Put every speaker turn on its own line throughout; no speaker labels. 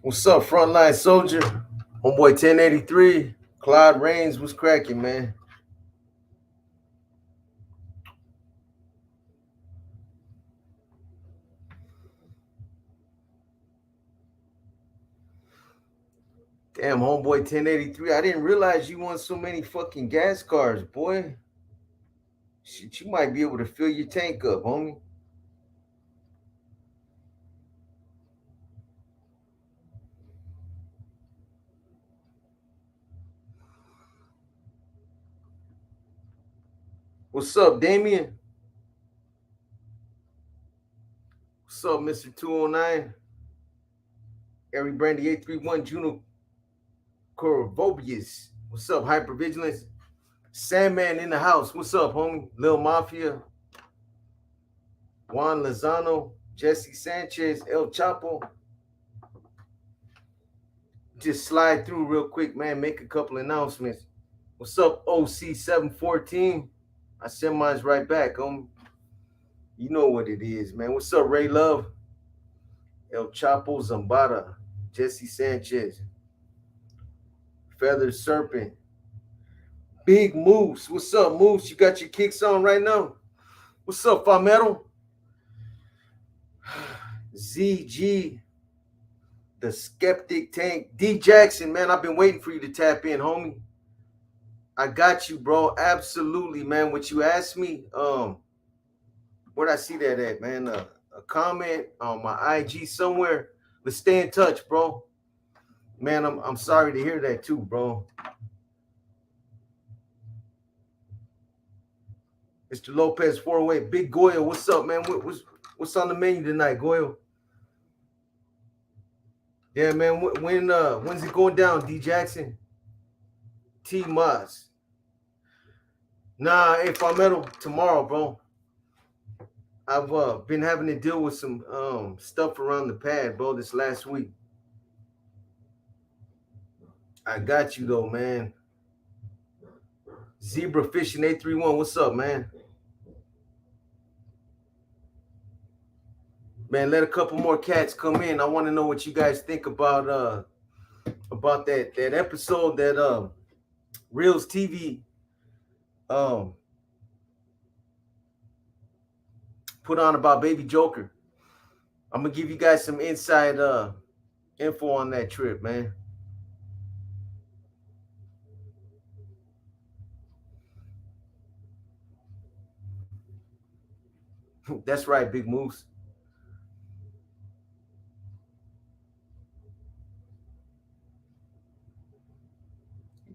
What's up, frontline soldier? Homeboy 1083. Clyde Rains, what's cracking, man? Damn, homeboy 1083. I didn't realize you won so many fucking gas cars, boy. Shit, you might be able to fill your tank up, homie. What's up, Damien? What's up, Mr. 209? Ari Brandy 831, Juno Corvobius. What's up, Hypervigilance? Sandman in the house. What's up, homie? Lil Mafia. Juan Lozano. Jesse Sanchez. El Chapo. Just slide through real quick, man. Make a couple announcements. What's up, OC714? I send mine right back. You know what it is, man. What's up, Ray Love? El Chapo Zambada. Jesse Sanchez. Feathered Serpent. Big Moose. What's up, Moose? You got your kicks on right now? What's up, Fameto? ZG. The Skeptic Tank. D Jackson, man. I've been waiting for you to tap in, homie. I got you, bro. Absolutely, man. What you asked me, where'd I see that at, man? A comment on my IG somewhere. Let's stay in touch, bro. Man, I'm sorry to hear that too, bro. Mr. Lopez 408, Big Goyle, what's up, man? What's on the menu tonight, Goyle? Yeah, man. When's it going down, D Jackson? T Moss. Nah, if I met him tomorrow, bro. I've been having to deal with some stuff around the pad, bro, this last week. I got you though, man. Zebra Fishing 831, what's up, man? Man, let a couple more cats come in. I want to know what you guys think about that episode that Reels TV put on about Baby Joker. I'm gonna give you guys some inside info on that trip, man. That's right, Big Moose.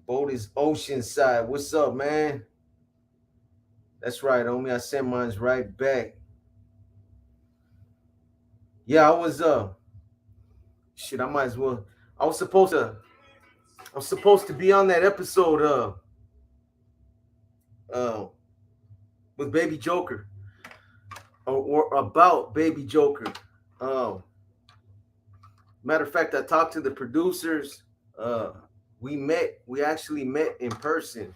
Boat is Oceanside. What's up, man? That's right, homie. I sent mine right back. Yeah, I was shit, I might as well. I'm supposed to be on that episode uh with Baby Joker. Or about Baby Joker. Matter of fact, I talked to the producers. We actually met in person.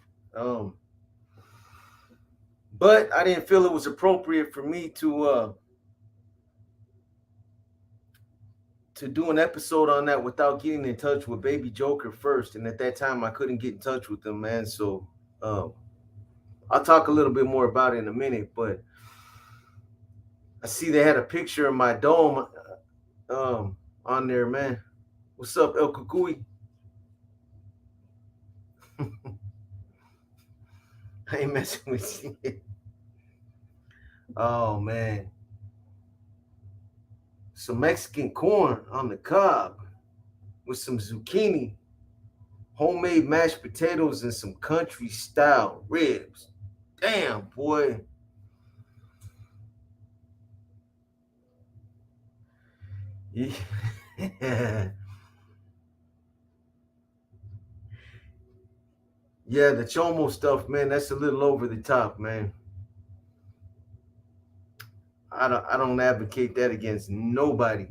But I didn't feel it was appropriate for me to do an episode on that without getting in touch with Baby Joker first. And at that time, I couldn't get in touch with them, man. So I'll talk a little bit more about it in a minute. But I see they had a picture of my dome on there, man. What's up, El Kukui? I ain't messing with you. Oh, man. Some Mexican corn on the cob with some zucchini, homemade mashed potatoes, and some country style ribs. Damn, boy. Yeah. Yeah, the chomo stuff, man, that's a little over the top, man. I don't advocate that against nobody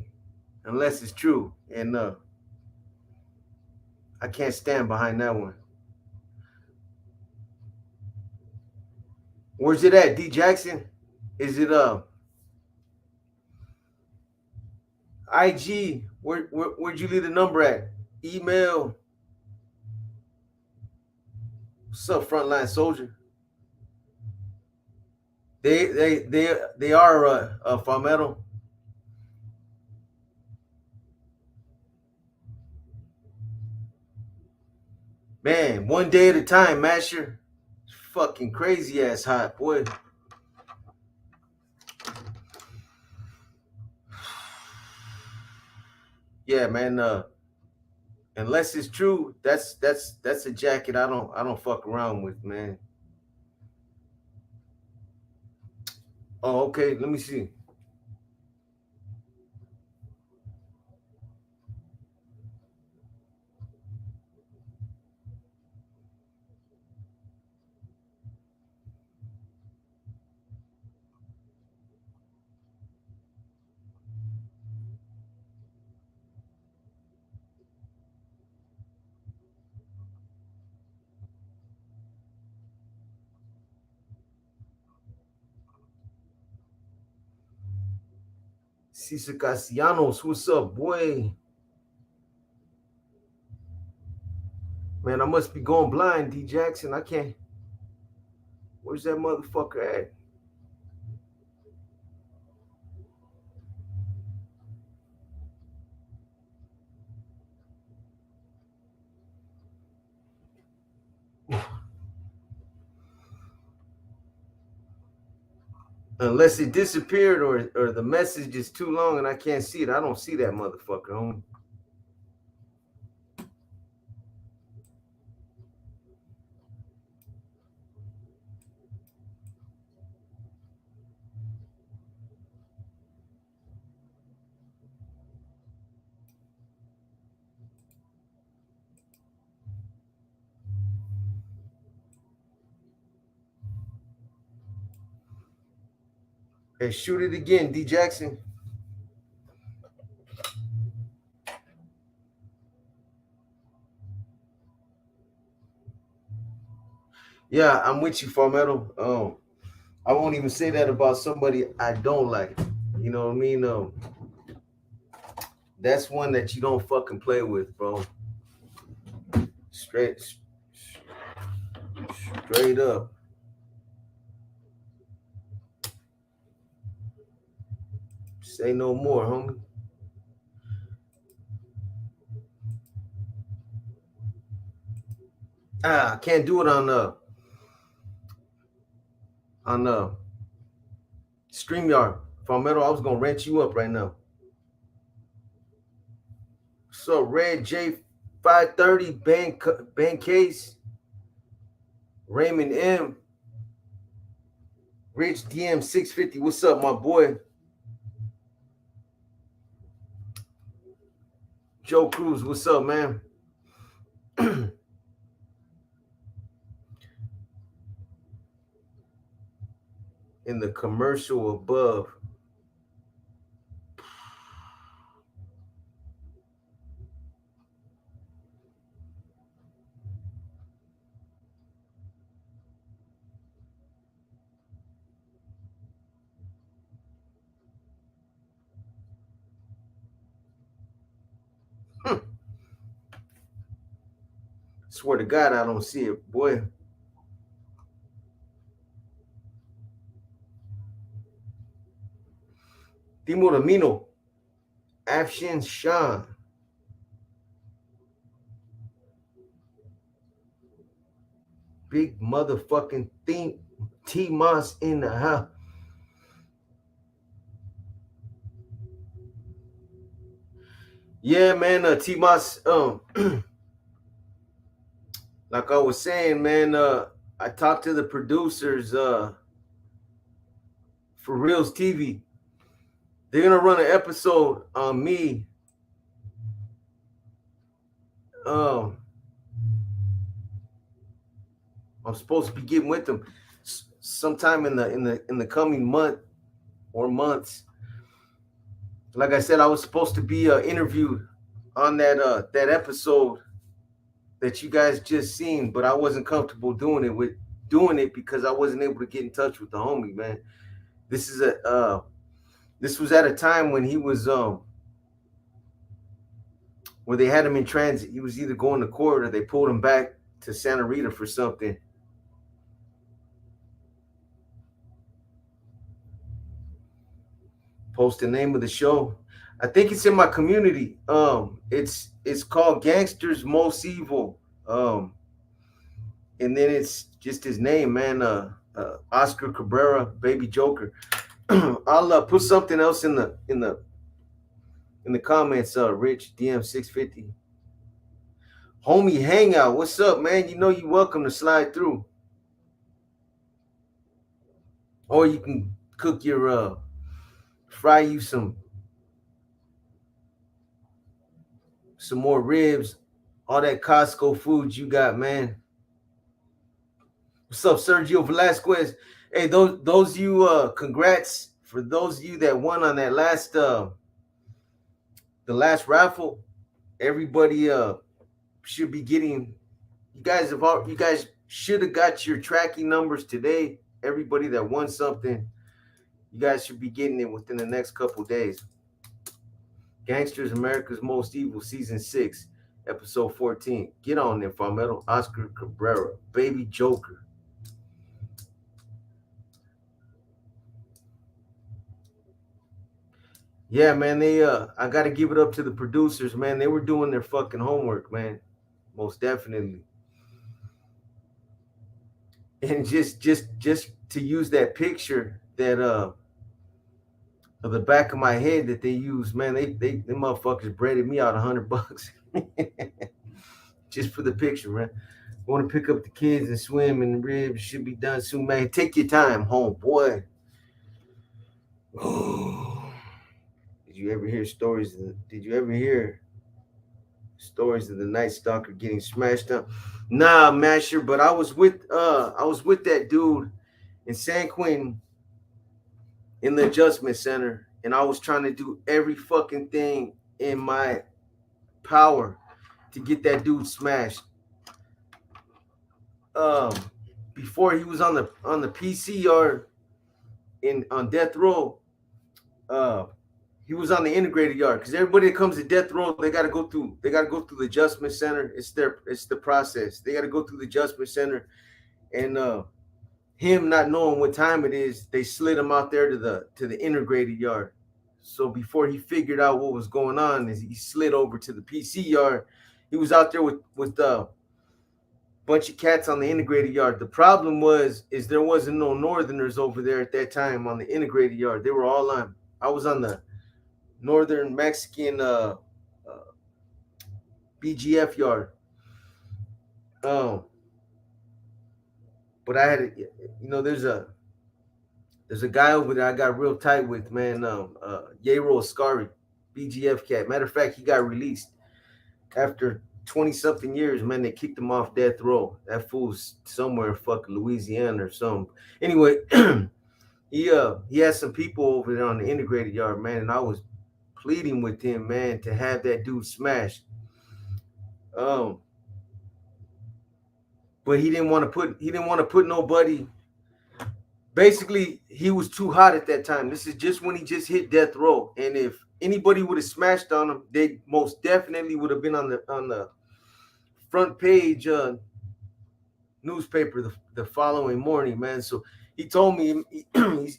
unless it's true. And I can't stand behind that one. Where's it at, D Jackson? Is it IG, where'd you leave the number at? Email. What's up, frontline soldier? They are Palmetto. Man, one day at a time, Masher. Fucking crazy ass hot, boy. Yeah, man. Unless it's true, that's a jacket I don't fuck around with, man. Oh, okay. Let me see. Cesar Castellanos, what's up, boy? Man, I must be going blind, D Jackson. I can't. Where's that motherfucker at? Unless it disappeared or the message is too long and I can't see it. I don't see that motherfucker, homie. Hey, shoot it again, D Jackson. Yeah, I'm with you, Farmetto. I won't even say that about somebody I don't like. You know what I mean? That's one that you don't fucking play with, bro. Straight, straight up. Say no more, homie. I can't do it on StreamYard. Farmetto, I was gonna rent you up right now. So Red J 530, Ben Case, Raymond M, Rich DM 650. What's up, my boy? Joe Cruz, what's up, man? In the commercial above. Swear to God, I don't see it, boy. Timo Ramino, Afshin Shan, big motherfucking thing. T Moss in the house. Yeah, man. T Moss. Like I was saying, man. I talked to the producers. For Reels TV. They're gonna run an episode on me. Um, I'm supposed to be getting with them sometime in the coming month or months. Like I said, I was supposed to be interviewed on that episode that you guys just seen, but I wasn't comfortable doing it because I wasn't able to get in touch with the homie, man. This is a this was at a time when he was where they had him in transit. He was either going to court or they pulled him back to Santa Rita for something. Post the name of the show. I think it's in my community. It's called Gangsters Most Evil. And then it's just his name, man. Oscar Cabrera, Baby Joker. I'll put something else in the comments. Rich DM 650. Homie Hangout, what's up, man? You know you welcome to slide through, or you can cook your fry you some more ribs, all that Costco food you got, man. What's up, Sergio Velasquez? Hey, those you congrats for those of you that won on that last the last raffle. Everybody should be getting, you guys should have got your tracking numbers today. Everybody that won something, you guys should be getting it within the next couple days. Gangsters America's Most Evil, Season 6, Episode 14. Get on there, Farmetto. Oscar Cabrera, Baby Joker. Yeah, man, they I gotta give it up to the producers, man. They were doing their fucking homework, man. Most definitely. And just to use that picture that of the back of my head that they use, man, they motherfuckers breaded me out $100 just for the picture, man. Want to pick up the kids and swim and the ribs should be done soon, man. Take your time, home boy. Did you ever hear stories? Did you ever hear stories of the Night Stalker getting smashed up? Nah, Masher, but I was with that dude in San Quentin in the adjustment center, and I was trying to do every fucking thing in my power to get that dude smashed. Um, Before he was on the PCR in on death row, uh, he was on the integrated yard because everybody that comes to death row, they got to go through the adjustment center. It's the process. They got to go through the adjustment center, and him not knowing what time it is, they slid him out there to the integrated yard. So before he figured out what was going on, he slid over to the PC yard. He was out there with bunch of cats on the integrated yard. The problem is there wasn't no northerners over there at that time on the integrated yard. They were all on. I was on the northern Mexican BGF yard. Um, but I had, there's a guy over there I got real tight with, man. Yero Ascari, BGF cat. Matter of fact, he got released after 20 something years, man. They kicked him off death row. That fool's somewhere in fucking Louisiana or something. Anyway, he had some people over there on the integrated yard, man, and I was pleading with him, man, to have that dude smashed. But he didn't want to put nobody. Basically, he was too hot at that time. This is just when he just hit death row, and if anybody would have smashed on him, they most definitely would have been on the front page newspaper the following morning, man. So he told me,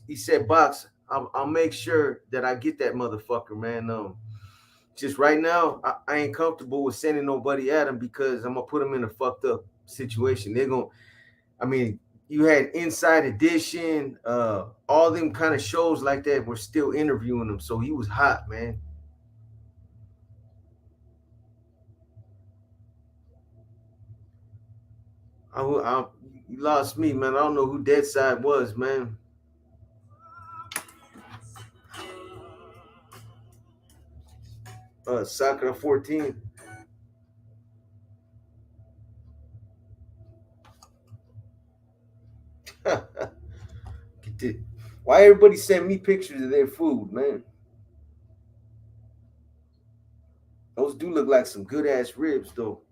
he said, "Box, I'll make sure that I get that motherfucker, man. Just right now, I ain't comfortable with sending nobody at him because I'm gonna put him in a fucked up situation. You had Inside Edition, all them kind of shows like that were still interviewing him, so he was hot, man." You lost me, man. I don't know who Dead Side was, man. Sakura 14. Why everybody send me pictures of their food, man? Those do look like some good ass ribs, though.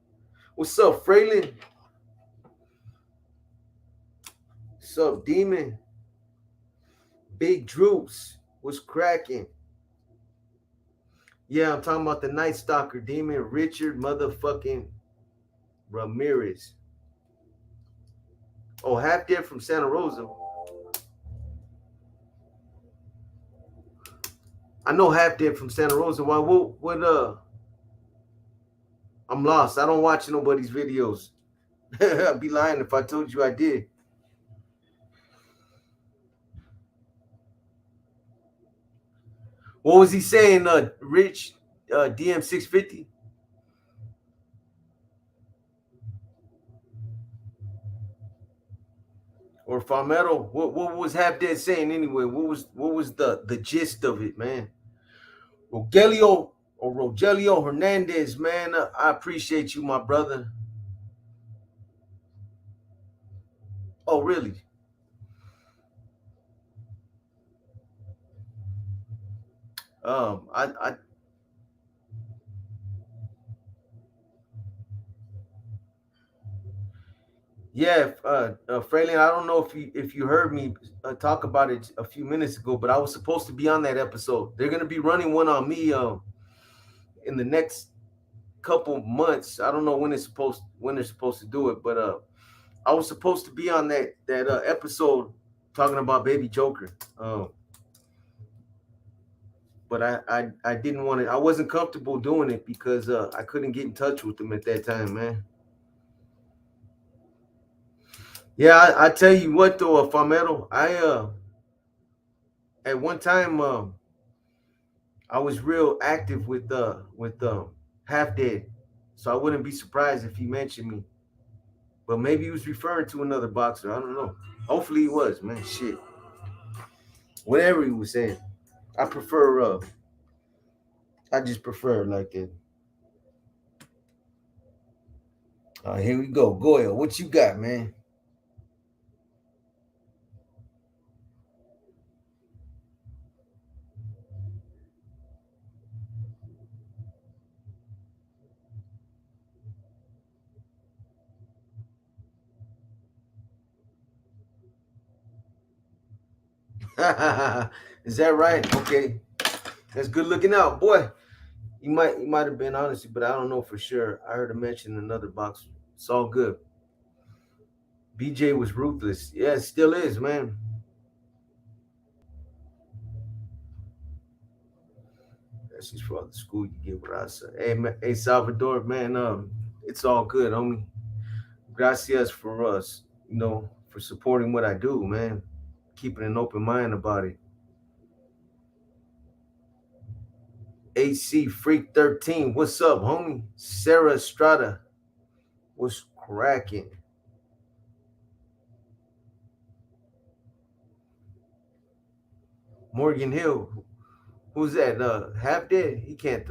What's up, Fraylin? What's up, Demon? Big Droops. What's cracking? Yeah, I'm talking about the Night Stalker demon, Richard motherfucking Ramirez. Oh, half dead from Santa Rosa. I know half dead from Santa Rosa. Why? What? I'm lost. I don't watch nobody's videos. I'd be lying if I told you I did. What was he saying? Rich, DM 650 or Farmero? What was half dead saying anyway? What was the gist of it, man? Rogelio or Rogelio Hernandez, man. I appreciate you, my brother. Oh, really? I Yeah, Fraylin, I don't know if you heard me talk about it a few minutes ago, but I was supposed to be on that episode. They're gonna be running one on me in the next couple months. I don't know when they're supposed to do it, but I was supposed to be on that episode talking about Baby Joker. But I didn't want to. I wasn't comfortable doing it because I couldn't get in touch with them at that time, man. Yeah, I tell you what though, Famero, I at one time I was real active with Half Dead, so I wouldn't be surprised if he mentioned me. But maybe he was referring to another boxer. I don't know. Hopefully he was, man. Shit, whatever he was saying, I prefer. I just prefer like that. Here we go, Goyle. What you got, man? Is that right? Okay, that's good looking out, boy. You might have been honest, but I don't know for sure. I heard him mention another boxer. It's all good. BJ was ruthless. Yeah, it still is, man. That's just for the school you get what I say. Hey, man, hey Salvador, man, it's all good, homie. Gracias for us, for supporting what I do, man. Keeping an open mind about it. AC Freak 13, what's up, homie? Sarah Estrada, what's cracking? Morgan Hill, who's that? Half dead? He can't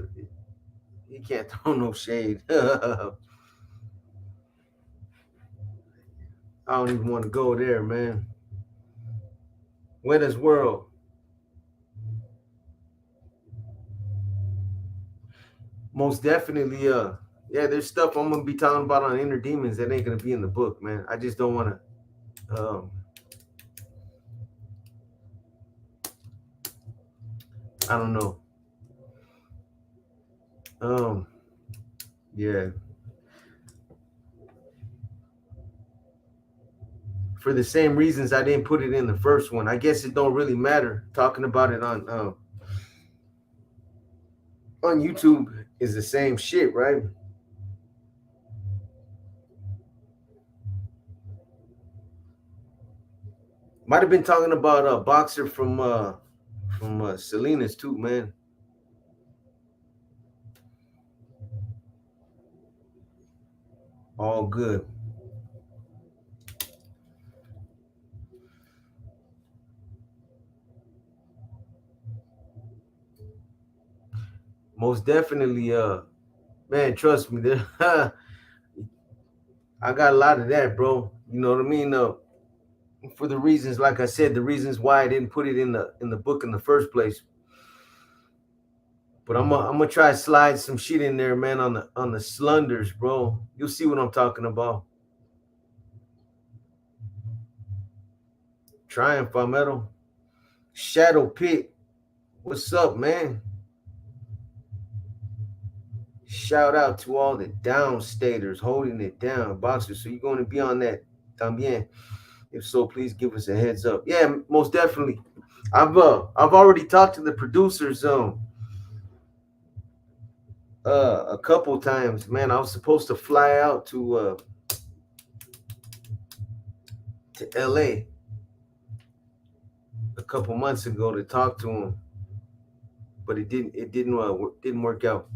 throw no shade. I don't even want to go there, man. Winner's World. Most definitely, yeah, there's stuff I'm gonna be talking about on Inner Demons that ain't gonna be in the book, man. I just don't wanna I don't know. Um yeah. For the same reasons I didn't put it in the first one. I guess it don't really matter. Talking about it on YouTube is the same shit, right? Might have been talking about a boxer from Salinas too, man. All good. Most definitely, man, trust me, there I got a lot of that, bro. You know what I mean? For the reasons, like I said, the reasons why I didn't put it in the book in the first place. But I'm gonna try to slide some shit in there, man, on the slunders, bro. You'll see what I'm talking about. Trying Palmetto. Shadow Pit. What's up, man? shout out to all the downstaters holding it down, boxers. So you're going to be on that también. If so, please give us a heads up. Yeah, most definitely. I've already talked to the producers a couple times. Man, I was supposed to fly out to LA a couple months ago to talk to him, but it didn't work out.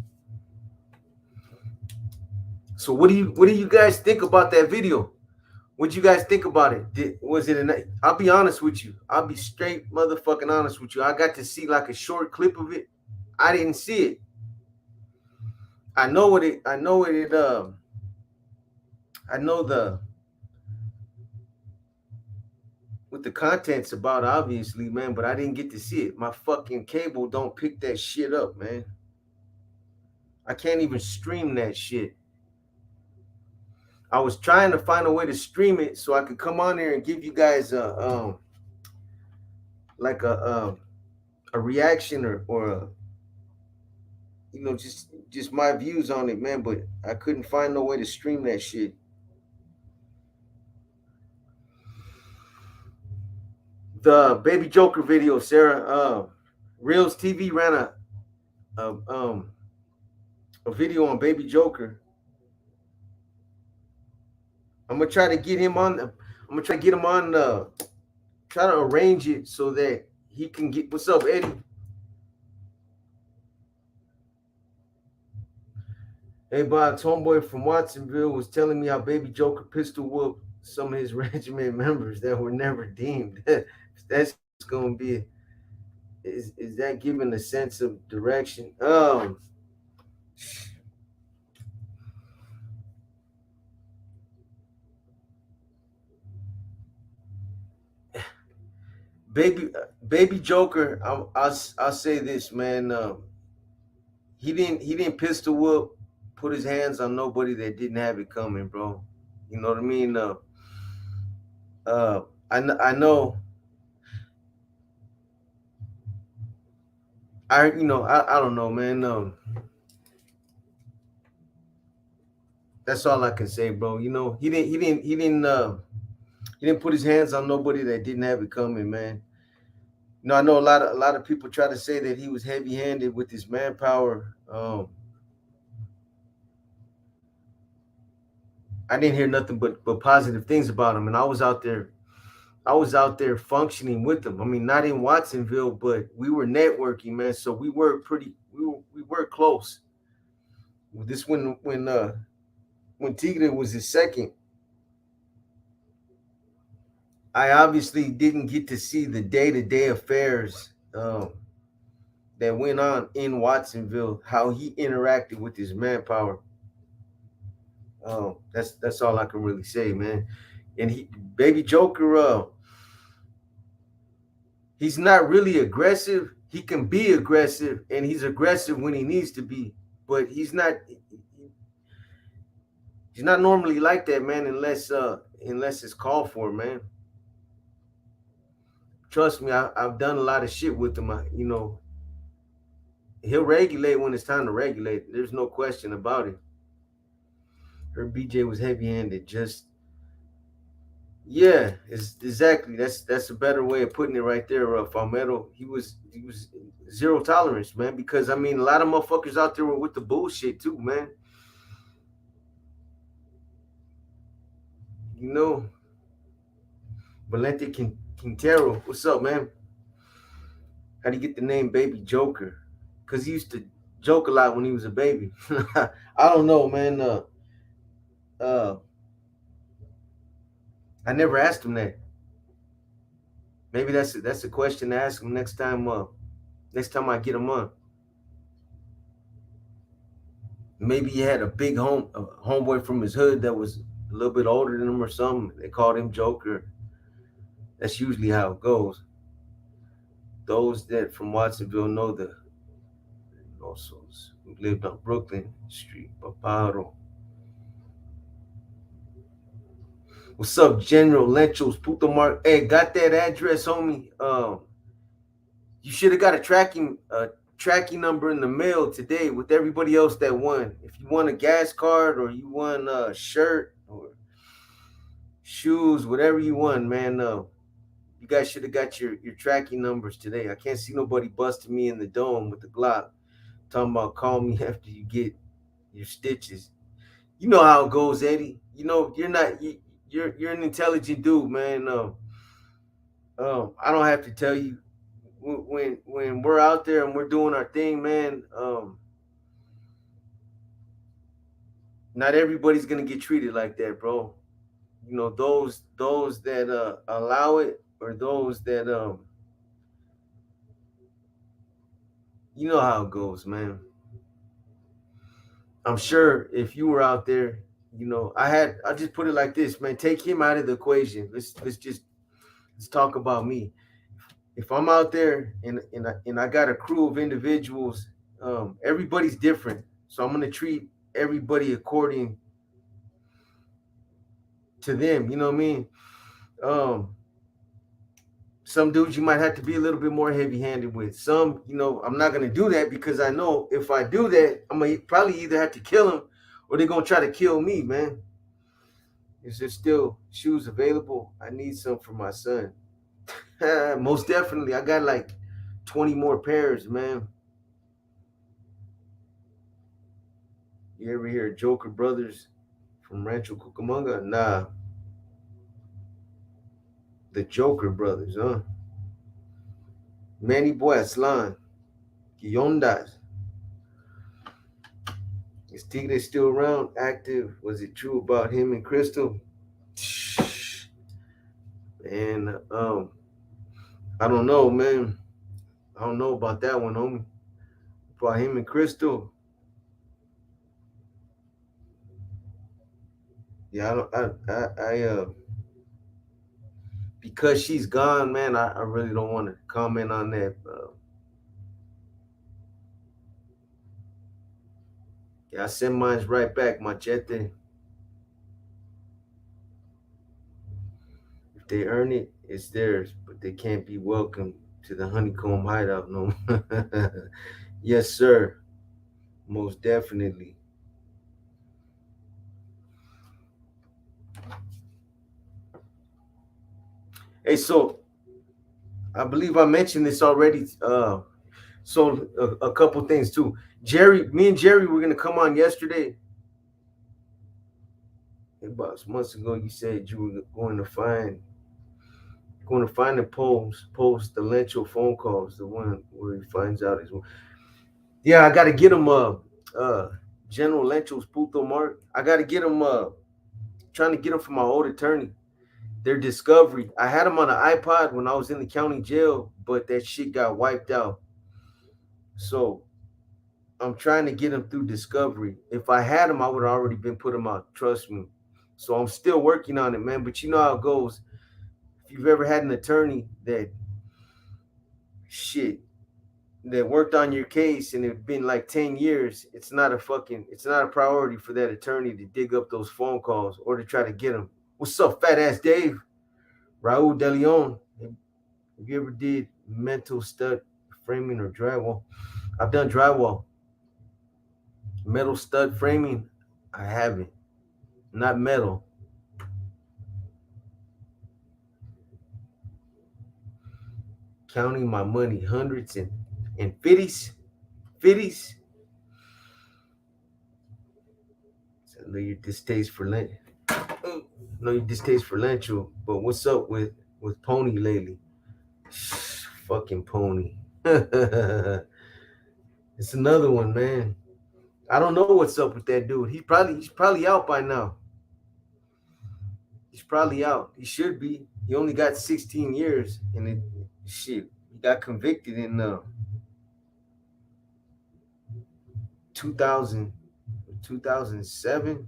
So what do you guys think about that video? What you guys think about it? Was it I'll be honest with you. I'll be straight motherfucking honest with you. I got to see like a short clip of it. I didn't see it. I know what it. I know what it. I know the what the content's about, obviously, man. But I didn't get to see it. My fucking cable don't pick that shit up, man. I can't even stream that shit. I was trying to find a way to stream it so I could come on there and give you guys like a reaction or just my views on it, man. But I couldn't find no way to stream that shit. The Baby Joker video, Sarah. Reels TV ran a um a video on Baby Joker. I'm gonna try to get him on. I'm gonna try to get him on. Try to arrange it so that he can get. What's up, Eddie? Hey, Bob, homeboy from Watsonville was telling me how Baby Joker pistol whooped some of his regiment members that were never deemed. That's gonna be. Is that giving a sense of direction? Baby Joker. I'll say this, man. He didn't pistol whoop, put his hands on nobody that didn't have it coming, bro. You know what I mean? I know. I don't know, man. That's all I can say, bro. He didn't put his hands on nobody that didn't have it coming, man. I know a lot of people try to say that he was heavy handed with his manpower. I didn't hear nothing but positive things about him, and I was out there functioning with them. I mean, not in Watsonville, but we were networking, man. So we were close. This when Tigre was his second, I obviously didn't get to see the day-to-day affairs that went on in Watsonville, how he interacted with his manpower. That's all I can really say, man. And Baby Joker, he's not really aggressive. He can be aggressive, and he's aggressive when he needs to be. But he's not normally like that, man, unless it's called for, man. Trust me, I've done a lot of shit with him. He'll regulate when it's time to regulate. There's no question about it. Her BJ was heavy-handed. Just yeah, exactly. That's a better way of putting it right there, Palmetto. He was zero tolerance, man. Because I mean, a lot of motherfuckers out there were with the bullshit too, man. Valente Quintero, what's up, man? How do you get the name Baby Joker? Because he used to joke a lot when he was a baby. I don't know, man. Uh, I never asked him that. Maybe that's a question to ask him next time. Next time I get him on. Maybe he had a big homeboy from his hood that was a little bit older than him or something. They called him Joker. That's usually how it goes. Those that from Watsonville know the also who lived on Brooklyn Street, Paparo. What's up, General Lenchos, Puto Mark? Hey, got that address, homie? You should have got a tracking number in the mail today with everybody else that won. If you won a gas card or you won a shirt or shoes, whatever you won, man, you guys should have got your tracking numbers today. I can't see nobody busting me in the dome with the Glock talking about call me after you get your stitches. You know how it goes, Eddie. You know you're not you're an intelligent dude, man. I don't have to tell you when we're out there and we're doing our thing, man. Not everybody's gonna get treated like that, bro. You know those that allow it or those that you know how it goes, man. I'm sure if you were out there, you know, I just put it like this, man. Take him out of the equation. Let's talk about me. If I'm out there and I got a crew of individuals, everybody's different. So I'm gonna treat everybody according to them. You know what I mean? Um, some dudes you might have to be a little bit more heavy handed with. Some, you know, I'm not gonna do that because I know if I do that, I'm gonna probably either have to kill them or they're gonna try to kill me, man. Is there still shoes available? I need some for my son. Most definitely. I got like 20 more pairs, man. You ever hear Joker Brothers from Rancho Cucamonga? Nah, the Joker Brothers, huh? Manny Boy Aslan, Yondas. Is Tigre still around? Active? Was it true about him and Crystal? And I don't know, man. I don't know about that one, homie. About him and Crystal. Yeah, I don't. Because she's gone, man. I really don't want to comment on that. Yeah, I send mine right back, Machete. If they earn it, it's theirs, but they can't be welcome to the honeycomb hideout no more. Yes, sir. Most definitely. Hey, so I believe I mentioned this already. So a couple things too. Me and Jerry were gonna come on yesterday. About months ago, you said you were going to find the post the Lencho phone calls, the one where he finds out his. Yeah, I got to get him. Uh, General Lencho's Puto Mark. I got to get him. Trying to get him from my old attorney. Their discovery. I had him on an iPod when I was in the county jail, but that shit got wiped out. So I'm trying to get him through discovery. If I had him, I would have already been put him out. Trust me. So I'm still working on it, man. But you know how it goes. If you've ever had an attorney shit that worked on your case and it's been like 10 years, it's not a priority for that attorney to dig up those phone calls or to try to get them. What's up, fat ass Dave? Raul De Leon. Have you ever did mental stud framing or drywall? I've done drywall. Metal stud framing, I haven't. Not metal. Counting my money, hundreds and fifties. Fifties. So I know your distaste for lunch. Know your distaste for Lancho, but what's up with Pony lately? Fucking Pony. It's another one, man. I don't know what's up with that dude. He's probably out by now. He's probably out. He should be. He only got 16 years, and shit. He got convicted in 2000, 2007.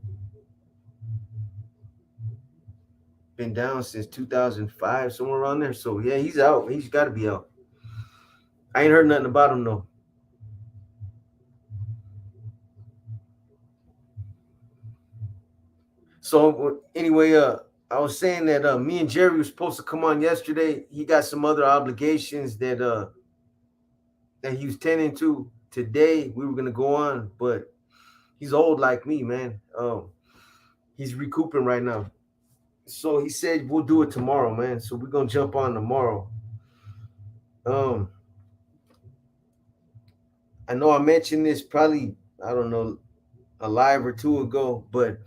Been down since 2005, somewhere around there. So yeah, he's out. He's got to be out. I ain't heard nothing about him though. So anyway, I was saying that me and Jerry were supposed to come on yesterday. He got some other obligations that that he was tending to today. We were gonna go on, but he's old like me, man. He's recouping right now. So he said we'll do it tomorrow, man. So we're gonna jump on tomorrow. Um, I know I mentioned this probably, I don't know, a live or two ago, but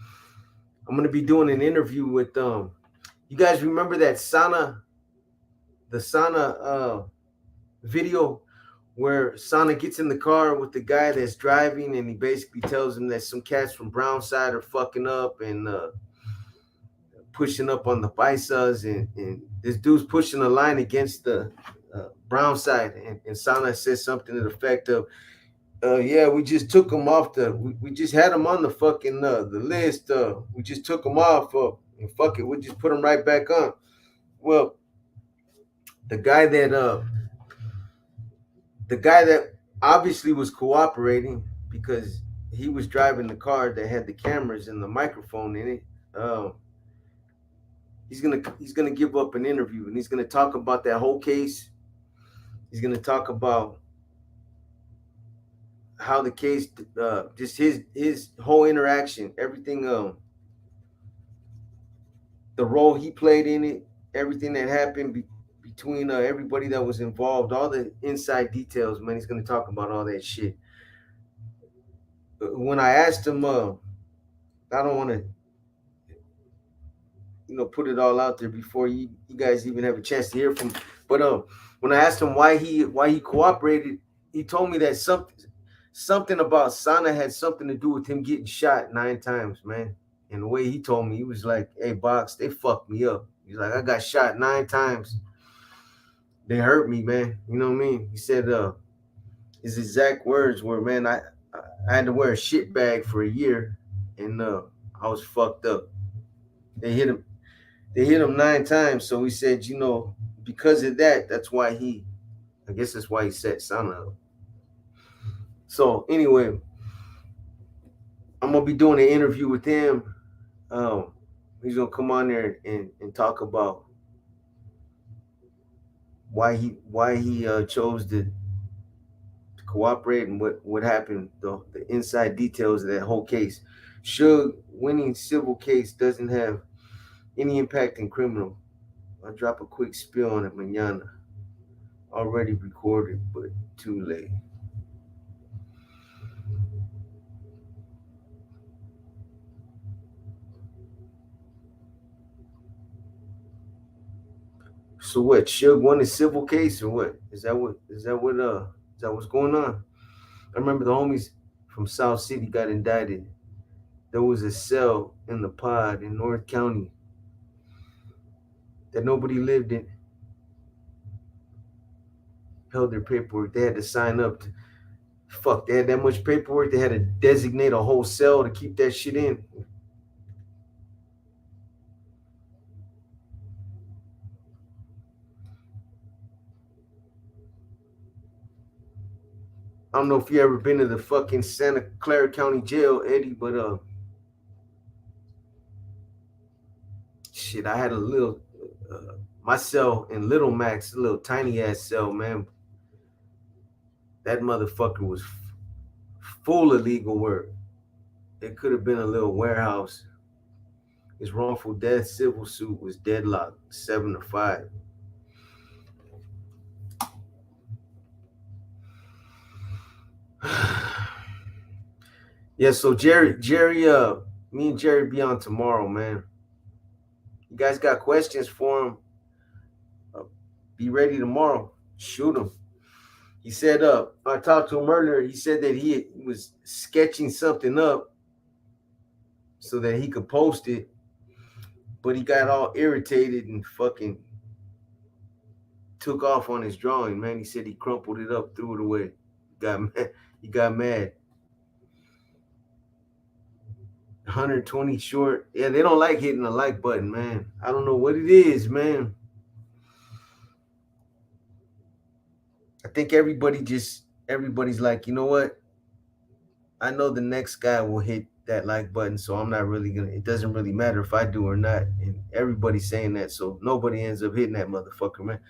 I'm gonna be doing an interview with you guys remember that Sana video where Sana gets in the car with the guy that's driving and he basically tells him that some cats from Brownside are fucking up and pushing up on the Paisas, and this dude's pushing a line against the brown side, and Sana says something to the effect of, "Yeah, we just took him off we just had him on the fucking the list. We just took him off, and fuck it, we just put him right back on." Well, the guy that the guy that obviously was cooperating because he was driving the car that had the cameras and the microphone in it. He's gonna give up an interview and he's gonna talk about that whole case. He's gonna talk about how the case, just his whole interaction, everything, the role he played in it, everything that happened between everybody that was involved, all the inside details. Man, he's gonna talk about all that shit. When I asked him, I don't want to, put it all out there before you guys even have a chance to hear from. But when I asked him why he cooperated, he told me that something about Sana had something to do with him getting shot 9 times, man. And the way he told me, he was like, "Hey, Box, they fucked me up." He's like, "I got shot 9 times. They hurt me, man." You know what I mean? He said, his exact words were, "Man, I had to wear a shit bag for a year, and I was fucked up." They hit him. They hit him 9 times. So he said, because of that, I guess that's why he set Sana up. So anyway, I'm gonna be doing an interview with him. He's gonna come on there and talk about why he chose to cooperate and what happened, the inside details of that whole case. Suge winning civil case doesn't have any impact in criminal. I'll drop a quick spiel on it mañana. Already recorded, but too late. So what? Suge won a civil case or what? Is that what's going on? I remember the homies from South City got indicted. There was a cell in the pod in North County that nobody lived in. Held their paperwork. They had to sign up to, fuck, they had that much paperwork. They had to designate a whole cell to keep that shit in. I don't know if you ever been to the fucking Santa Clara County Jail, Eddie, but shit, I had a little my cell in Little Max, a little tiny ass cell, man. That motherfucker was full of legal work. It could have been a little warehouse. His wrongful death civil suit was deadlocked 7-5. Yeah, so me and Jerry be on tomorrow, man. You guys got questions for him? Be ready tomorrow. Shoot him. He said, I talked to him earlier. He said that he was sketching something up so that he could post it, but he got all irritated and fucking took off on his drawing, man. He said he crumpled it up, threw it away. Got mad. He got mad. 120 short. Yeah, they don't like hitting the like button, man. I don't know what it is, man. I think everybody's like, you know what? I know the next guy will hit that like button, so I'm not really gonna. It doesn't really matter if I do or not. And everybody's saying that, so nobody ends up hitting that motherfucker, man.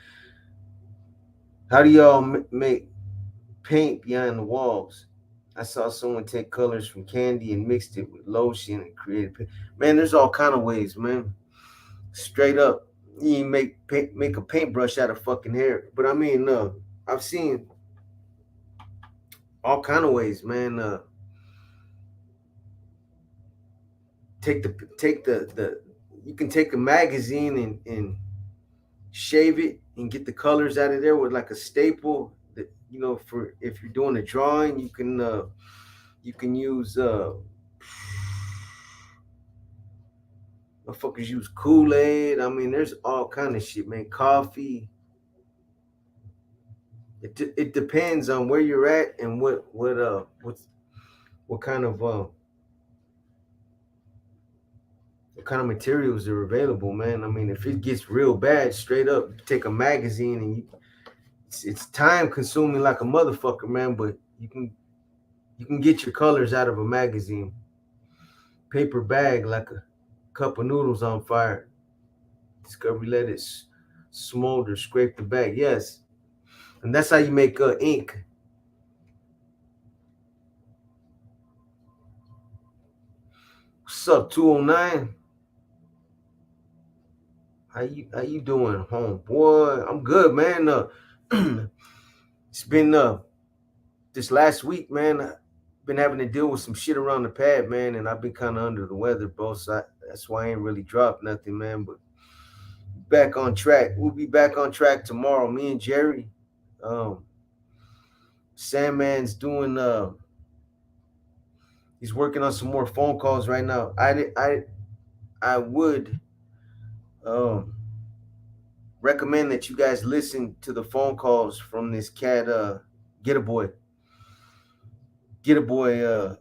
How do y'all make? paint behind the walls. I saw someone take colors from candy and mixed it with lotion and created paint. Man, there's all kind of ways, man. Straight up, you can make a paintbrush out of fucking hair. But I mean, I've seen all kind of ways, man. Take the you can take a magazine and shave it and get the colors out of there with like a staple. That, for if you're doing a drawing, you can use motherfuckers use Kool-Aid. I mean, there's all kind of shit, man. Coffee. It depends on where you're at and what kind of what kind of materials are available, man. I mean, if it gets real bad, straight up, you take a magazine and it's time consuming like a motherfucker, man. But you can get your colors out of a magazine. Paper bag like a cup of noodles on fire. Discovery let it smolder, scrape the bag. Yes, and that's how you make ink. What's up, 209? How you doing, home boy? I'm good, man. It's been this last week, man. I've been having to deal with some shit around the pad, man, and I've been kind of under the weather, bro. So that's why I ain't really dropped nothing, man. But back on track. We'll be back on track tomorrow. Me and Jerry. Um, Sandman's doing. He's working on some more phone calls right now. I would um recommend that you guys listen to the phone calls from this cat. Get a boy. Get a boy.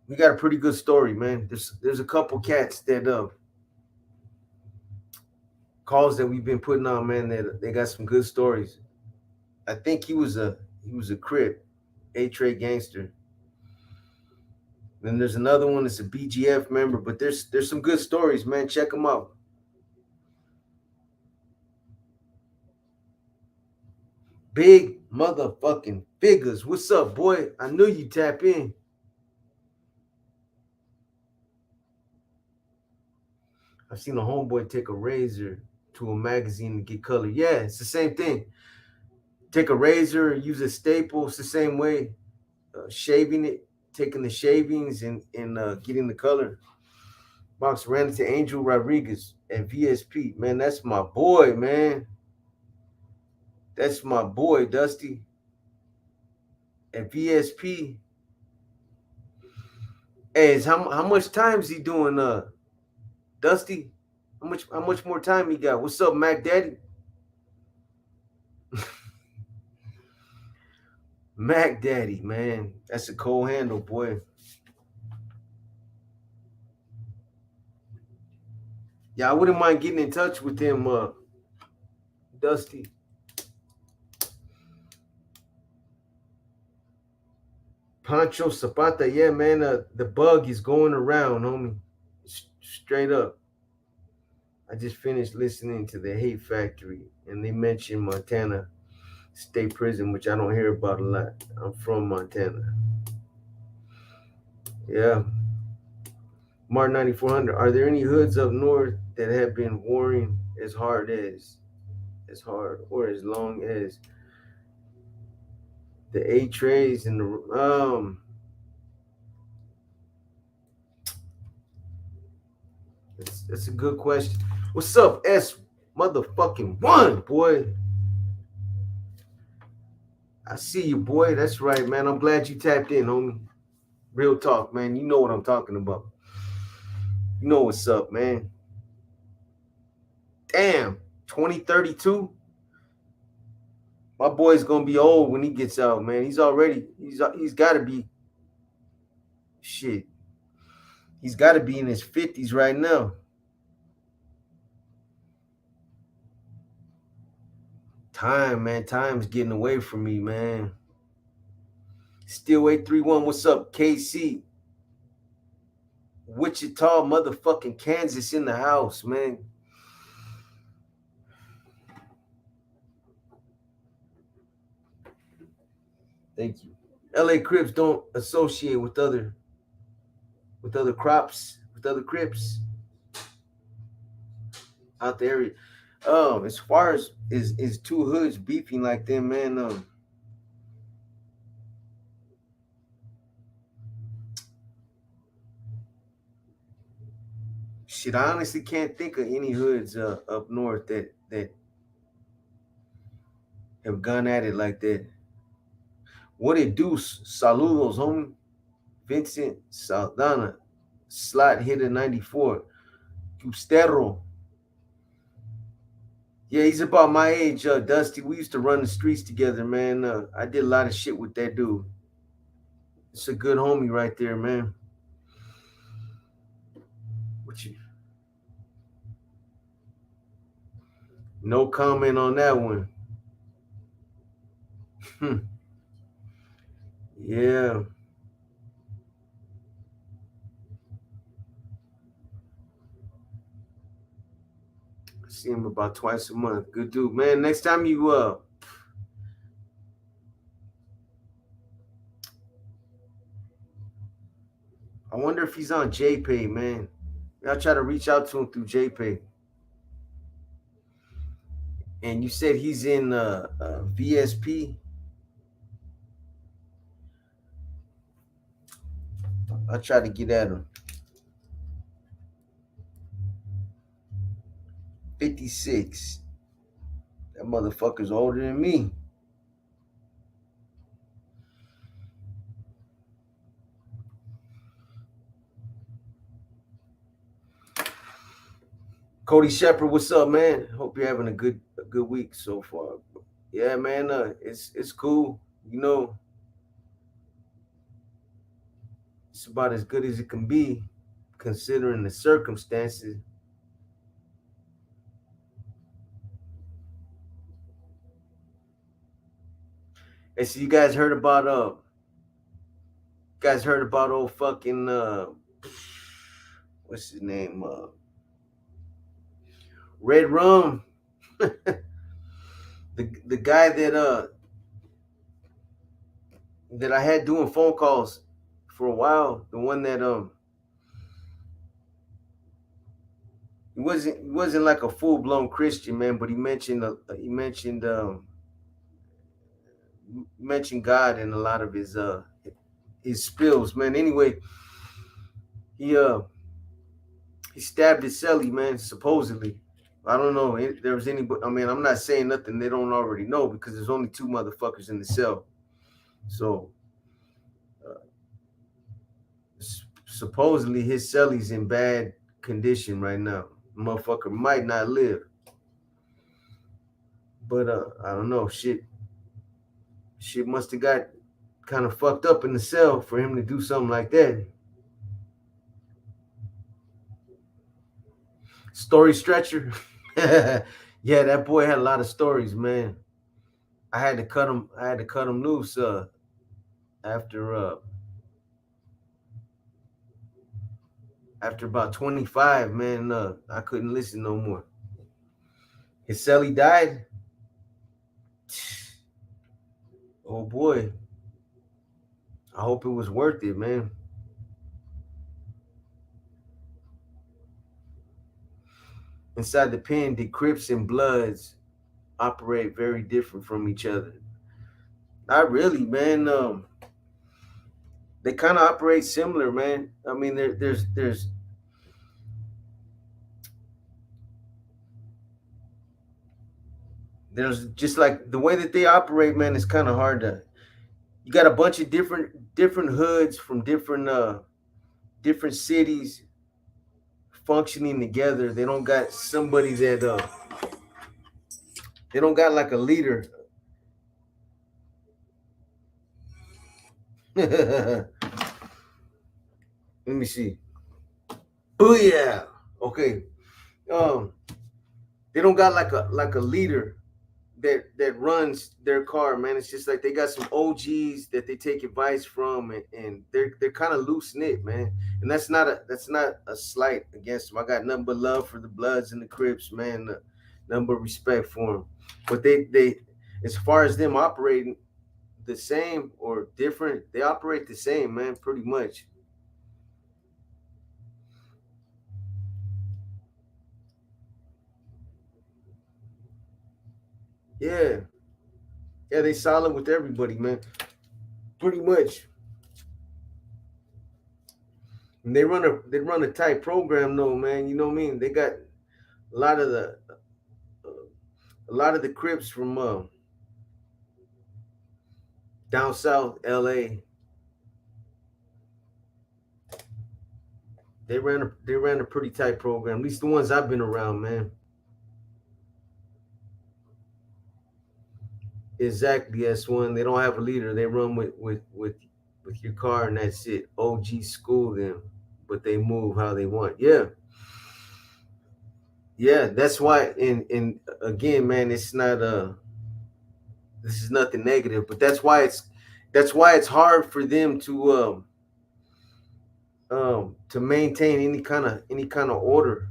We got a pretty good story, man. There's a couple cats that calls that we've been putting on, man. That they got some good stories. I think he was a Crip, A-Trade gangster. Then there's another one that's a BGF member, but there's some good stories, man. Check them out. Big motherfucking figures. What's up, boy? I knew you tap in. I've seen a homeboy take a razor to a magazine and get color. Yeah, it's the same thing. Take a razor, use a staple. It's the same way. Shaving it, taking the shavings and getting the color. Box ran into Angel Rodriguez at VSP. Man, that's my boy, man. That's my boy, Dusty. At VSP. Hey, how much time is he doing, Dusty? How much more time he got? What's up, Mac Daddy? Mac Daddy, man. That's a cold handle, boy. Yeah, I wouldn't mind getting in touch with him, Dusty. Pancho Zapata, yeah, man. The bug is going around, homie. Straight up. I just finished listening to the Hate Factory, and they mentioned Montana State Prison, which I don't hear about a lot. I'm from Montana. Yeah. Mark 9400. Are there any hoods up north that have been warring as hard or as long as the A trays and the that's a good question. What's up, S motherfucking one, boy? I see you, boy. That's right, man. I'm glad you tapped in, homie. Real talk, man. You know what I'm talking about. You know what's up, man. Damn, 2032. My boy's gonna be old when he gets out, man. He's got to be shit. He's got to be in his 50s right now. Time, man. Time's getting away from me, man. Still 831. What's up, KC? Wichita, motherfucking Kansas in the house, man. Thank you. LA Crips don't associate with other crops, with other Crips out the area. As far as is two hoods beefing like them, man. Shit, I honestly can't think of any hoods up north that have gone at it like that. What it do? Saludos, homie. Vincent Saldana, slot hitter 94. Custero. Yeah, he's about my age, Dusty. We used to run the streets together, man. I did a lot of shit with that dude. It's a good homie right there, man. What you? No comment on that one. Yeah. I see him about twice a month. Good dude, man. Next time you I wonder if he's on JPay, man. I'll try to reach out to him through JPay. And you said he's in VSP. I'll try to get at him. 56. That motherfucker's older than me. Cody Shepard, what's up, man? Hope you're having a good week so far. Yeah, man, it's cool. You know, it's about as good as it can be, considering the circumstances. And so you guys heard about old fucking what's his name? Red Rum. the guy that I had doing phone calls for a while, the one that he wasn't like a full blown Christian, man, but he mentioned God in a lot of his spills, man. Anyway, he stabbed his celly, man, supposedly. I don't know if there was anybody. I mean, I'm not saying nothing they don't already know because there's only two motherfuckers in the cell. So supposedly his celly's in bad condition right now. Motherfucker might not live. But I don't know. Shit must have got kind of fucked up in the cell for him to do something like that. Story stretcher. Yeah, that boy had a lot of stories, man. I had to cut him loose after about 25, man. I couldn't listen no more. His celly died. Oh boy. I hope it was worth it, man. Inside the pen, the Crips and Bloods operate very different from each other. Not really, man. They kind of operate similar, man. I mean, there's just like the way that they operate, man. It's kind of hard to. You got a bunch of different hoods from different cities functioning together. They don't got somebody that they don't got like a leader. Let me see. Oh yeah. Okay. They don't got like a leader that runs their car, man. It's just like they got some OGs that they take advice from, and they're kind of loose knit, man. And that's not a slight against them. I got nothing but love for the Bloods and the Crips, man. Nothing but respect for them. But they as far as them operating, the same or different. They operate the same, man, pretty much. Yeah, yeah, they solid with everybody, man, pretty much. And they run a tight program, though, man. You know what I mean? They got a lot of the a lot of the Crips from down south, L.A. They ran a pretty tight program. At least the ones I've been around, man. Exactly, S1. They don't have a leader. They run with your car, and that's it. OG school them, but they move how they want. Yeah, yeah. That's why. And again, man, it's not this is nothing negative, but that's why it's hard for them to maintain any kind of order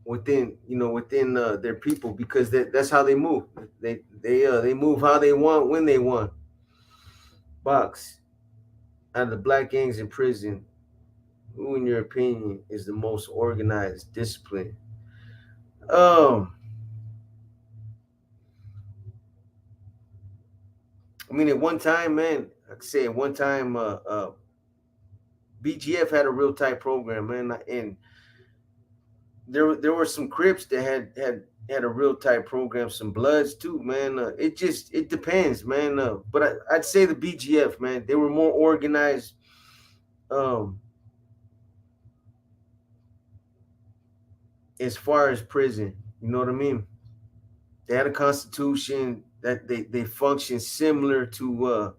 within their people, because that's how they move. They move how they want when they want. Box, out of the black gangs in prison, who in your opinion is the most organized, disciplined? Um, I mean, at one time, man, like I say, at one time, BGF had a real tight program, man, and there were some Crips that had a real tight program, some Bloods too, man. It depends, man. But I'd say the BGF, man, they were more organized. Um, as far as prison, you know what I mean? They had a constitution that they function similar to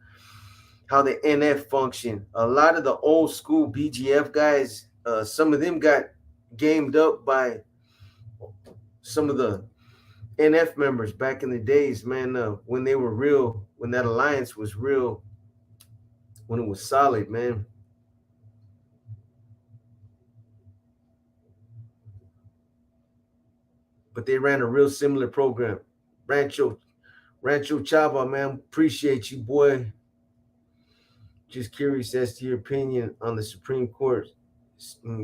how the NF function. A lot of the old school BGF guys, some of them got gamed up by some of the NF members back in the days, man. When they were real, when that alliance was real, when it was solid, man. But they ran a real similar program. Rancho Rancho Chava, man. Appreciate you, boy. Just curious as to your opinion on the Supreme Court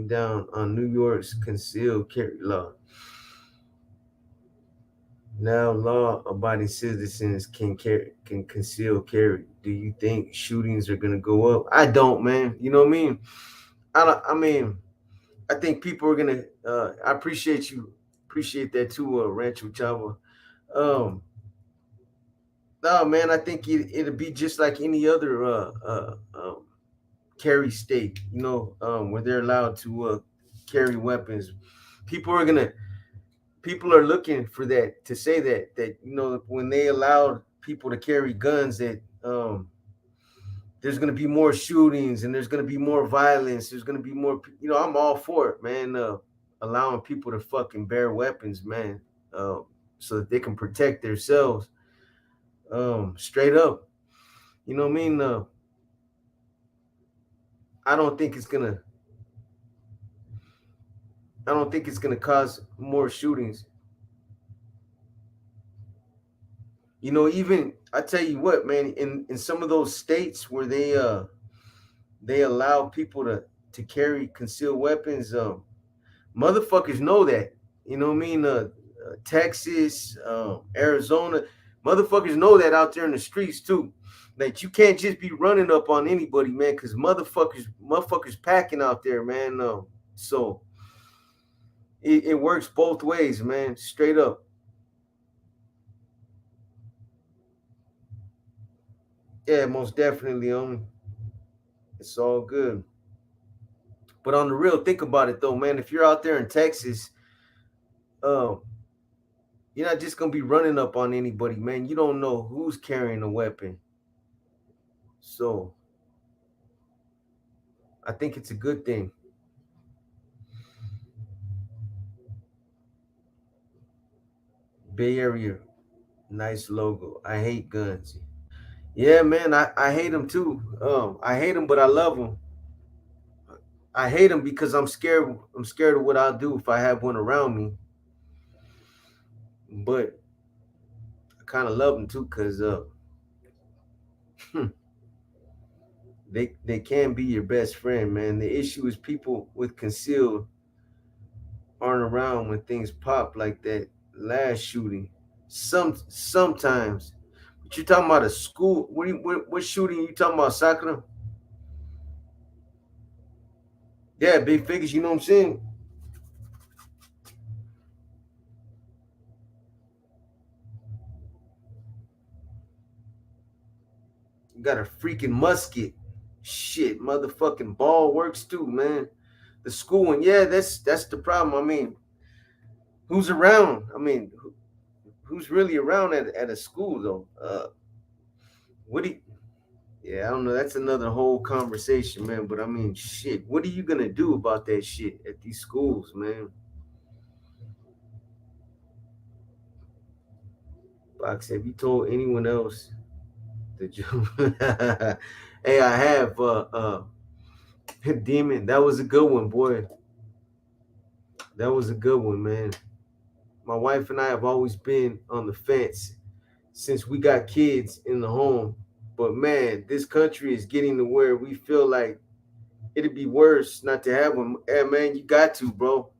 down on New York's concealed carry law. Now, law-abiding citizens can conceal carry. Do you think shootings are gonna go up? I don't, man. You know what I mean? I don't. I mean, I think people are gonna. I appreciate that too, Rancho Chava. Um, no, man. I think it'll be just like any other carry state. Where they're allowed to carry weapons. People are gonna people are looking for that, to say that when they allowed people to carry guns, that there's going to be more shootings and there's going to be more violence. There's going to be more. I'm all for it, man. Allowing people to fucking bear weapons, man, so that they can protect themselves. Straight up, you know what I mean. I don't think it's gonna. I don't think it's gonna cause more shootings. Even I tell you what, man, in some of those states where they allow people to carry concealed weapons, motherfuckers know that. You know what I mean? Texas, Arizona, motherfuckers know that out there in the streets too. That you can't just be running up on anybody, man, because motherfuckers packing out there, man. So it works both ways, man. Straight up. Yeah, most definitely. It's all good. But on the real, think about it though, man. If you're out there in Texas, um, you're not just gonna be running up on anybody, man. You don't know who's carrying a weapon. So I think it's a good thing. Bay Area, nice logo. I hate guns. Yeah, man, I hate them too. I hate them, but I love them. I hate them because I'm scared. I'm scared of what I'll do if I have one around me. But I kind of love them too, cause They can be your best friend, man. The issue is people with concealed aren't around when things pop like that last shooting. Sometimes, but you talking about a school? What shooting you talking about, Sakura? Yeah, big figures. You know what I'm saying? You got a freaking musket. Shit, motherfucking ball works too, man. The school one, yeah, that's the problem. I mean, who's around? I mean, who's really around at a school though? What do you, yeah, I don't know. That's another whole conversation, man. But I mean, shit, what are you gonna do about that shit at these schools, man? Box, have you told anyone else that you? Hey, I have. Demon, that was a good one, boy. That was a good one, man. My wife and I have always been on the fence since we got kids in the home. But man, this country is getting to where we feel like it'd be worse not to have them. Hey, man, you got to, bro.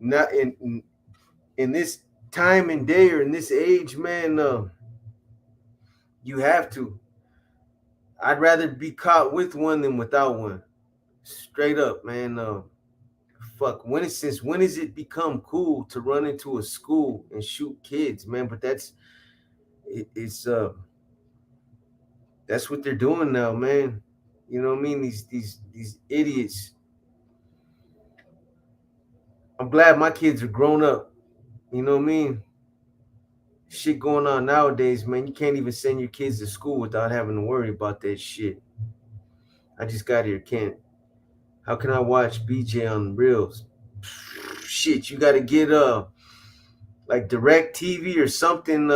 Not in this time and day or in this age, man. You have to. I'd rather be caught with one than without one. Straight up, man. Fuck. When has it become cool to run into a school and shoot kids, man? But it's that's what they're doing now, man. You know what I mean? These idiots. I'm glad my kids are grown up. You know what I mean? Shit going on nowadays, man. You can't even send your kids to school without having to worry about that shit. I just got here, can't. How can I watch BJ on Reels? Shit, you got to get like Direct TV or something.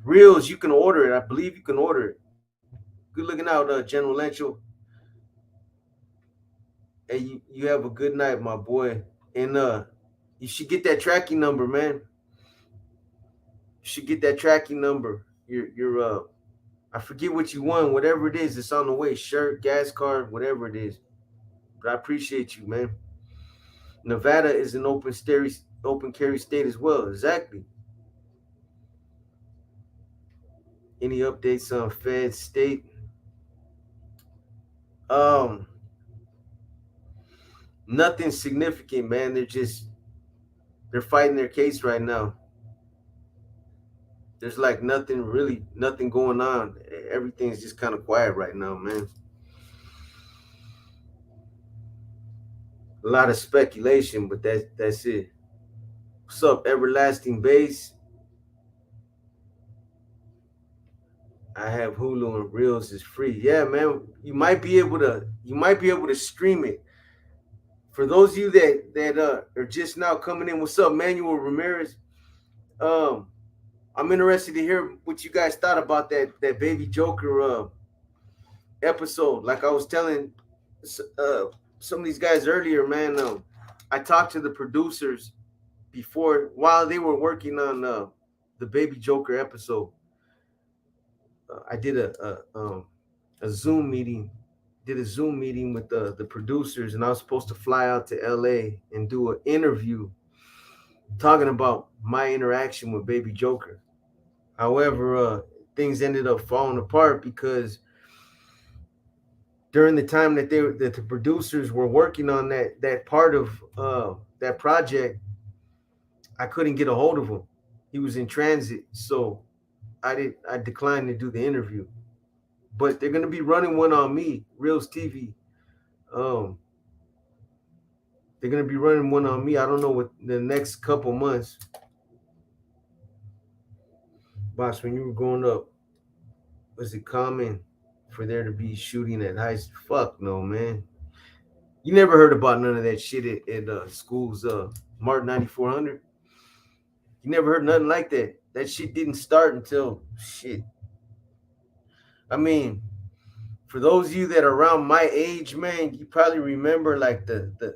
Reels, you can order it. I believe you can order it. Good looking out, General Lencho. Hey, you have a good night, my boy. And you should get that tracking number, man. You should get that tracking number. Your I forget what you won, whatever it is, it's on the way. Shirt, gas card, whatever it is. But I appreciate you, man. Nevada is an open carry state as well. Exactly. Any updates on Fed state? Um, Nothing significant, man. They're fighting their case right now. There's like nothing going on. Everything's just kind of quiet right now, man. A lot of speculation, but that's it. What's up, Everlasting Base? I have Hulu and Reels is free. Yeah, man. You might be able to stream it. For those of you that are just now coming in, what's up, Manuel Ramirez? Um, I'm interested to hear what you guys thought about that Baby Joker episode. Like I was telling uh, some of these guys earlier, man. I talked to the producers before while they were working on the Baby Joker episode. I did a Zoom meeting. Did a Zoom meeting with the producers, and I was supposed to fly out to LA and do an interview talking about my interaction with Baby Joker. However, things ended up falling apart because during the time that the producers were working on that part of that project, I couldn't get a hold of him. He was in transit, so I declined to do the interview. But they're gonna be running one on me, Reels TV. Um, they're gonna be running one on me. I don't know what the next couple months. Boss, when you were growing up, was it common for there to be shooting at high school? Fuck no, man. You never heard about none of that shit at schools, Martin 9400. You never heard nothing like that. That shit didn't start until shit. I mean, for those of you that are around my age, man, you probably remember like the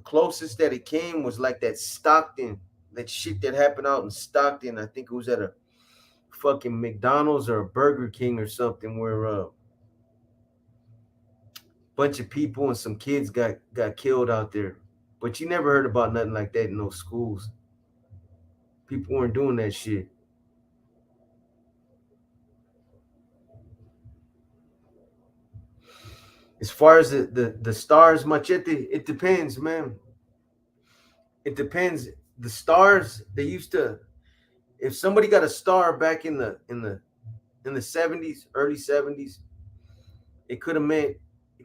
closest that it came was like that Stockton, that shit that happened out in Stockton. I think it was at a fucking McDonald's or a Burger King or something where a bunch of people and some kids got killed out there. But you never heard about nothing like that in those schools. People weren't doing that shit. As far as the stars, machete, it depends, man. It depends. The stars they used to. If somebody got a star back in the 70s, early 70s, it could have meant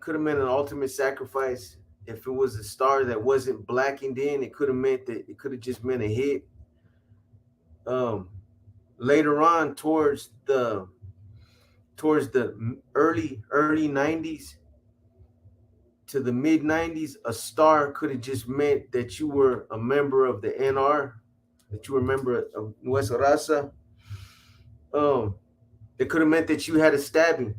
an ultimate sacrifice. If it was a star that wasn't blackened in, it could have meant that it could have just meant a hit. Um, Later on, towards the early 90s to the mid 90s, a star could have just meant that you were a member of the NR, that you were a member of Nuestra Raza. Um, it could have meant that you had a stabbing.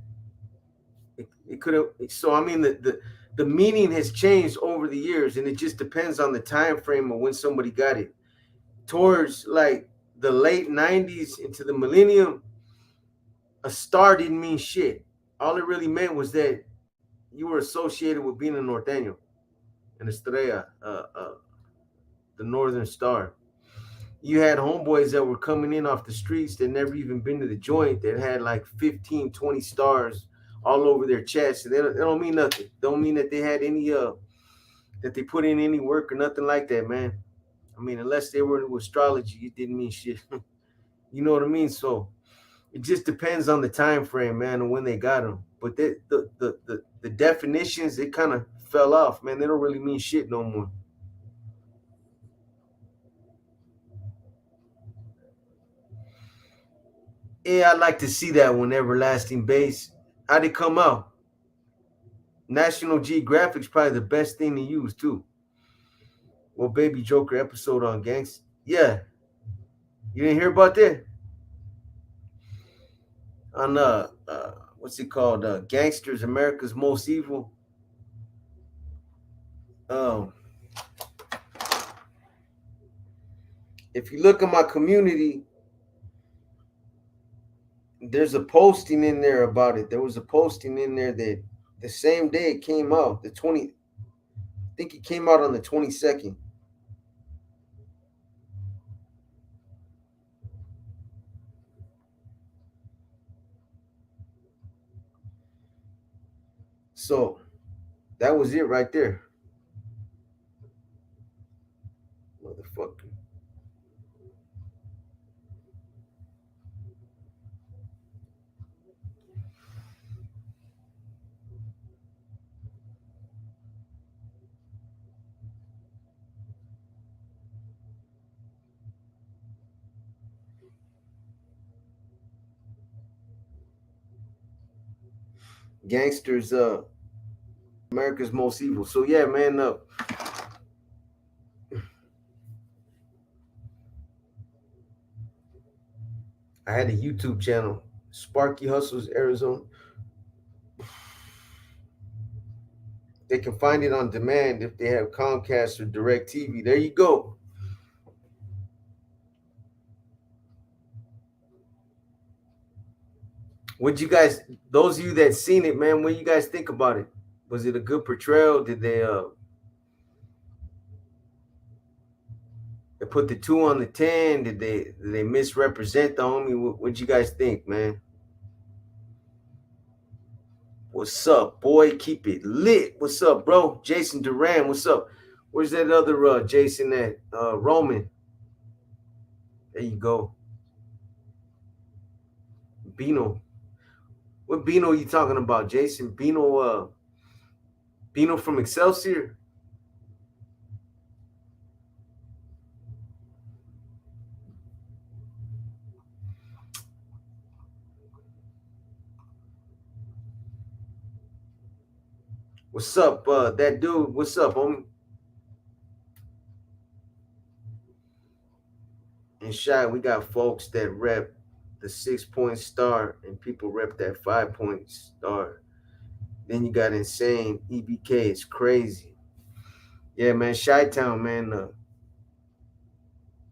It could have. So I mean, the meaning has changed over the years, and it just depends on the time frame of when somebody got it. Towards like the late 90s into the millennium, a star didn't mean shit. All it really meant was that you were associated with being a norteño, an estrella, the northern star. You had homeboys that were coming in off the streets that never even been to the joint that had like 15, 20 stars all over their chest. And they don't mean nothing. Don't mean that they had any that they put in any work or nothing like that, man. I mean, unless they were into astrology, it didn't mean shit. You know what I mean? So it just depends on the time frame, man, and when they got them. But the definitions, it kind of fell off, man. They don't really mean shit no more. Yeah, I'd like to see that one, Everlasting Base. How'd it come out? National Geographic's probably the best thing to use too. Well, Baby Joker episode on gangs. Yeah, you didn't hear about that on what's it called? Gangsters, America's Most Evil. Um, if you look at my community, there's a posting in there about it. There was a posting in there that the same day it came out, the 20. I think it came out on the 22nd. So that was it right there, motherfucker. Gangsters, America's Most Evil. So yeah, man. I had a YouTube channel, Sparky Hustles Arizona. They can find it on demand if they have Comcast or DirecTV. There you go. What you guys, those of you that seen it, man, what you guys think about it? Was it a good portrayal? Did they put the 2 on the 10? Did they misrepresent the homie? What you guys think, man? What's up, boy? Keep it lit. What's up, bro? Jason Duran, what's up? Where's that other Jason at? Roman. There you go. Bino. What Bino you talking about, Jason? Bino from Excelsior? What's up, that dude? What's up, homie? And Shy, we got folks that rep the 6 point star, and people rep that 5 point star. Then you got insane EBK. It's crazy. Yeah, man. Chi Town, man.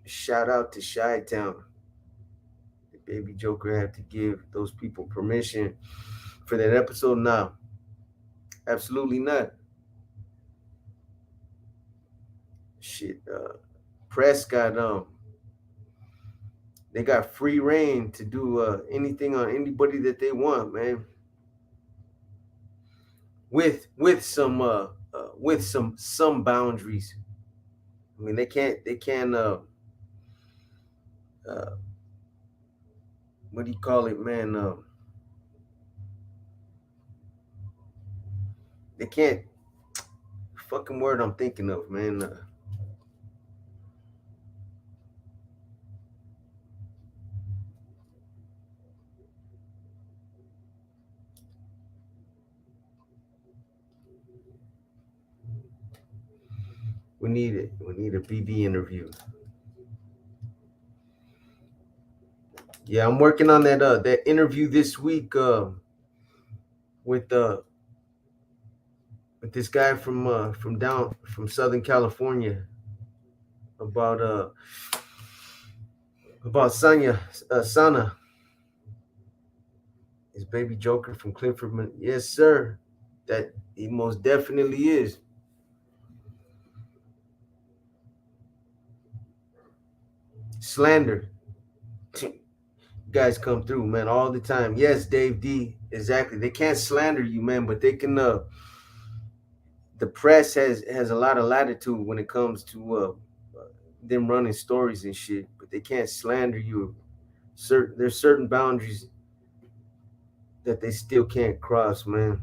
Shout out to Chi Town. Baby Joker had to give those people permission for that episode? No, absolutely not. Shit, press got they got free reign to do anything on anybody that they want, man. With some boundaries. I mean, they can't uh what do you call it, man? They can't fucking word I'm thinking of, man. We need it. We need a BB interview. Yeah, I'm working on that interview this week with uh with this guy from down from Southern California about Sana, his baby Joker from Clifford. Yes, sir. That he most definitely is. Slander. Guys come through, man, all the time. Yes, Dave D. Exactly. They can't slander you, man, but they can the press has a lot of latitude when it comes to them running stories and shit, but they can't slander you. There's certain boundaries that they still can't cross, man.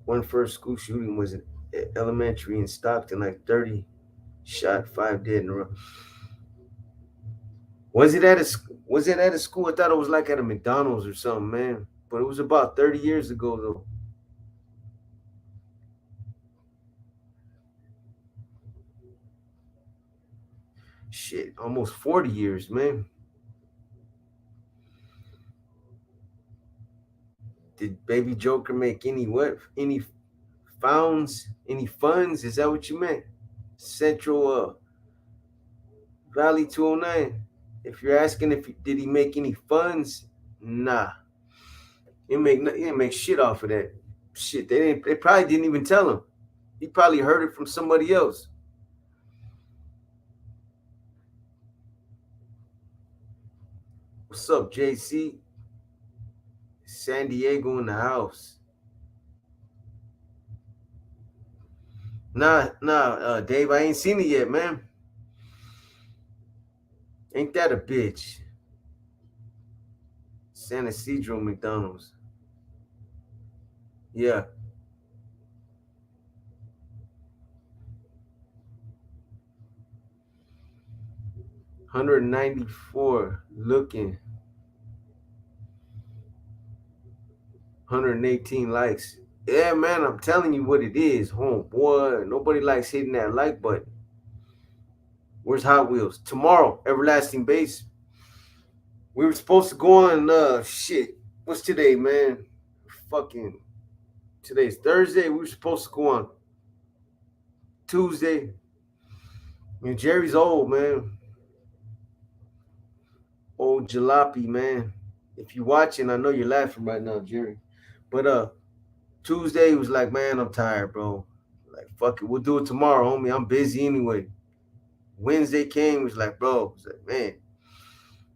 One first school shooting was at elementary in Stockton, like 30 shot, 5 dead in a row. Was it at a school? I thought it was like at a McDonald's or something, man. But it was about 30 years ago though. Shit, almost 40 years, man. Did Baby Joker make any what? Any founds? Any funds? Is that what you meant? Central Valley 209. If you're asking if did he make any funds, nah. He didn't make shit off of that. Shit, they probably didn't even tell him. He probably heard it from somebody else. What's up, JC? San Diego in the house. Dave, I ain't seen it yet, man. Ain't that a bitch? San Isidro McDonald's. Yeah. 194 looking. 118 likes. Yeah, man, I'm telling you what it is, homeboy. Nobody likes hitting that like button. Where's Hot Wheels? Tomorrow, Everlasting Base. We were supposed to go on shit. What's today, man? Fucking today's Thursday. We were supposed to go on Tuesday. I mean, Jerry's old, man. Old jalopy, man. If you watching, I know you're laughing right now, Jerry. But Tuesday he was like, man, I'm tired, bro. Like, fuck it, we'll do it tomorrow, homie. I'm busy anyway. Wednesday came, was like, bro, was like, man,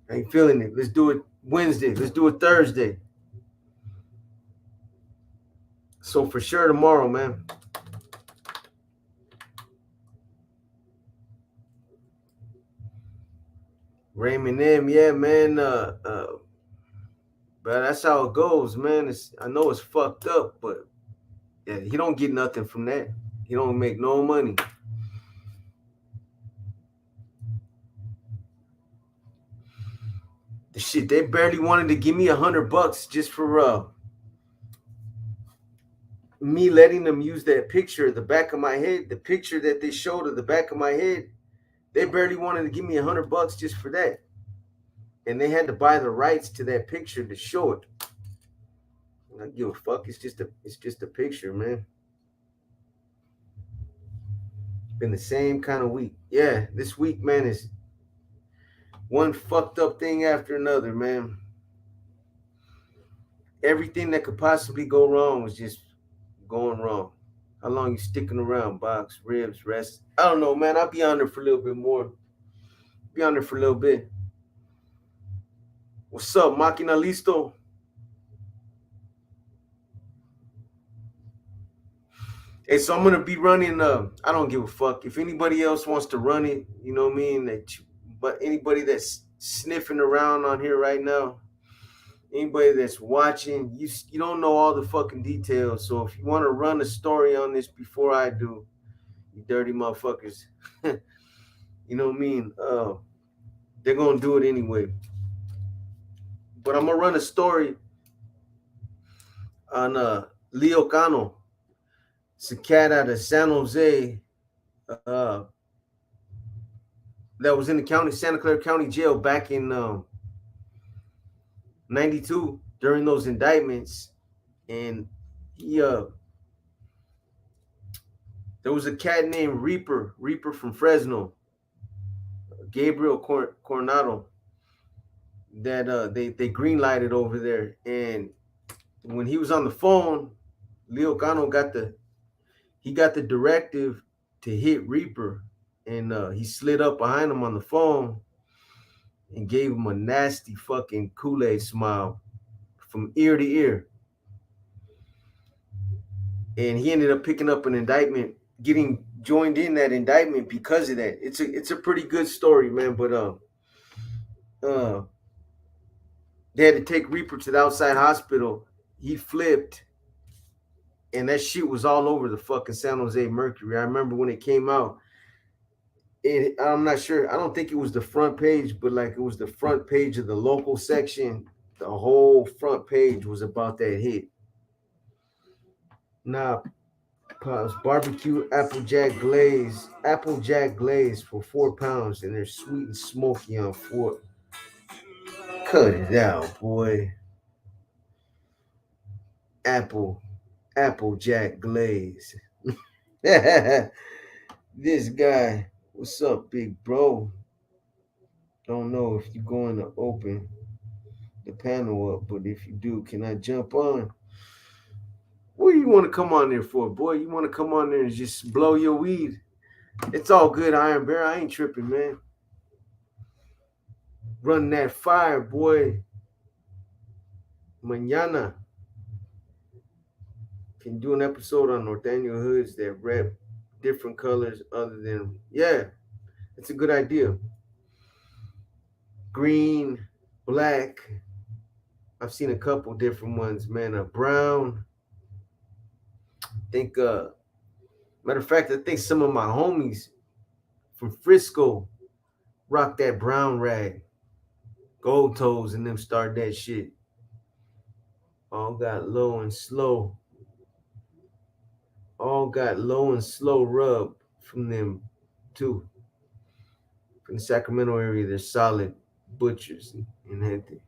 I ain't feeling it. Let's do it Wednesday. Let's do it Thursday. So for sure tomorrow, man. Raymond M, yeah, man. But that's how it goes, man. I know it's fucked up, but yeah, he don't get nothing from that. He don't make no money. The shit, they barely wanted to give me $100 just for me letting them use that picture, the back of my head, the picture that they showed of the back of my head. They barely wanted to give me $100 just for that, and they had to buy the rights to that picture to show it. I don't give a fuck. It's just a picture, man. Been the same kind of week. Yeah, this week, man, is one fucked up thing after another, man. Everything that could possibly go wrong was just going wrong. How long you sticking around? Box, ribs, rest. I don't know, man. I'll be on there for a little bit more. Be on there for a little bit. What's up, Máquina Listo? Hey, so I'm gonna be running. I don't give a fuck if anybody else wants to run it. You know what I mean? But anybody that's sniffing around on here right now, anybody that's watching, you don't know all the fucking details. So if you want to run a story on this before I do, you dirty motherfuckers, you know what I mean? They're gonna do it anyway. But I'm gonna run a story on Leo Cano. It's a cat out of San Jose uh, that was in the Santa Clara County Jail back in '92 during those indictments, and he there was a cat named Reaper from Fresno, Gabriel Coronado, that they green lighted over there, and when he was on the phone, Leo Cano got the directive to hit Reaper, and he slid up behind him on the phone and gave him a nasty fucking Kool-Aid smile from ear to ear. And he ended up picking up an indictment, getting joined in that indictment because of that. It's a pretty good story, man. But uh, they had to take Reaper to the outside hospital. He flipped, and that shit was all over the fucking San Jose Mercury. I remember when it came out. I'm not sure. I don't think it was the front page, but like it was the front page of the local section. The whole front page was about that hit. Nah, pounds barbecue Applejack glaze for £4, and they're sweet and smoky on four. Cut it out, boy. Apple Applejack glaze. This guy, what's up, big bro? Don't know if you're going to open the panel up, but if you do, can I jump on? What do you want to come on there for, boy? You want to come on there and just blow your weed? It's all good, Iron Bear. I ain't tripping, man. Run that fire, boy. Mañana can do an episode on Norteño hoods that rep different colors other than, yeah, it's a good idea. Green, black. I've seen a couple different ones, man. Brown. I think, matter of fact, I think some of my homies from Frisco rock that brown rag. Gold toes and them start that shit. All got low and slow. All got low and slow rub from them too. From the Sacramento area, they're solid butchers and gente.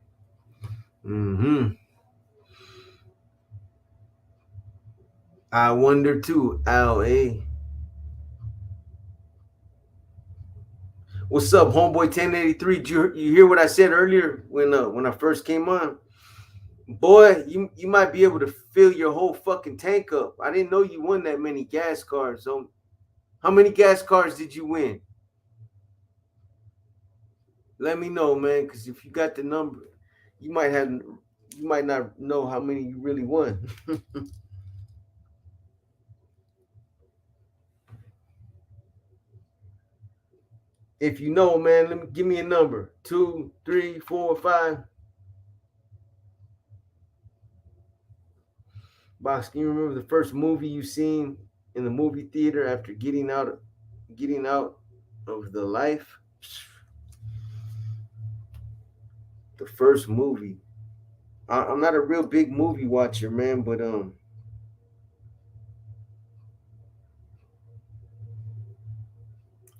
Mm-hmm. I wonder too, LA. What's up, homeboy 1083? Did you hear what I said earlier when I first came on? Boy, you might be able to fill your whole fucking tank up. I didn't know you won that many gas cards. How many gas cards did you win? Let me know, man, because if you got the number, you might not know how many you really won. If you know, man, give me a number. 2, 3, 4, 5. Box, can you remember the first movie you seen in the movie theater after getting out of the life? The first movie. I'm not a real big movie watcher, man, but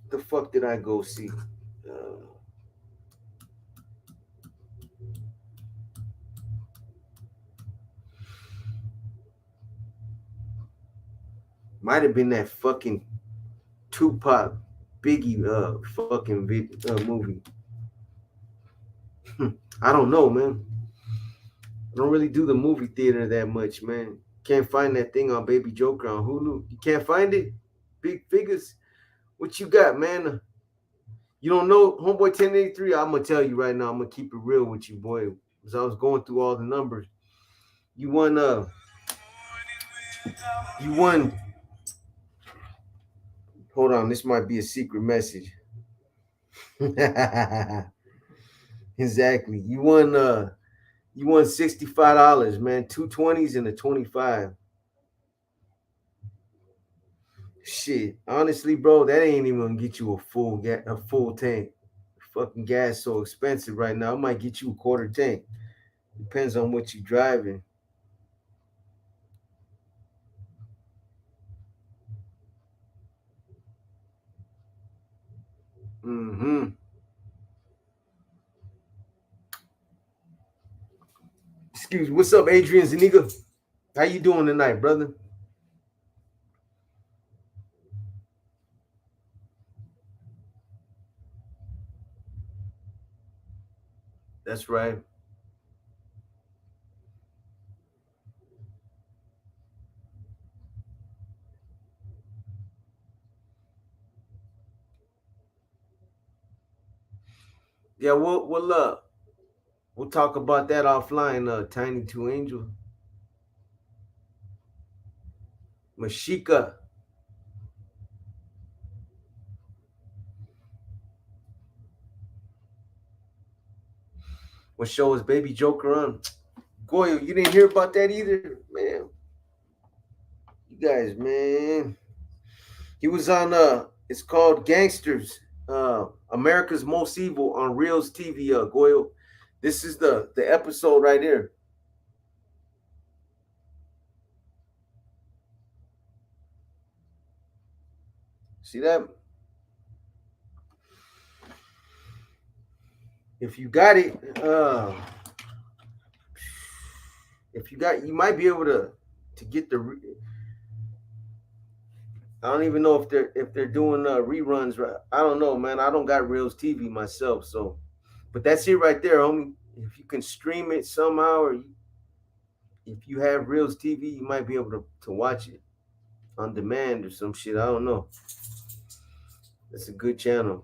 the fuck did I go see? Might have been that fucking Tupac Biggie fucking movie. I don't know, man. I don't really do the movie theater that much, man. Can't find that thing on Baby Joker on Hulu. You can't find it? Big figures. What you got, man? You don't know Homeboy 1083? I'm gonna tell you right now. I'm gonna keep it real with you, boy. Because I was going through all the numbers. You won you won. Hold on, this might be a secret message. Exactly. You won $65, man. Two 20s and a 25. Shit. Honestly, bro, that ain't even gonna get you a full tank. Fucking gas so expensive right now. It might get you a quarter tank. Depends on what you're driving. Mm-hmm. Excuse me. What's up, Adrian Zaniga? How you doing tonight, brother? That's right. Yeah, we'll talk about that offline, Tiny Two Angel. Mashika. What show is Baby Joker on? Goyo, you didn't hear about that either? Man, you guys, man. He was on it's called Gangsters, America's Most Evil on Reels TV, Goyo. This is the episode right here. See that? If you got it, if you got, you might be able to get the. I don't even know if they're doing reruns. Right? I don't know, man. I don't got Reels TV myself, so. But that's it right there, homie. If you can stream it somehow, or if you have Reels TV, you might be able to watch it on demand or some shit. I don't know. It's a good channel,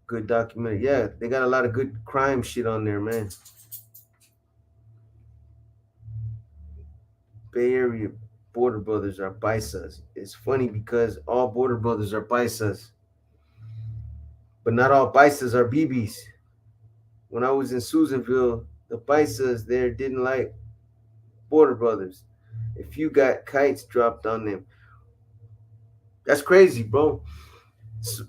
good documentary. Yeah, they got a lot of good crime shit on there, man. Bay Area border brothers are paisas. It's funny because all border brothers are paisas, but not all paisas are BBs. When I was in Susanville, the paisas there didn't like border brothers. A few got kites dropped on them. That's crazy, bro. So,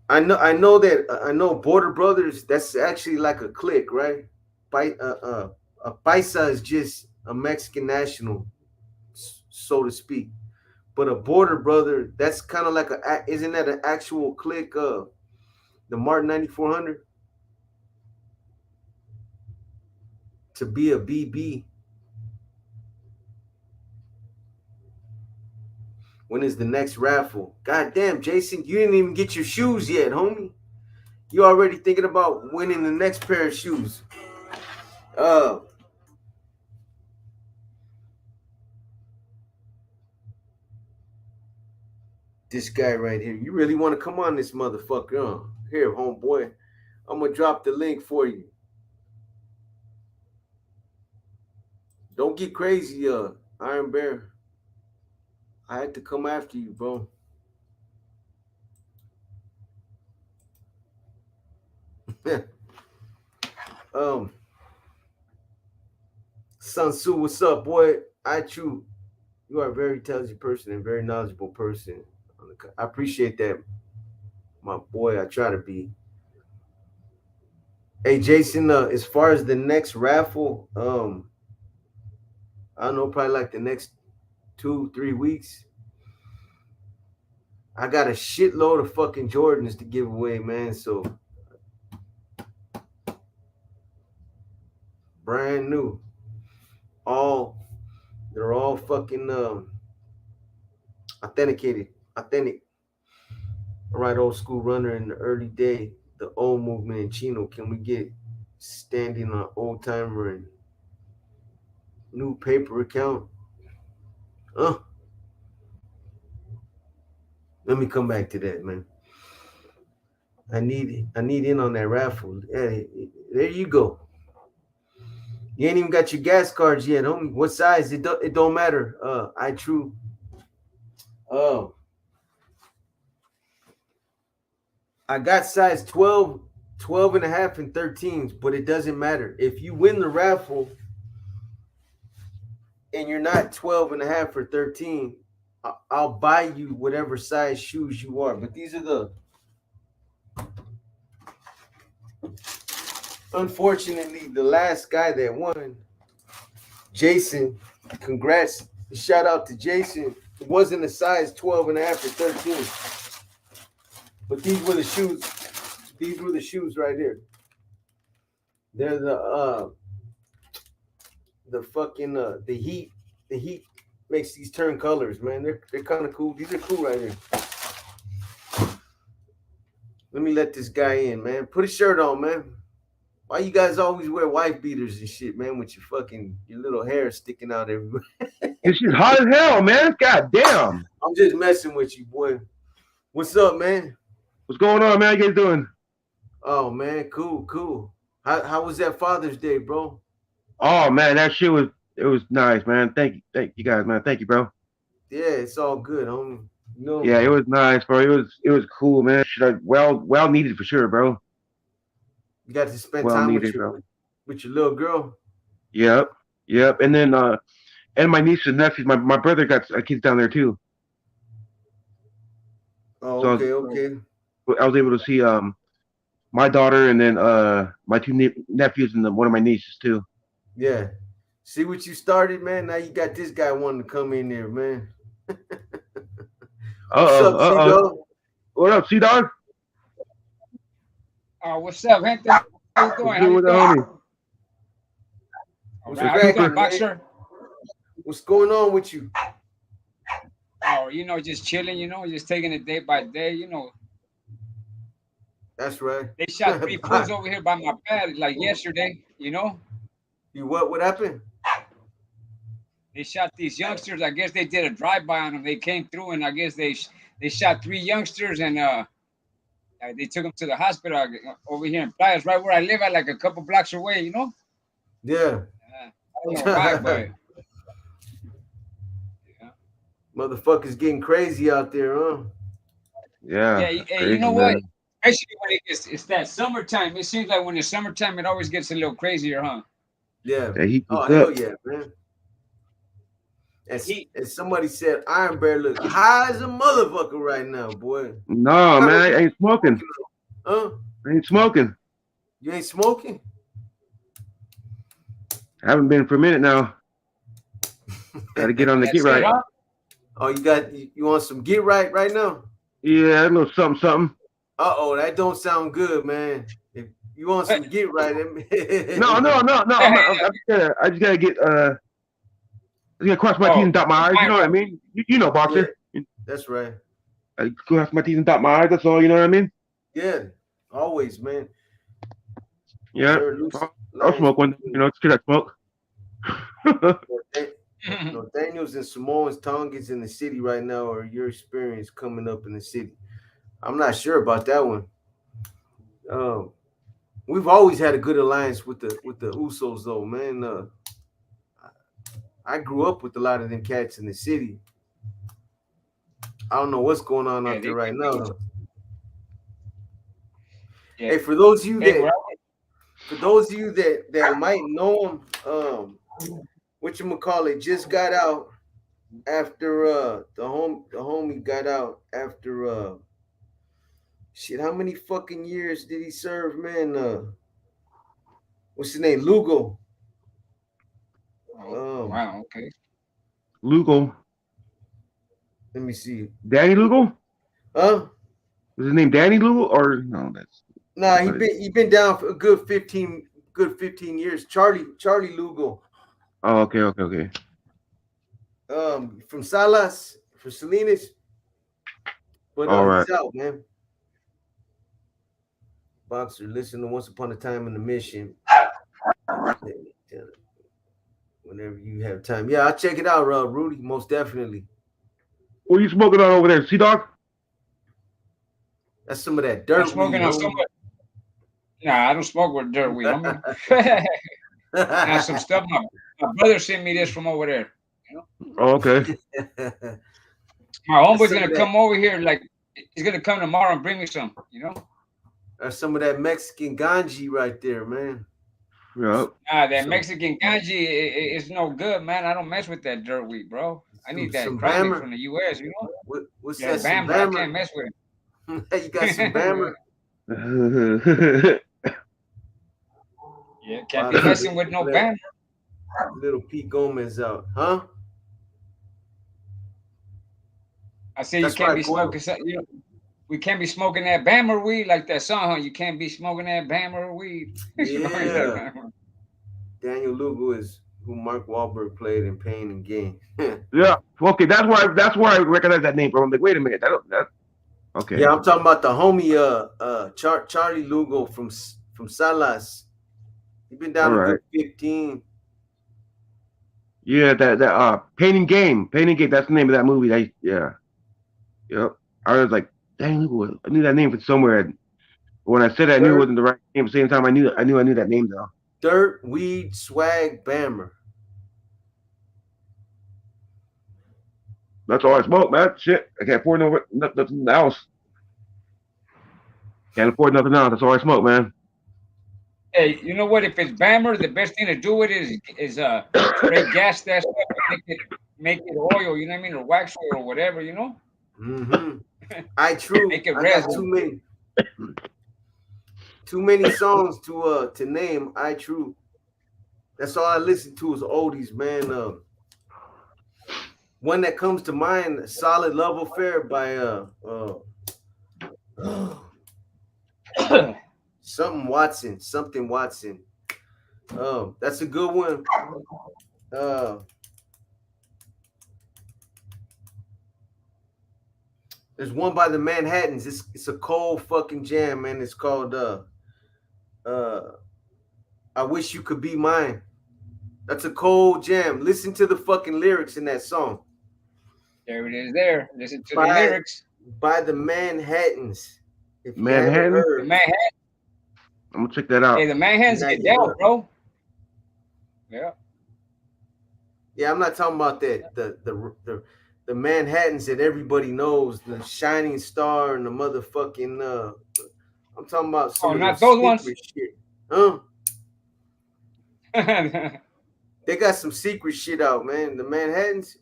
I know border brothers. That's actually like a clique, right? A paisa is just a Mexican national, so to speak. But a border brother, that's kind of like isn't that an actual clique? The Martin 9400 to be a BB. When is the next raffle? God damn, Jason, you didn't even get your shoes yet, homie. You already thinking about winning the next pair of shoes. Uh, this guy right here. You really want to come on this motherfucker? Here, homeboy. I'm gonna drop the link for you. Don't get crazy, Iron Bear. I had to come after you, bro. um, Sun Tzu, what's up, boy? I Chu, you are a very intelligent person and very knowledgeable person. I appreciate that, my boy. I try to be. Hey, Jason. As far as the next raffle, I don't know, probably like the next 2, 3 weeks. I got a shitload of fucking Jordans to give away, man. So brand new, all they're all fucking authenticated, authentic. All right, old school runner in the early day, the old movement in Chino. Can we get standing on old timer and new paper account? Uh, let me come back to that, man. I need in on that raffle. Hey, there you go. You ain't even got your gas cards yet, homie. What size? It don't matter. I true. Oh, I got size 12, 12 and a half, and 13s, but it doesn't matter. If you win the raffle and you're not 12 and a half or 13, I'll buy you whatever size shoes you are. But these are the, unfortunately, the last guy that won, Jason. Congrats. Shout out to Jason. It wasn't a size 12 and a half or 13. But these were the shoes. These were the shoes right here. They're the fucking the heat. The heat makes these turn colors, man. They're kind of cool. These are cool right here. Let me let this guy in, man. Put a shirt on, man. Why you guys always wear wife beaters and shit, man, with your little hair sticking out everywhere?
This shit's hot as hell, man. God damn.
I'm just messing with you, boy. What's up, man?
What's going on, man? How you guys doing?
Oh, man, cool. How was that Father's Day, bro?
Oh man, that shit was nice, man. Thank you guys, man. Thank you, bro.
Yeah, it's all good, homie. You know,
Yeah, it was nice, bro. It was cool, man. Shit, well needed for sure, bro.
you got to spend
Well
time
needed, bro.
with your little girl.
Yep. And then and my nieces and nephews. My brother got kids down there too.
Oh,
So
okay.
I was able to see my daughter and then my two nephews and one of my nieces too.
Yeah. See what you started, man. Now you got this guy wanting to come in there, man. What's up, C
Uh
dog?
What up, C Dog?
What's up, Gente? How you doing? How
What's
you
good with the
doing?
homie?
All
What's
right, how you doing,
cracking, man?
boxer?
What's going on with you?
Oh, just chilling. Just taking it day by day.
That's right.
They shot three fools over here by my bed like yesterday.
You what happened?
They shot these youngsters. I guess they did a drive-by on them. They came through, and I guess they shot three youngsters, and they took them to the hospital over here in Playas, right where I live at, like a couple blocks away.
Yeah.
I don't know why, but yeah.
Motherfuckers getting crazy out there, huh?
Yeah,
Yeah,
that's
hey, you
crazy,
know what?
man.
Especially when it's that summertime. It seems like when it's summertime, it always gets a little crazier, huh?
Yeah.
That heat
Oh,
was
hell
up.
yeah, man.
He,
As somebody said, Iron Bear look high as a motherfucker right now, boy. What
No,
kind
man,
of
I
weed
ain't
you
smoking.
smoking on? Huh?
I ain't smoking.
You ain't smoking?
I haven't been for a minute now. Got to get on the get
that's it,
right.
huh?
Oh, you want some get right now?
Yeah, a little something, something.
Uh-oh, that don't sound good, man. If you want some get right,
No, no, no, no. I'm not. I just gotta get. I gotta cross my T's
Oh,
and dot my I's. You know what I mean? You know,
yeah,
boxer.
that's right.
I cross my T's and dot my I's. That's all. You know what I mean?
Yeah, always, man.
Yeah.
There are loose
I'll
lines
smoke one. You
between
know, it's good I smoke.
Daniels and Samoans, Tongans in the city right now, or your experience coming up in the city? I'm not sure about that one. Um, we've always had a good alliance with the Usos, though, man. I grew up with a lot of them cats in the city. I don't know what's going on
yeah,
out there right now, though.
yeah.
Hey, for those of you
Hey,
that might know him, whatchamacallit just got out after the homie got out after shit, how many fucking years did he serve, man? What's his name? Lugo.
oh,
Um,
wow, okay.
Lugo.
let me see.
Danny Lugo?
Huh?
Was his name Danny Lugo? Or no,
Nah,
that's not it.
he been down for a good 15 years. Charlie Lugo.
Oh, okay.
From Salas for Salinas, but
All right.
he's out, man. Boxer, listen to Once Upon a Time in the Mission. Whenever you have time. Yeah, I'll check it out, Rudy, most definitely.
What are you smoking on over there, Sea Dog?
That's some of that
I'm
dirt
smoking
weed.
on so much. Nah, I don't smoke with dirt weed. Now some stuff. My brother sent me this from over there. You know?
Oh, okay.
My homeboy's
some
gonna
of that-
come over here. Like he's gonna come tomorrow and bring me some. You know?
That's some of that Mexican ganji right there, man.
Yeah.
Nah, that
So-
Mexican ganji is no good, man. I don't mess with that dirt weed, bro. I need that
Some
chronic
Bammer?
from the U.S. You know?
What's
Yeah,
that? Some
Bammer. I
Bammer?
can't mess with it.
You got some Bammer?
Yeah, can't be messing with no Bammer.
Little Pete Gomez out, huh?
I say you
That's
can't
right,
be
Coil.
smoking. You know, we can't be smoking that Bammer weed like that song. Huh? You can't be smoking that Bammer weed.
Yeah. Daniel Lugo is who Mark Wahlberg played in Pain and Gain.
Yeah. Okay, that's where I recognize that name from. I'm like, wait a minute. That okay.
Yeah, I'm talking about the homie Charlie Lugo from Salas. He's been down
All
a
right.
good 15.
Yeah, that Pain and Game. Pain and Game, that's the name of that movie. Yeah. Yep. I was like, dang, I knew that name from somewhere. And when I said it, I knew it wasn't the right name. At the same time, I knew that name though.
Dirt, Weed, Swag, Bammer.
That's all I smoke, man. Shit. I can't afford nothing else. Can't afford nothing else. That's all I smoke, man.
Hey, you know what? If it's Bammer, the best thing to do with it is straight gas that stuff and make it oil. You know what I mean, or wax oil or whatever. You know.
Mm-hmm. I true.
Make it
I
red.
got too many songs to name. I true. That's all I listen to is oldies, man. One that comes to mind, Solid Love Affair by something Watson. That's a good one. There's one by the Manhattans. It's a cold fucking jam, man. It's called I Wish You Could Be Mine. That's a cold jam. Listen to the fucking lyrics in that song.
There it is. There. Listen to the lyrics.
By the Manhattans. If you
Manhattan?
haven't heard.
The Manhattan.
I'm gonna check that out.
Hey, the Manhattans
Now
get
you
down,
know.
bro. Yeah.
Yeah, I'm not talking about that. The Manhattans that everybody knows, the Shining Star and the motherfucking. I'm talking about some of
not
the
those ones.
secret shit. Huh? They got some secret shit out, man. The Manhattans.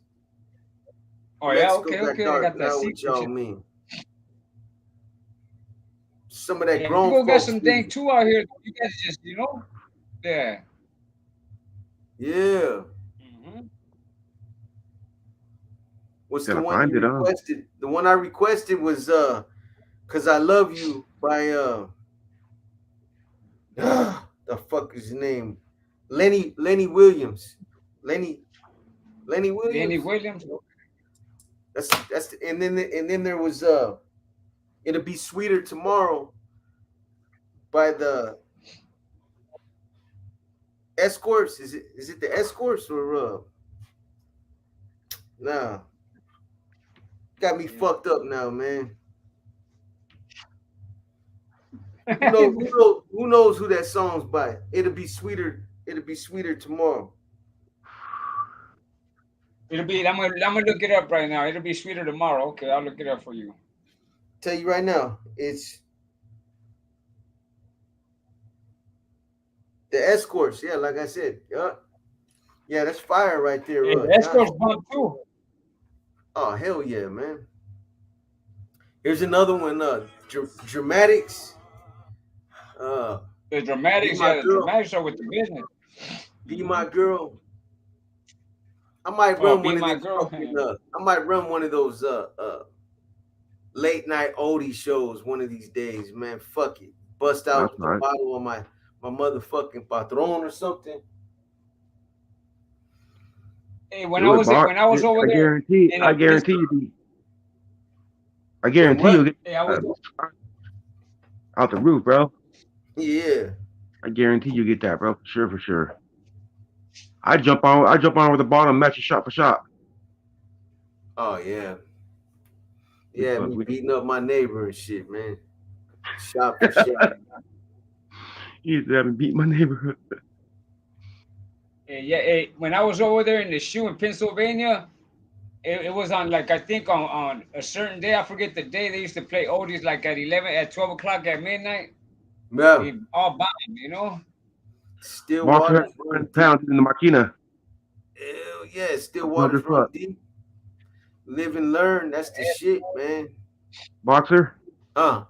Oh yeah,
Mexico
okay.
got
I
dark.
got that
Now
secret
what y'all
shit.
mean? Some of that
Yeah,
grown
people got
folks
some
music.
dang too out here. You guys just, yeah.
Yeah.
Mm-hmm.
What's
Gotta
the one
find
you
it, huh?
requested? The one I requested was "Cause I Love You" by the fuck is his name? Lenny Williams. Lenny Williams.
Danny Williams.
That's and then there was "It'll Be Sweeter Tomorrow" by the Escorts. Is it the Escorts or nah? Got me fucked up now, man. Who knows who that song's by? It'll be sweeter tomorrow.
I'm gonna look it up right now. It'll be sweeter tomorrow. Okay, I'll look it up for you.
Tell you right now, it's the Escorts. Yeah, like I said. Yeah, that's fire right there.
Yeah, the Escorts bump too.
Oh hell yeah, man. Here's another one. Dramatics.
The Dramatics, the Dramatics are with the business.
Be My Girl. I might run one of
My
these
Girl.
I might run one of those late night oldie shows one of these days, man. Fuck it. Bust out
That's
with a
right.
bottle of my motherfucking Patron or something.
Hey, when I was over there,
I guarantee you'll get
hey, I was
out the roof, bro.
Yeah.
I guarantee you get that, bro. For sure, for sure. I jump on over the bottom, match you shot for shot.
Oh yeah.
We
Yeah,
fuck
me
with
beating up my neighbor and shit, man. Shot for shot.
you used to have me beat my neighborhood.
Yeah, when I was over there in the shoe in Pennsylvania, it was on like I think on a certain day. I forget the day. They used to play oldies like at 11, at 12 o'clock at midnight.
Yeah.
We all buying, you know.
Still
Boxer
waters
had
run
1
deep.
pound in the Marquina.
Hell yeah, still
A
waters
200
run
plus.
deep. Live and learn. That's the shit, man.
Boxer.
Uh,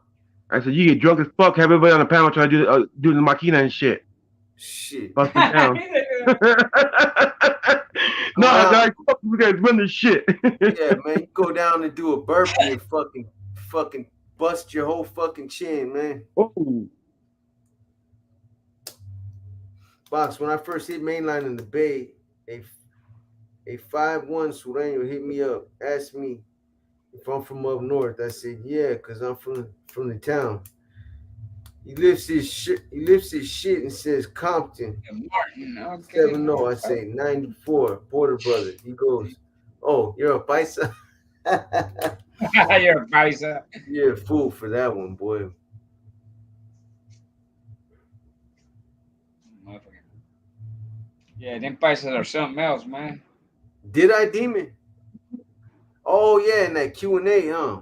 I said you get drunk as fuck, have everybody on the panel trying to do the Marquina and shit.
shit.
Bust it down. No,
Go down.
fuck you guys run this shit.
Yeah, man. You go down and do a burpee and fucking bust your whole fucking chin, man.
Oh,
Box, when I first hit mainline in the Bay, a 5'1" Sureño hit me up, asked me if I'm from up north. I said, yeah, because I'm from the town. He lifts his shit and says Compton.
Martin, okay.
7-0. I say 94, Border Brother. He goes, oh, you're a paisa?
You're a paisa.
You're a fool for that one, boy.
Yeah, them paisas are something else, man.
Did I, Demon? Oh, yeah, in that Q&A, huh?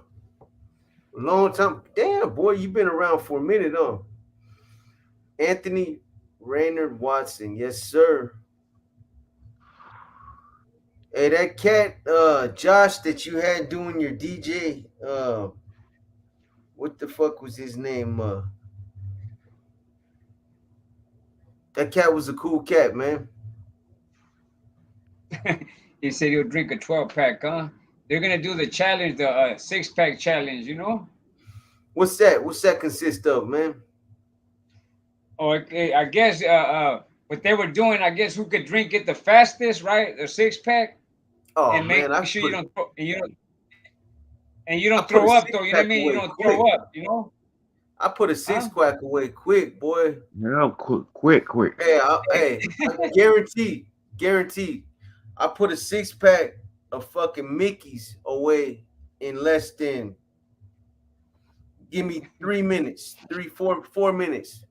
Long time. Damn, boy, you been around for a minute, huh? Anthony Raynard Watson. Yes, sir. Hey, that cat, Josh, that you had doing your DJ, what the fuck was his name? That cat was a cool cat, man.
He said he'll drink a 12 pack, huh? They're gonna do the challenge, the 6 pack challenge, you know?
What's that? What's that consist of, man?
Or I guess what they were doing, I guess who could drink it the fastest, right? The 6 pack,
Oh
and make
man,
sure you
I
don't
put
throw
a
up
six
though. You know what
pack
I mean? You
away
don't
quick.
throw up, you know?
I put a
Huh?
6 pack away quick, boy.
yeah, quick.
Hey, I guarantee. I put a 6 pack of fucking Mickey's away in less than. Give me 3 minutes, 4 minutes.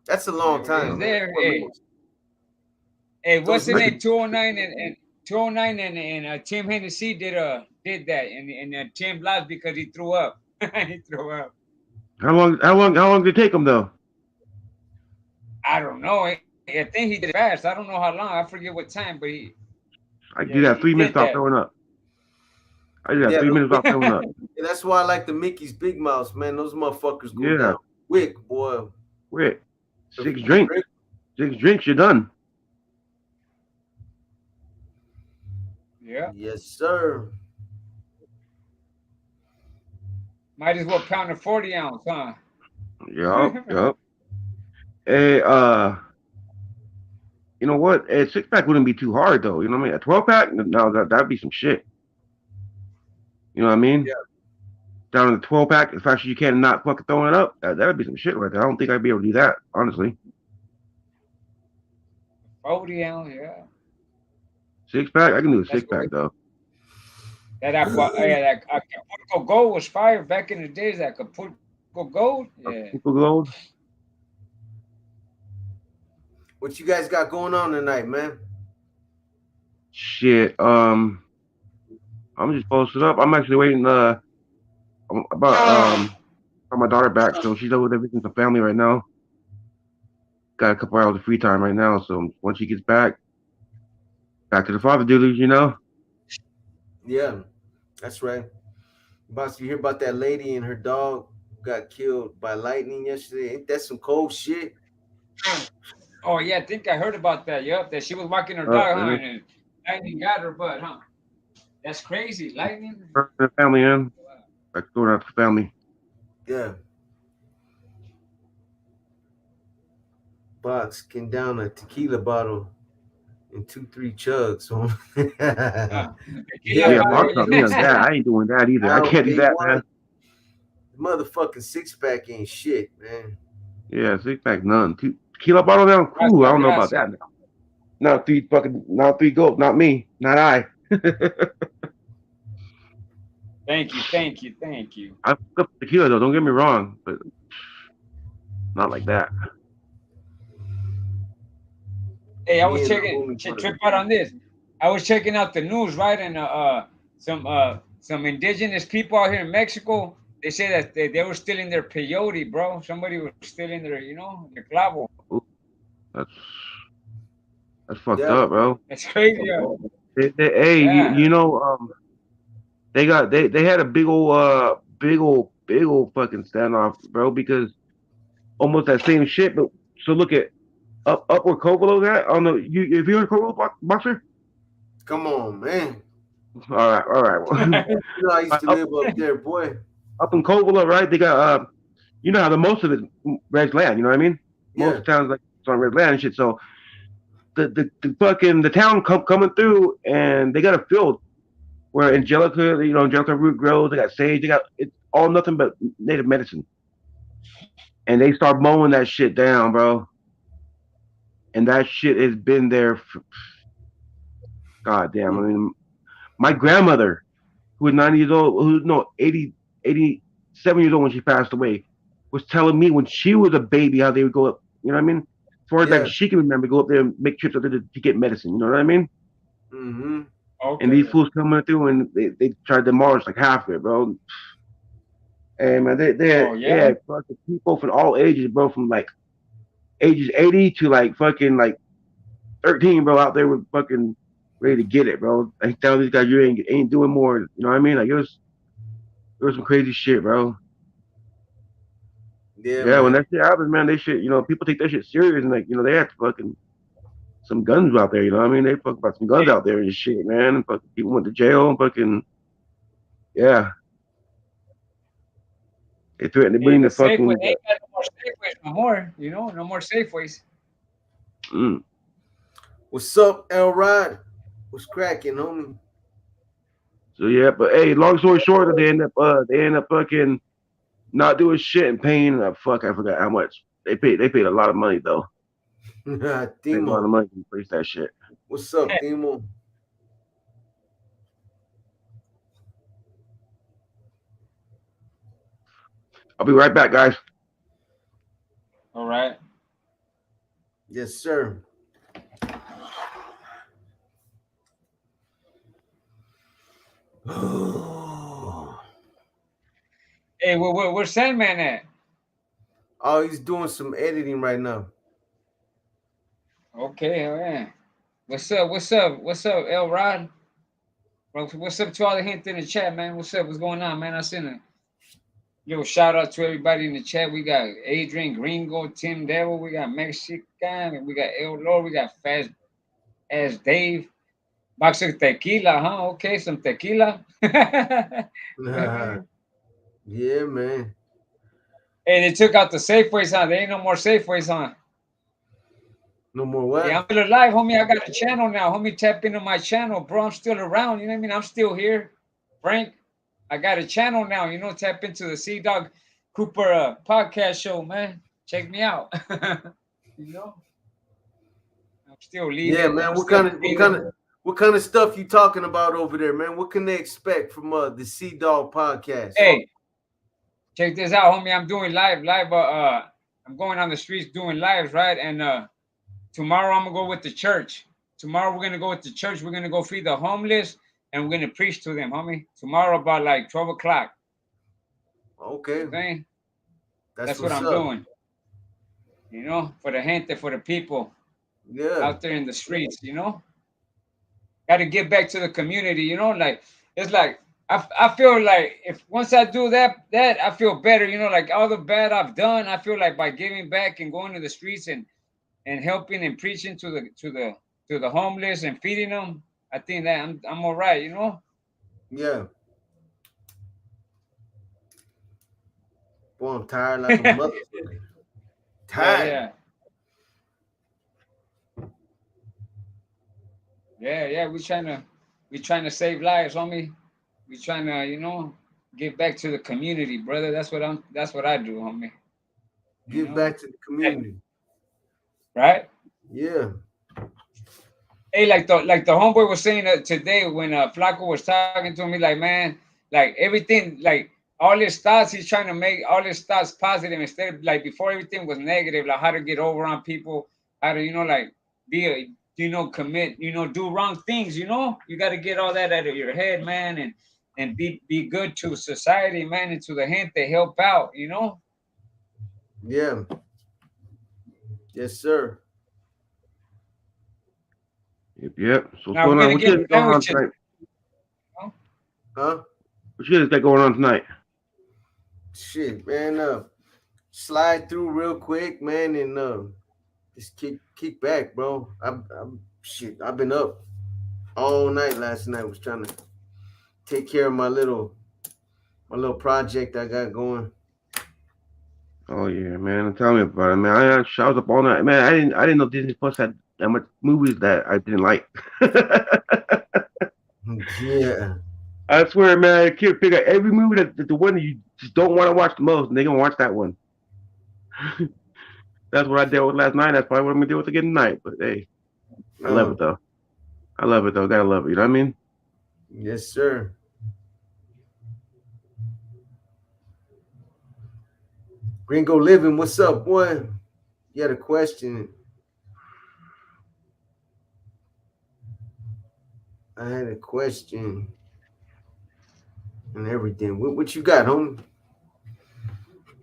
That's a long
Is
time, man.
there?
4 minutes.
Hey,
Those
what's the
I
name?
could,
209 and 209 and Tim Hennessy did that, and Tim lost because he threw up. He threw up.
how long did it take them though?
I don't know. I think he did it fast. I don't know how long. I forget what time, but
I
yeah,
do that
he
3 minutes
did
without
that.
throwing up. I do that
Yeah,
3 minutes without throwing up.
that's why I like the Mickey's Big Mouths, man. Those motherfuckers go
Yeah,
down quick, boy.
quick.
If
Six
you
drinks.
drink,
6 drinks, you're done.
Yeah,
yes, sir.
might as well pound a 40 ounce, huh?
Yup. Hey, you know what? A 6 pack wouldn't be too hard though. You know what I mean? A 12 pack, no, that'd be some shit. You know what I mean?
Yeah,
Down to the 12 pack, as fast as you can, and not fucking throwing it up. That'd be some shit right there. I don't think I'd be able to do that, honestly.
40 ounce, yeah.
6 pack, I can do a
That's
six
what
pack though.
that Acapulco Gold was fire back in the days. That Acapulco Gold, yeah.
People gold.
what you guys got going on tonight, man?
Shit. I'm just posted up. I'm actually waiting. About for my daughter back, so she's over there visiting some family right now. Got a couple hours of free time right now, so once she gets back to the father duties, you know.
Yeah, that's right. Boss, you hear about that lady and her dog got killed by lightning yesterday? Ain't that some cold shit?
Oh yeah, I think I heard about that. Yup, that she was walking her dog, huh?
Really?
And lightning got her butt, huh? That's crazy. Lightning.
For the family in, like going out to the family.
Yeah. Box can down a tequila bottle in 2-3 chugs. So
Uh,
yeah,
Yeah,
boy,
box
you
up me
know,
on that. I ain't doing that either. I
down
can't do that,
A1.
man.
The motherfucking 6 pack ain't shit, man.
Yeah, 6 pack, none. Tequila bottle now? Ooh, I don't know about that now. Not 3 gold, not me, not I.
Thank you, thank you, thank you.
I fuck up tequila though, don't get me wrong, but not like that.
Hey, I was
Me and the
checking,
homie put
trip
it.
out on this. I was checking out the news, right? And some indigenous people out here in Mexico, they say that they were stealing their peyote, bro. Somebody was stealing their, their clavo.
Ooh, that's that's fucked
Yeah.
up, bro.
That's crazy.
Hey,
Yeah.
they had a big old fucking standoff, bro, because almost that same shit. But so look at up where Covalo's at. I don't know. If you're a Covalo boxer,
Come on, man.
all right. Well,
You know I used to
up
live up there, boy.
up in Covalo, right? They got you know how the most of it red land. You know what I mean?
Yeah.
Most towns like it's on red land and shit. So the fucking the town coming through and they got a field where Angelica root grows. They got sage. They got it's all nothing but native medicine. And they start mowing that shit down, bro. And that shit has been there for, god damn. I
Hmm.
mean, my grandmother, who was 90 years old, who no 87 years old when she passed away, was telling me when she was a baby how they would go up. You know what I mean? As far as like
Yeah.
she can remember, go up there and make trips up there to get medicine. You know what I mean?
Mm-hmm.
And these
Okay.
fools coming through and they tried to demolish like half of it, bro. And man,
Oh
they
yeah.
had fucking people from all ages, bro, from like ages 80 to like fucking like 13, bro, out there with fucking ready to get it, bro. Like tell these guys you ain't doing more. You know what I mean? Like it was some crazy shit, bro.
Yeah,
Yeah, when
man.
that shit happens, man, they shit, people take that shit serious and like, they have fucking some guns out there, you know what I mean? They fuck about some guns out there and shit, man. And fucking people went to jail and fucking yeah. They threatened to
Hey,
bring
the
the
Safeway
fucking
ain't got no more Safeways no more. No more Safeways.
mm.
What's up, Elrod? What's cracking, homie?
So yeah, but hey, long story short, they end up fucking not doing shit and paying fuck, I forgot how much. They paid a lot of money though. Paid a lot of
Timo.
money to replace that shit.
What's up, Timo?
I'll be right back, guys.
All right.
Yes, sir. Oh,
Hey, where's Sandman at?
he's doing some editing right now.
Okay, all right. What's up? What's up? What's up, El Rod? Bro, what's up to all the hint in the chat, man? What's up? What's going on, man? I sent a little shout out to everybody in the chat. We got Adrian Gringo, Tim Devil, we got Mexican, we got El Lord, we got Fast as Dave. Box of tequila, huh? Okay, some tequila. Hey,
Yeah, man.
they took out the Safeways, huh? There ain't no more Safeways, huh?
No more
Hey, I'm
what?
still alive, homie. I got a channel now. Homie, tap into my channel, bro. I'm still around. You know what I mean? I'm still here. Frank, I got a channel now. Tap into the Sea Dog Cooper podcast show, man. Check me out. you know, I'm still
Yeah,
leading.
man.
I'm still breathing.
What kind of stuff you talking about over there, man? What can they expect from the Sea Dog podcast?
Hey, check this out, homie. I'm doing live. I'm going on the streets doing lives, right? And tomorrow I'm gonna go with the church. Tomorrow we're gonna go with the church. We're gonna go feed the homeless and we're gonna preach to them, homie. Tomorrow about like 12 o'clock.
Okay,
Okay,
that's
that's what
what's
I'm
up.
doing. For the gente, for the people
Yeah,
out there in the streets. Got to give back to the community. Like it's like I feel like if once I do that I feel better. Like all the bad I've done, I feel like by giving back and going to the streets and helping and preaching to the homeless and feeding them, I think that I'm all right.
yeah. Boy, I'm tired like a motherfucker.
Yeah,
Tired.
yeah, yeah. We trying to save lives, homie. We trying to give back to the community, brother. That's what I do, homie. You
Give
know,
back to the community.
right?
Yeah.
Hey, like the homeboy was saying today when Flaco was talking to me, like man, like everything, like all his thoughts, he's trying to make all his thoughts positive instead of like before everything was negative, like how to get over on people, how to like be a commit, do wrong things, you got to get all that out of your head, man, and be good to society, man, and to the gente, help out,
Yeah. Yes, sir.
Yep. So what's
Now we're
going on?
gonna
What you
get
guys going
down
on
with you.
tonight?
Huh?
What you guys got going on tonight?
Shit, man. Slide through real quick, man, and just kick back, bro. I've been up all night last night. Was trying to take care of my little project I got going.
Oh yeah, man. Tell me about it, man. I was up all night, man. I didn't know Disney Plus had that much movies that I didn't like.
Yeah.
I swear, man, I can't figure out every movie that the one you just don't want to watch the most, and they gonna watch that one. That's what I dealt with last night. That's probably what I'm gonna deal with again tonight. But hey, I love it though. I love it though. Gotta love it. You know what I mean?
Yes, sir. Gringo Living, what's up, boy? You had a question. I had a question and everything. What you got, homie?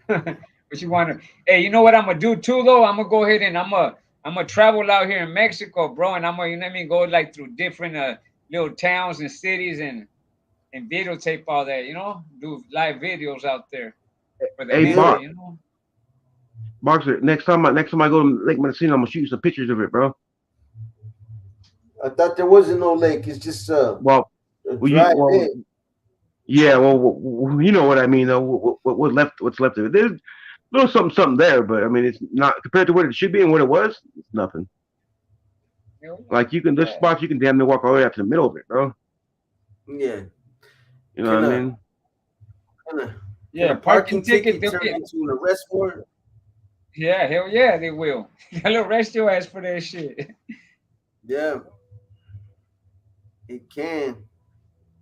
What you want to? Hey, you know what I'm gonna do too, though? I'm gonna go ahead and I'm gonna travel out here in Mexico, bro, and I'm gonna go like through different little towns and cities and videotape all that, do live videos out there for the
Hey,
Yeah.
gente,
Boxer. Next time I go to Lake Mendocino, I'm gonna shoot you some pictures of it, bro.
I thought there wasn't no lake. It's just
Well,
a
well,
dry bed.
yeah. Well, you know what I mean, though. What left? What's left of it? There's a little something there, but I mean, it's not compared to what it should be and what it was. It's nothing. Like there's
Yeah.
spots you can damn near walk all the way out to the middle of it, bro.
Yeah.
You know
Can
what I mean?
can a
Yeah,
parking
parking ticket,
ticket
they'll
turn
get.
into an arrest warrant?
Yeah, hell yeah, they will. They'll arrest your ass for that shit.
Yeah, it can.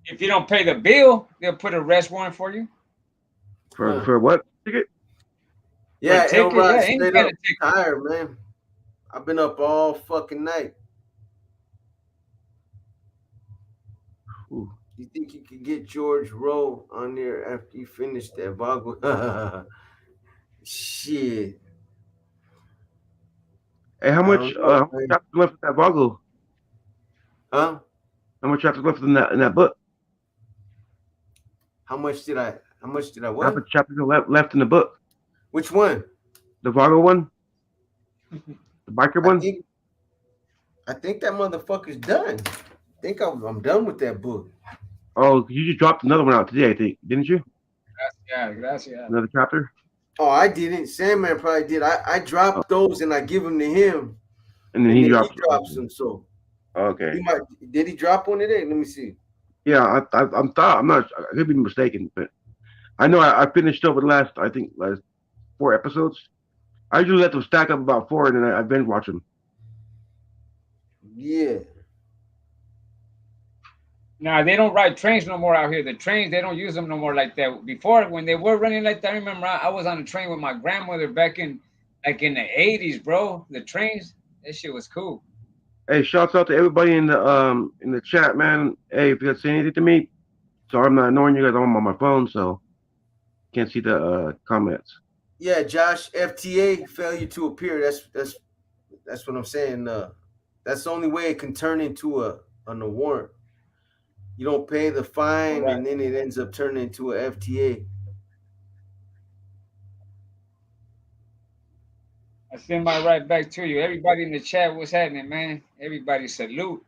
If you don't pay the bill, they'll put a arrest warrant for you.
Huh.
For what ticket?
For a
Yeah,
ticket,
Elrod,
yeah, any
straight
kind
up
of ticket.
tired, man. I've been up all fucking night.
Ooh.
You think you could get George Rowe on there after you finish that Vago? Shit.
Hey,
I don't know,
how much
man.
chapters left in that Vago?
Huh?
How much chapters left in that book?
How much did I
How
what?
much chapters are left in the book?
Which one?
The Vago one, the biker
I
one.
think I think that motherfucker's done. I think I'm done with that book.
Oh, you just dropped another one out today, I think, didn't you?
Gracias, gracias.
Another chapter.
Oh, I didn't. Sandman probably did. I
Oh,
dropped those and I give them to him,
and then
and
he
then he
drops.
drops them. So he
Okay.
might. Did he drop one today? Let me see.
Yeah, I'm not. I could be mistaken, but I know I finished over the last. I think last 4 episodes. I usually let them stack up about 4, and then I binge watch them.
Yeah.
Nah, they don't ride trains no more out here. The trains, they don't use them no more like that. Before, when they were running like that, I remember I was on a train with my grandmother back in like in the 80s, bro. The trains, that shit was cool.
Hey, shouts out to everybody in the chat, man. Hey, if you guys say anything to me, sorry I'm not ignoring you guys. I'm on my phone, so can't see the comments.
Yeah, Josh. FTA failure to appear. That's what I'm saying. That's the only way it can turn into a warrant. You don't pay the fine,
Right.
and then it ends up turning into a FTA.
I send my right back to you. Everybody in the chat, what's happening, man? Everybody salute.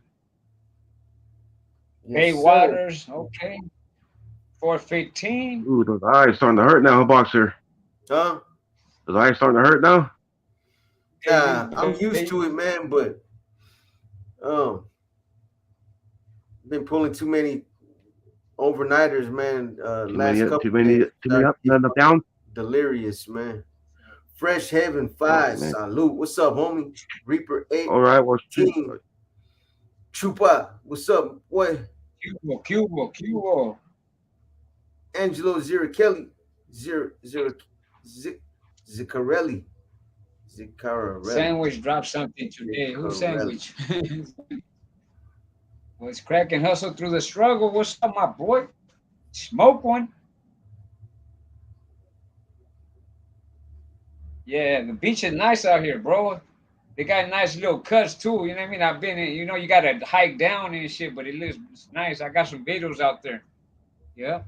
Bay
Yes, sir.
Waters, okay. 415.
Ooh, those eyes starting to hurt now, boxer.
Huh?
Those eyes starting to hurt now.
Nah, I'm used to it, man. But um, been pulling too many overnighters, man.
Too many
Last couple
too many
days,
too many
started
up,
to get
none up down.
delirious, man. Fresh Heaven 5.
Right, man.
Salute. What's up, homie? Reaper 8.
All right, well,
Team. Chupa. What's up, boy?
Cubo.
Angelo Zirichelli. Ziccarelli.
Sandwich dropped something today. Who's Sandwich? Was cracking hustle through the struggle. What's up, my boy? Smoke one. Yeah, the beach is nice out here, bro. They got nice little cuts too. You know what I mean? I've been in, you know, you gotta hike down and shit, but it looks nice. I got some videos out there. Yeah.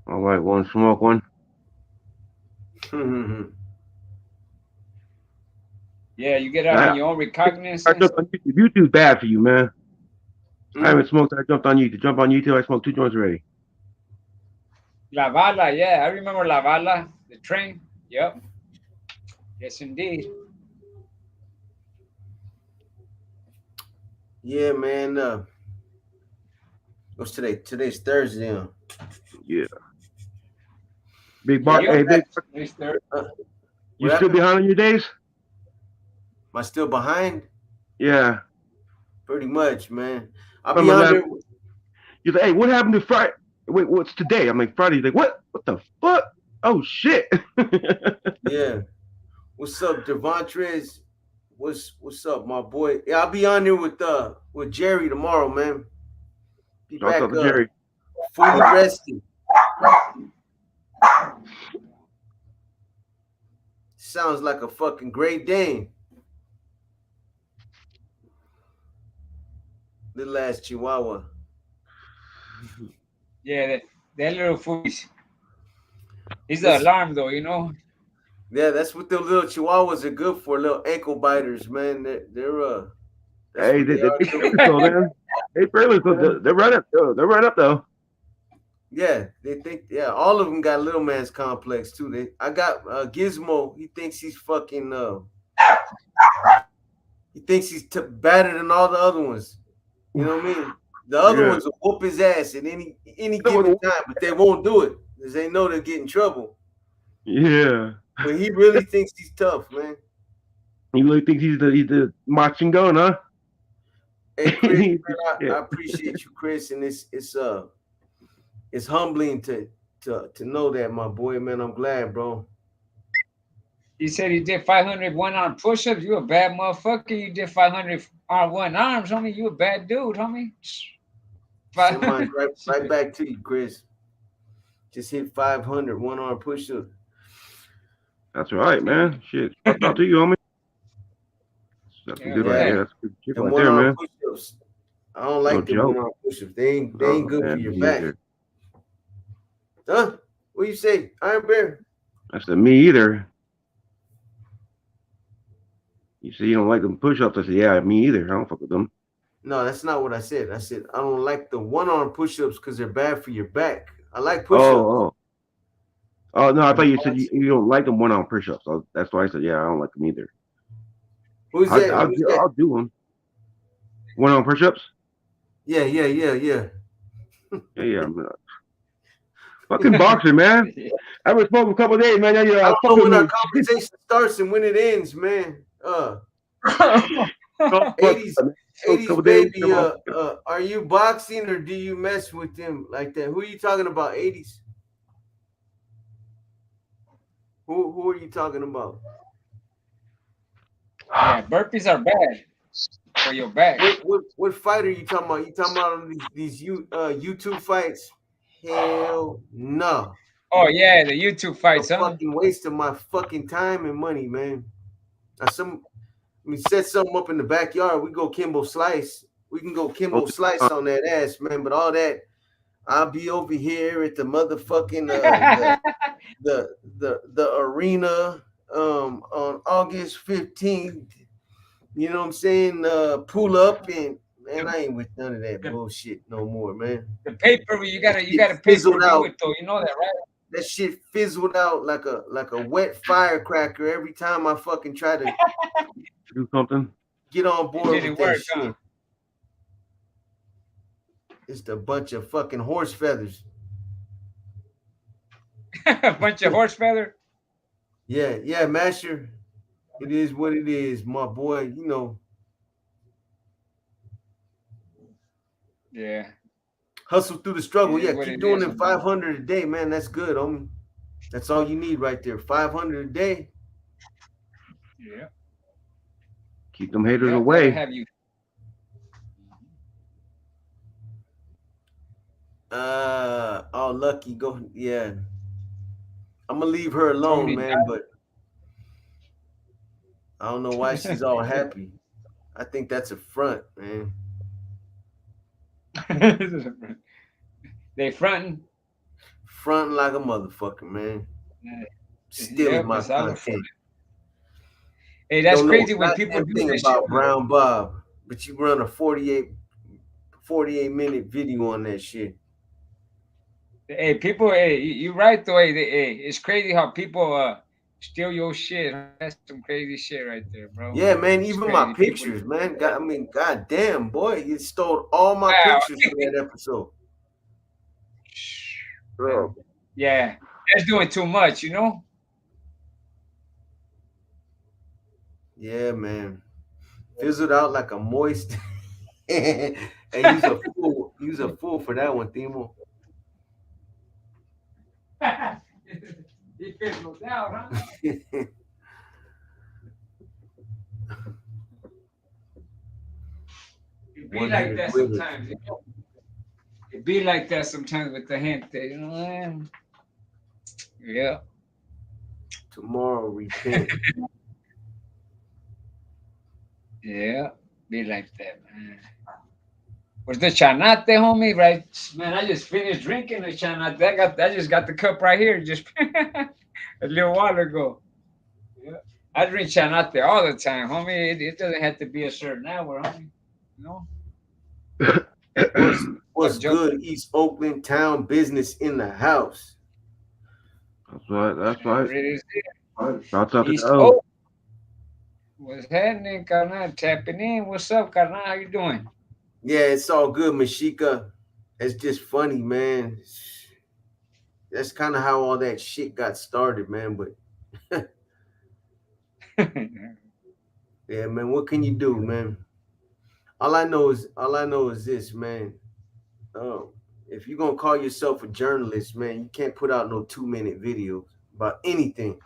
All right, one smoke one.
Yeah, you get out on your own recognizance.
YouTube's bad for you, man. I haven't smoked. I jumped on YouTube. Jump on YouTube. I smoked 2 joints already.
La Bala, yeah, I remember La Bala, the train. Yep. Yes, indeed.
Yeah, man. What's today? Today's Thursday.
Yeah. Big Bar. Hey, Big. You still behind on your days?
Am I still behind?
Yeah.
Pretty much, man. I'll be on there.
You're like, hey, what happened to Friday? Wait, what's today? I'm like, Friday. He's like, what? What the fuck? Oh, shit.
Yeah. What's up, Devontrez? What's up, my boy? Yeah, I'll be on there with Jerry tomorrow, man. Be back
Jerry.
Fully rested. Sounds like a fucking Great Dane. Little ass Chihuahua.
Yeah, that little fool. He's the alarm, though, you know.
Yeah, that's what the little Chihuahuas are good for. Little ankle biters, man. They're
hey, they're man. They they're right up though. They're right up though.
Yeah, they think. Yeah, all of them got little man's complex too. I got Gizmo. He thinks he's fucking. He thinks he's better than all the other ones. You know what I mean? The other ones will whoop his ass at any given time, but they won't do it because they know they'll get in trouble.
Yeah.
But he really thinks he's tough, man.
He really thinks he's the marching gun, huh?
Hey, Chris, man, I appreciate you, Chris, and it's humbling to know that, my boy, man. I'm glad, bro.
He said he did 500 one-arm push-ups. You a bad motherfucker. You did 500 on one arms, homie. You a bad dude, homie.
Right back to you, Chris. Just hit 500 one-arm push-ups.
That's right, man. Shit. Shout out to you, homie. That's good right there. That's good shit right there, man.
Push-ups. I don't like the one-arm push-ups. They ain't good for your back. Huh? What you say, Iron Bear?
I said, me either. You say you don't like them push-ups. I said, yeah, me either. I don't fuck with them.
No, that's not what I said. I said I don't like the one-arm push-ups because they're bad for your back. I like push-ups.
Oh, no, I thought you said you don't like them one-arm push-ups. So that's why I said, yeah, I don't like them either.
Who's that?
I'll do them. One-arm push-ups?
Yeah.
Yeah, I'm not. Fucking boxer, man. I haven't smoked a couple of days, man. I don't
know when our conversation starts and when it ends, man. 80s baby. Are you boxing or do you mess with them like that? Who are you talking about? 80s. Who are you talking about?
Yeah, burpees are bad for your back.
What fight are you talking about? You talking about these YouTube fights? Hell no.
Oh yeah, the YouTube fights, huh?
Fucking waste of my fucking time and money, man. Set something up in the backyard. We go Kimbo Slice. We can go Kimbo Slice on that ass, man. But all that, I'll be over here at the motherfucking the arena on August 15th. You know what I'm saying? Pull up and man, I ain't with none of that bullshit no more, man.
The paper, you gotta pay for it though. You know that, right?
That shit fizzled out like a wet firecracker every time I fucking try to
do something.
Get on board with that shit. Huh? It's a bunch of fucking horse feathers.
A bunch of horse feather.
Yeah, Masher. It is what it is, my boy. You know,
Yeah,
hustle through the
it
struggle.
is
Yeah,
what
keep
it
doing
is.
them 500 a day, man. That's good, homie. That's all you need right there. 500 a day.
Yeah,
Keep them haters
yeah, that'll
away.
have you.
Oh, lucky. Go. Yeah, I'm gonna leave her alone,
Tony
man. But I don't know why she's all happy. I think that's a front, man.
died. They fronting.
Fronting like a motherfucker, man. Stealing
Yep,
my
it's all a front.
content.
Hey, that's
Don't know
crazy
a
when people
goddamn
do
thing
this shit.
about Brown Bob, but you run a 48 minute video on that shit.
Hey, people. Hey, you're right though. Hey, it's crazy how people steal your shit. That's some crazy shit right there, bro.
Yeah, man.
It's
Even my
crazy. People.
pictures, man. God, I mean, goddamn, boy, you stole all my
Wow.
pictures for that episode.
Bro.
Yeah, that's doing too much. You know.
Yeah, man. Fizzled out like a moist. Hey, use a fool. Use a fool for that one, Timo.
He fizzled out, huh? It be
One
like
hitter
that
quitter.
sometimes. You know? It be like that sometimes with the gente. You know. Yeah.
Tomorrow, repent.
Yeah. Be like that, man. Was the chanate, homie? Right, man. I just finished drinking the chanate. I just got the cup right here, just a little while ago. Yeah. I drink chanate all the time, homie. It doesn't have to be a certain hour, homie. You know.
What's
What Joe?
good? East Oakland town business in the house.
That's right. That's right.
Whatever it is.
Shouts out to the
East
O.
Oak. What's happening, Carnal? Tapping in. What's up, Carnal? How you doing?
Yeah, it's all good, Mashika. It's just funny, man. That's kind of how all that shit got started, man. But yeah, man, what can you do, man? All I know is this, man. Um, if you're gonna call yourself a journalist, man, you can't put out no 2-minute videos about anything.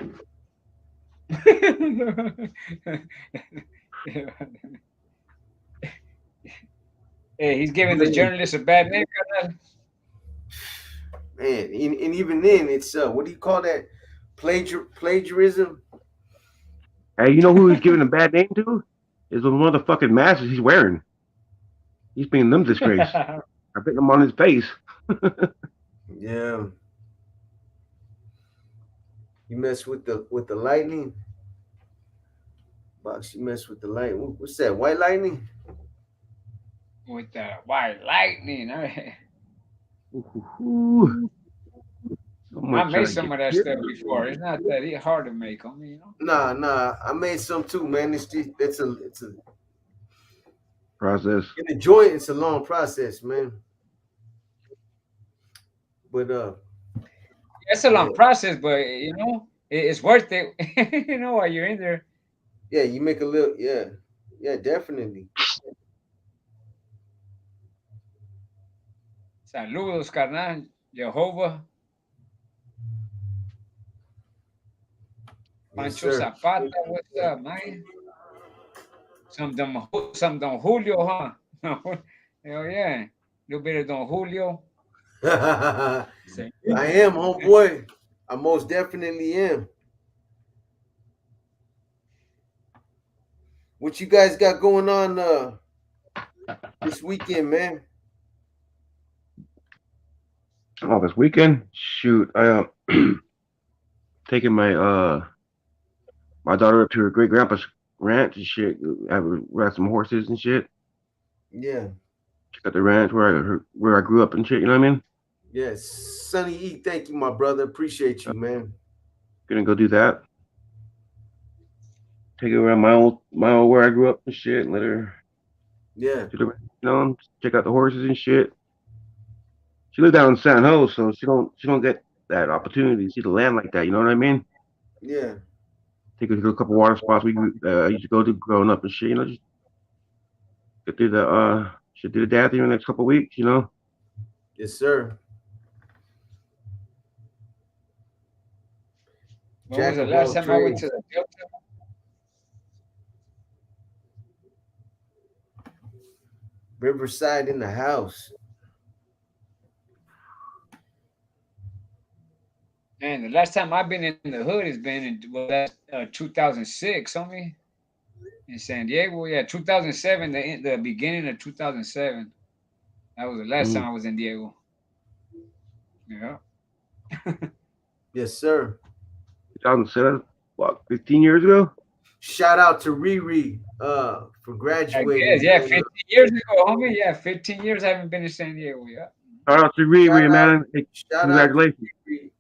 Hey, he's giving the journalist a bad name, Carnal.
Man, and even then, it's what do you call that? Plagiarism.
Hey, you know who he's giving a bad name to? Is the motherfucking masks he's wearing. He's bringing them disgrace. I bet them on his face.
Yeah, you mess with the lightning. Box, you mess with the light. What's that? White lightning?
With the white lightning.
Ooh.
I made some of that stuff before. It's not that hard to make, homie. You know.
Nah. I made some too, man. It's a
Process.
in the joint. It's a long process, man. But
It's a long
yeah,
process, but you know, it's worth it. You know, while you're in there.
yeah, you make a little, yeah, definitely.
Saludos, carnal. Jehovah.
Yes,
Pancho
sir.
Zapata. What's up, man? Some Don Julio, huh? Hell yeah. A little bit of Don Julio.
I
Say,
am, homeboy. I most definitely am. What you guys got going on this weekend, man?
Oh, this weekend? Shoot, I taking my daughter up to her great grandpa's ranch and shit. We had some horses and shit.
Yeah.
Check out the ranch where I grew up and shit. You know what I mean?
Yes. Sonny E, thank you, my brother. Appreciate you, man.
Gonna go do that. Take her around my old where I grew up and shit. And let her
Yeah.
to the ranch, you know, check out the horses and shit. She lives down in San Jose, so she don't get that opportunity to see the land like that. You know what I mean?
Yeah.
Take her to a couple water spots we used to go to growing up and shit. You know, just get through the should do the dad thing in the next couple weeks. You know.
Yes, sir.
When was
Jack
the
of
last
all
time I went
trades.
to the Delta?
Riverside in the house.
Man, the last time I've been in the hood has been in 2006, homie, in San Diego. Yeah, 2007, the beginning of 2007. That was the last time I was in Diego. Yeah.
Yes, sir.
2007, what, 15 years ago?
Shout out to Riri for
I
graduating.
guess, yeah, 15 years ago, homie. Yeah, 15 years I haven't been to San Diego. Yeah.
Shout out to
Shout
Riri,
out,
man. Hey,
shout out to
congratulations.
Riri.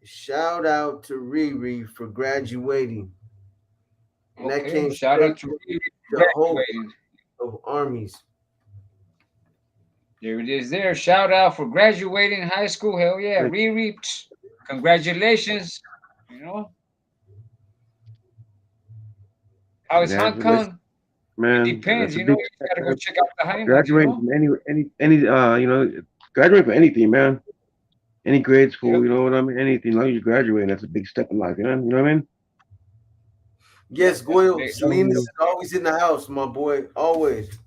Shout out to Riri for graduating. And that
Okay.
came
Shout
straight
out to
from
you
the whole
graduating.
of armies.
There it is there. Shout out for graduating high school. Hell yeah.
Hey,
Riri, congratulations. You know, how is Hong
congratulations,
Kong? It
man.
depends.
That's a
You know,
big
you
step,
got to go
man.
check out the Highlands, you
Graduating
know?
from any you know, graduating from anything, man. Any grade school,
Yep.
you know what I mean? Anything, as long as you graduate, that's a big step in life, man. You know what I mean?
Yep.
Yes,
That's a
Goyle.
big,
Showing
Salinas
you,
is always in the house, my boy. Always.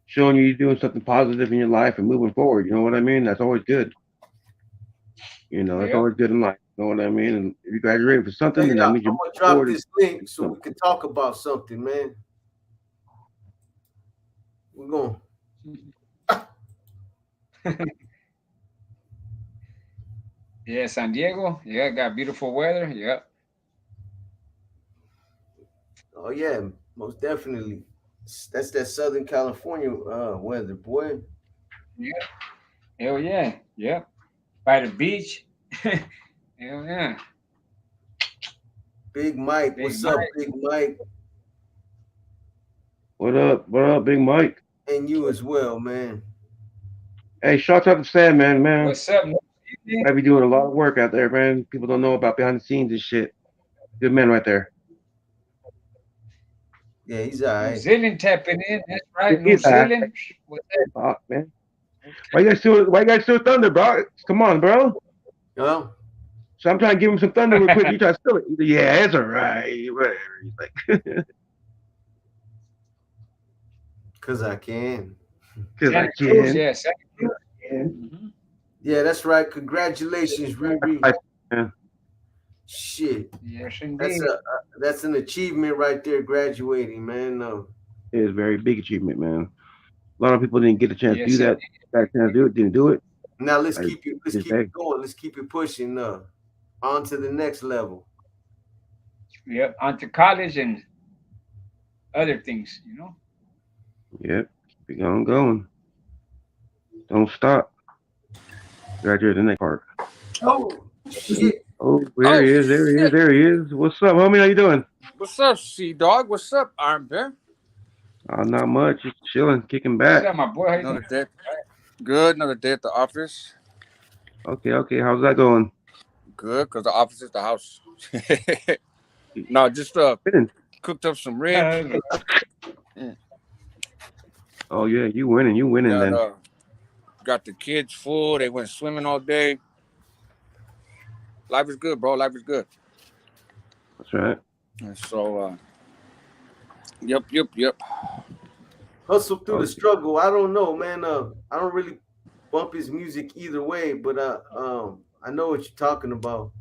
showing you're doing something positive in your life and moving forward. You know what I mean? That's always good. You know, that's
yep.
always good in life. You know what I mean? And if you graduate for
Hey,
something, then that
I'm
means you're
gonna
moving
drop
forward and
this link so we
something.
can talk about something, man. We're going.
Yeah, San Diego. Yeah, got beautiful weather. Yep.
Oh yeah, most definitely. That's that Southern California weather, boy.
Yep. Hell yeah. Yep. By the beach. Hell yeah.
Big Mike,
Big
what's up,
Mike.
Big Mike?
What up? What up, Big Mike?
And you as well, man.
Hey, shout out to Sandman, man.
What's up?
I be doing a lot of work out there, man. People don't know about behind the scenes and shit. Good man right there.
Yeah, he's all
New
right.
Zealand tapping in. That's right. New
He's all
Zealand. What's that?
right, man. Why you guys still thunder, bro? Come on, bro.
Well,
So I'm trying to give him some thunder real quick. You try to steal it. He's like, yeah, it's all right. Whatever. He's like,
cause I can.
because I
Santa Cruz.
can.
Yeah, Santa Cruz.
Yeah.
Yeah, that's right. Congratulations, Riri.
Man.
Shit,
Yes,
that's
indeed.
that's an achievement right there. Graduating, man.
It is a very big achievement, man. A lot of people didn't get a chance to do
Yes,
that.
indeed.
Got a chance to do it, didn't do it.
Now let's
I
keep it. Let's
just
keep
say,
it going. Let's keep it pushing. On to the next level.
Yep. Onto college and other things, you know?
yep, keep it on going. Don't stop. Graduate the next part.
Oh shit!
Oh, there
Oh
he is. There he is.
shit!
There he is. What's up, homie? How you doing?
What's up, Sea Dog? What's up, Iron Bear?
Not much. Just chilling, kicking
What's
back.
up, my boy? How you
Another
doing?
day. Good. Another day at the office.
Okay, okay. How's that going?
Good, cause the office is the house. No, just
Winning.
cooked up some ribs. Mm.
Oh yeah, you winning. You winning
Got
then.
got the kids full. They went swimming all day. Life is good, bro. Life is good.
That's right.
And so, yep.
Hustle through
Oh,
the struggle. I don't know, man. I don't really bump his music either way, but I know what you're talking about.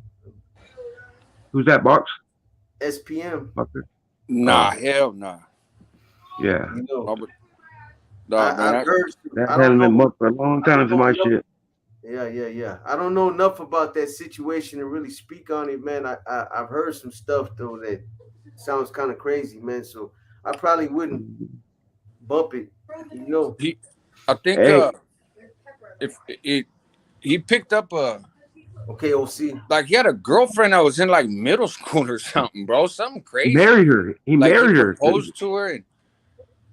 who's that box?
SPM.
Fucker.
Nah, hell nah.
Yeah.
You know,
Nah, man.
I've heard.
That
I don't
hasn't been
know.
booked for a long
I
time
don't
for
know
my
enough.
shit.
Yeah. I don't know enough about that situation to really speak on it, man. I've heard some stuff though that sounds kind of crazy, man. So I probably wouldn't bump it. You know.
I think
Hey,
if he picked up
Okay, OC.
like he had a girlfriend that was in like middle school or something, bro. Something
he
crazy.
married her. He
Like he
married her.
proposed to her,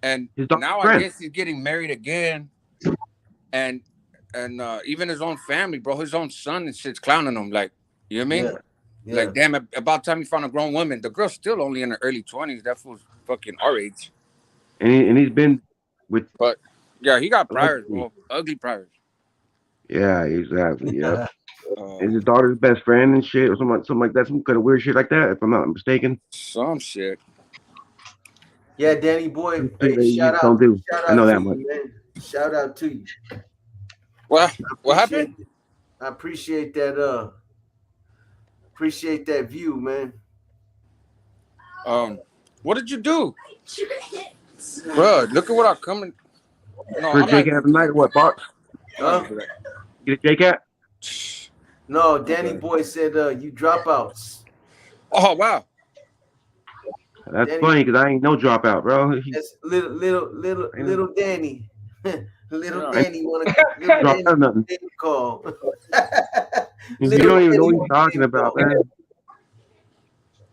and
His daughter's
now I
friend.
guess he's getting married again, and even his own family, bro, his own son and shit's clowning him. Like You know what I mean?
Yeah. Yeah.
Like, damn, about time you found a grown woman. The girl's still only in her early 20s. That fool's fucking our age.
And he's been with
But yeah, he got priors,
allegedly.
bro. Ugly priors.
Yeah, exactly. Yep. And his
Um,
daughter's best friend and shit, or something like that, some kind of weird shit like that, if I'm not mistaken.
some shit.
Yeah, Danny boy.
Shit
Hey,
that you just don't do.
shout
I know
out to
that much.
you, man. Shout out to you.
What?
I
What happened?
appreciate I appreciate that view, man.
What did you do, bro? Look at what I'm coming. No,
For
I'm not
J Cat
even.
tonight or what, Box?
I'm not
Huh?
gonna do that.
Get a J Cat?
No, Danny
Okay.
boy said you dropouts.
Oh wow.
That's
Danny,
funny because I ain't no dropout, bro.
that's little Danny. Little
Yeah.
Danny wanna
I ain't dropped out of nothing.
name call.
You
Little
don't even know what
Danny
you're talking
name
about,
call.
man.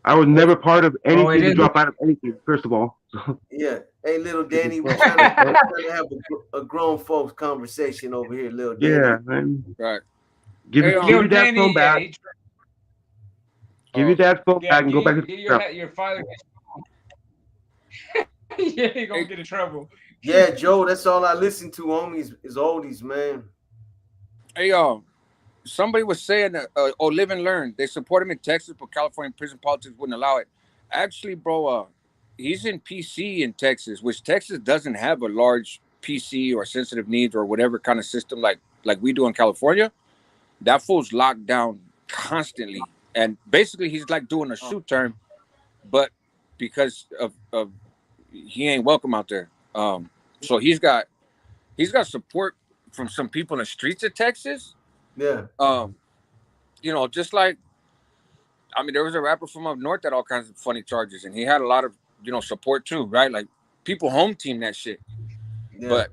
I was never part of
Oh, it
anything to
is.
drop out of anything, first of all. So,
Yeah. Hey, little Danny, we're
fuck,
trying
what the fuck?
to have a grown folks conversation over here, little Danny.
Yeah, man.
Right.
Give
Hey,
your
Little
dad's phone
Danny, yeah,
back. Give your dad's phone
yeah,
back and go back to
get
the
your father. Yeah, he gonna get in trouble.
Yeah, Joe, that's all I listen to, homies, is oldies, man.
Hey, somebody was saying that, live and learn. They support him in Texas, but California prison politics wouldn't allow it. Actually, bro, he's in PC in Texas, which Texas doesn't have a large PC or sensitive needs or whatever kind of system like we do in California. That fool's locked down constantly, and basically he's like doing a shoot term, but because of he ain't welcome out there. So he's got support from some people in the streets of Texas.
Yeah.
Just like, I mean, there was a rapper from up north that all kinds of funny charges, and he had a lot of support too, right? Like people home team that shit.
Yeah.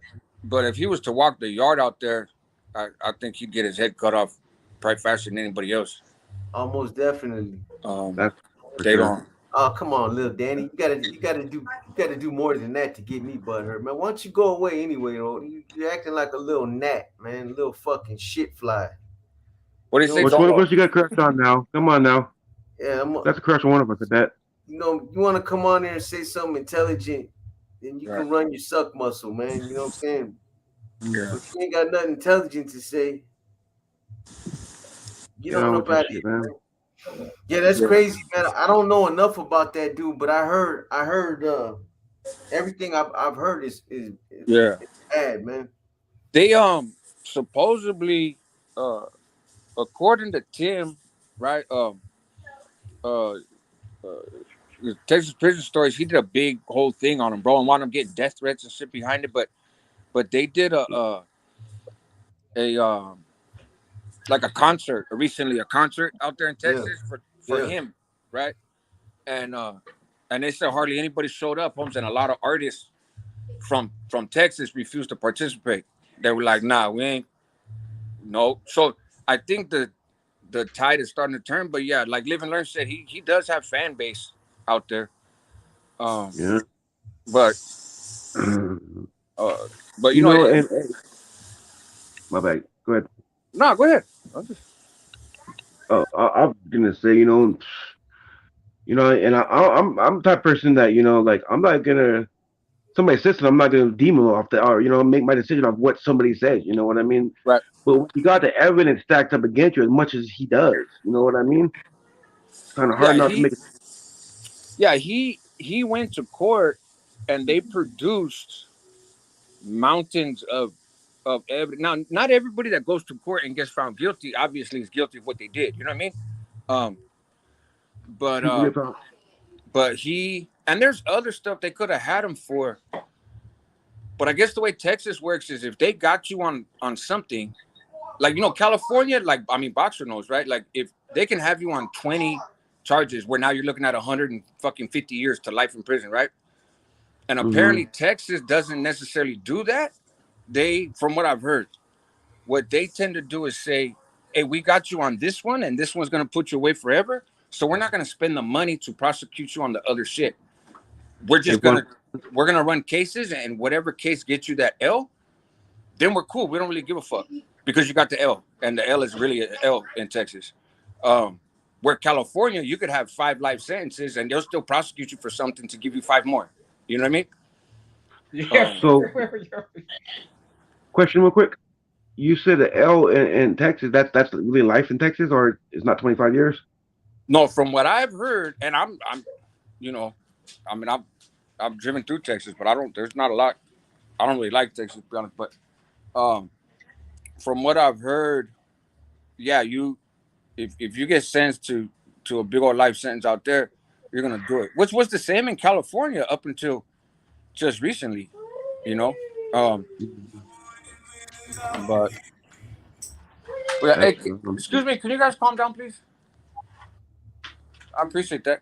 But if he was to walk the yard out there, I think he'd get his head cut off probably faster than anybody else.
Almost definitely.
That's for
They
sure.
don't.
Oh, come on, little Danny. You gotta do more than that to get me butthurt, man. Why don't you go away anyway, though? You acting like a little gnat, man, little fucking shit fly.
What do you say?
What's you got a crush on now? Come on now.
Yeah,
That's a crush on one of us, I bet.
you wanna come on there and say something intelligent, then you
Right.
can run your suck muscle, man. You know what I'm saying?
Yeah.
If you ain't got nothing intelligent to say, get on
with
up
your
out of
shit,
here,
man.
man. Yeah, that's crazy, man. I don't know enough about that dude, but I heard everything I've heard is
Yeah.
bad, man.
They supposedly, according to Tim, right? Uh, the Texas prison stories. He did a big whole thing on him, bro, and wound up getting death threats and shit behind it. But they did a like a concert recently, a concert out there in Texas for
Yeah.
him, right? And they said hardly anybody showed up, Holmes, and a lot of artists from Texas refused to participate. They were like, "Nah, we ain't." No, so I think the tide is starting to turn. But yeah, like Live and Learn said, he does have fan base out there.
Yeah.
But
You know, and my bad. Go ahead.
no, go ahead.
I'm gonna say, and I'm the type of person that like I'm not gonna somebody says something, I'm not gonna demo off the or make my decision off what somebody says. You know what I mean?
Right.
But when you got the evidence stacked up against you as much as he does, you know what I mean? It's kind of hard not to make it.
Yeah, he went to court and they produced mountains of evidence. Now, not everybody that goes to court and gets found guilty obviously is guilty of what they did. You know what I mean?
People get found.
But he and there's other stuff they could have had him for. But I guess the way Texas works is if they got you on something, like California, like I mean, Boxer knows, right? Like if they can have you on 20 charges, where now you're looking at 150 years to life in prison, right? And apparently Texas doesn't necessarily do that. They, from what I've heard, what they tend to do is say, "Hey, we got you on this one, and this one's gonna put you away forever. So we're not gonna spend the money to prosecute you on the other shit. We're just gonna run cases, and whatever case gets you that L, then we're cool. We don't really give a fuck because you got the L, and the L is really an L in Texas. Where California, you could have 5 life sentences and they'll still prosecute you for something to give you 5 more. You know what I mean?
Yeah.
So, question real quick. You said the L in Texas. That's really life in Texas, or it's not 25 years?
No, from what I've heard, and I'm, you know, I mean, I've driven through Texas, but there's not a lot. I don't really like Texas, to be honest. But from what I've heard, yeah, if you get sentenced to a big old life sentence out there, you're gonna do it. Which was the same in California up until just recently, you know. But yeah, hey, excuse me, can you guys calm down, please? I appreciate that.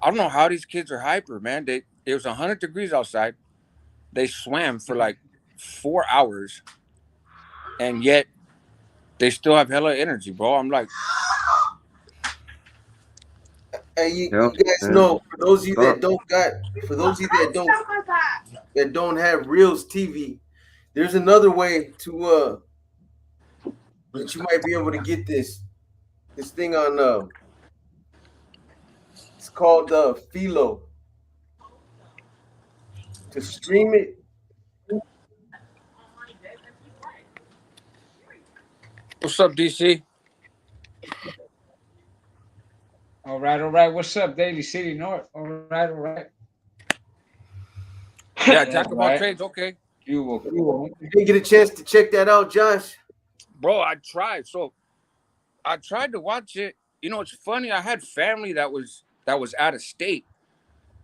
I don't know how these kids are hyper, man. It was 100 degrees outside. They swam for like 4 hours, and yet they still have hella energy, bro. I'm like,
Hey, you guys know, for those of you that don't have Reels TV, there's another way to that you might be able to get this thing on. It's called Philo. To stream it,
what's up, DC?
All right. What's up, Daily City North? All right.
Yeah, talk about trades, okay.
You
didn't get a chance to check that out, Josh.
Bro, I tried. So I tried to watch it. You know, it's funny. I had family that was out of state,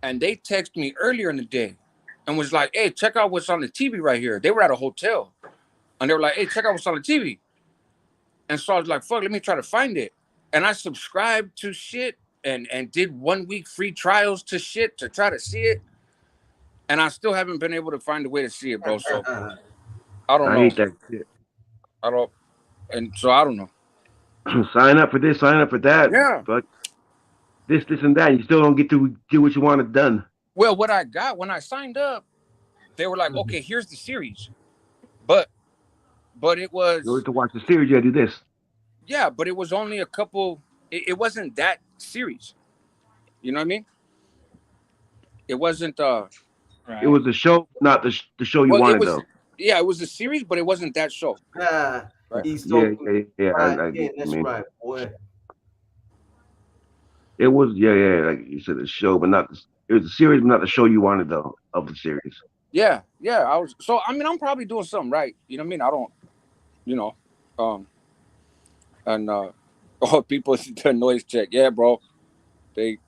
and they texted me earlier in the day and was like, "Hey, check out what's on the TV right here." They were at a hotel, and they were like, "Hey, check out what's on the TV." And so I was like, "Fuck, let me try to find it." And I subscribed to shit and did 1 week free trials to shit to try to see it, and I still haven't been able to find a way to see it, bro. So I don't know.
I hate that shit.
I don't know.
Sign up for this, sign up for that.
Yeah.
But this, and that. You still don't get to do what you wanted done.
Well, what I got when I signed up, they were like, "Okay, here's the series," but it was.
In order to watch the series, you gotta do this.
Yeah, but it was only a couple. It wasn't that series. You know what I mean? It wasn't.
It was the show, not the show you wanted, though.
Yeah, it was a series, but it wasn't that show.
Right.
Yeah.
That's right, boy.
It was, like you said, a show, but not. It was a series, but not the show you wanted, though, of the series.
Yeah. I was. So I mean, I'm probably doing something right. You know what I mean? I don't. You know. And people the noise check. Yeah, bro. They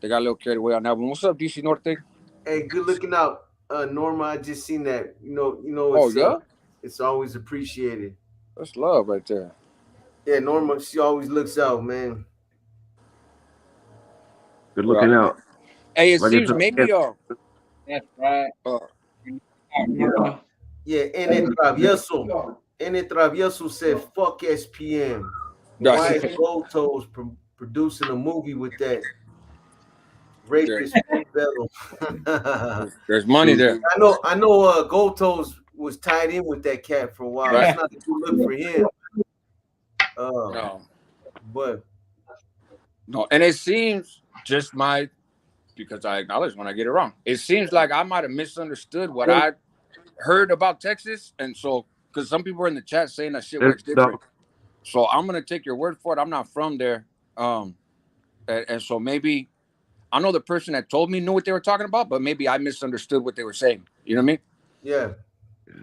got a little carried away on that one. What's up, DC Norte?
Hey, good looking out, Norma. I just seen that. You know. It's always appreciated.
That's love right there.
Yeah, Norma. She always looks out, man.
Good looking out.
Hey, it seems maybe
that's right.
Yeah, N Travieso said, "Fuck SPM." Why is Gold Toes producing a movie with that rapist?
There's money there.
I know. Gold Toes was tied in with that cat for a while. Right. It's not a good look for him.
No.
But
no, and it seems because I acknowledge when I get it wrong. It seems like I might have misunderstood what I heard about Texas, and so because some people are in the chat saying that shit works different. So I'm gonna take your word for it. I'm not from there, and so maybe I know the person that told me knew what they were talking about, but maybe I misunderstood what they were saying. You know what I mean?
Yeah.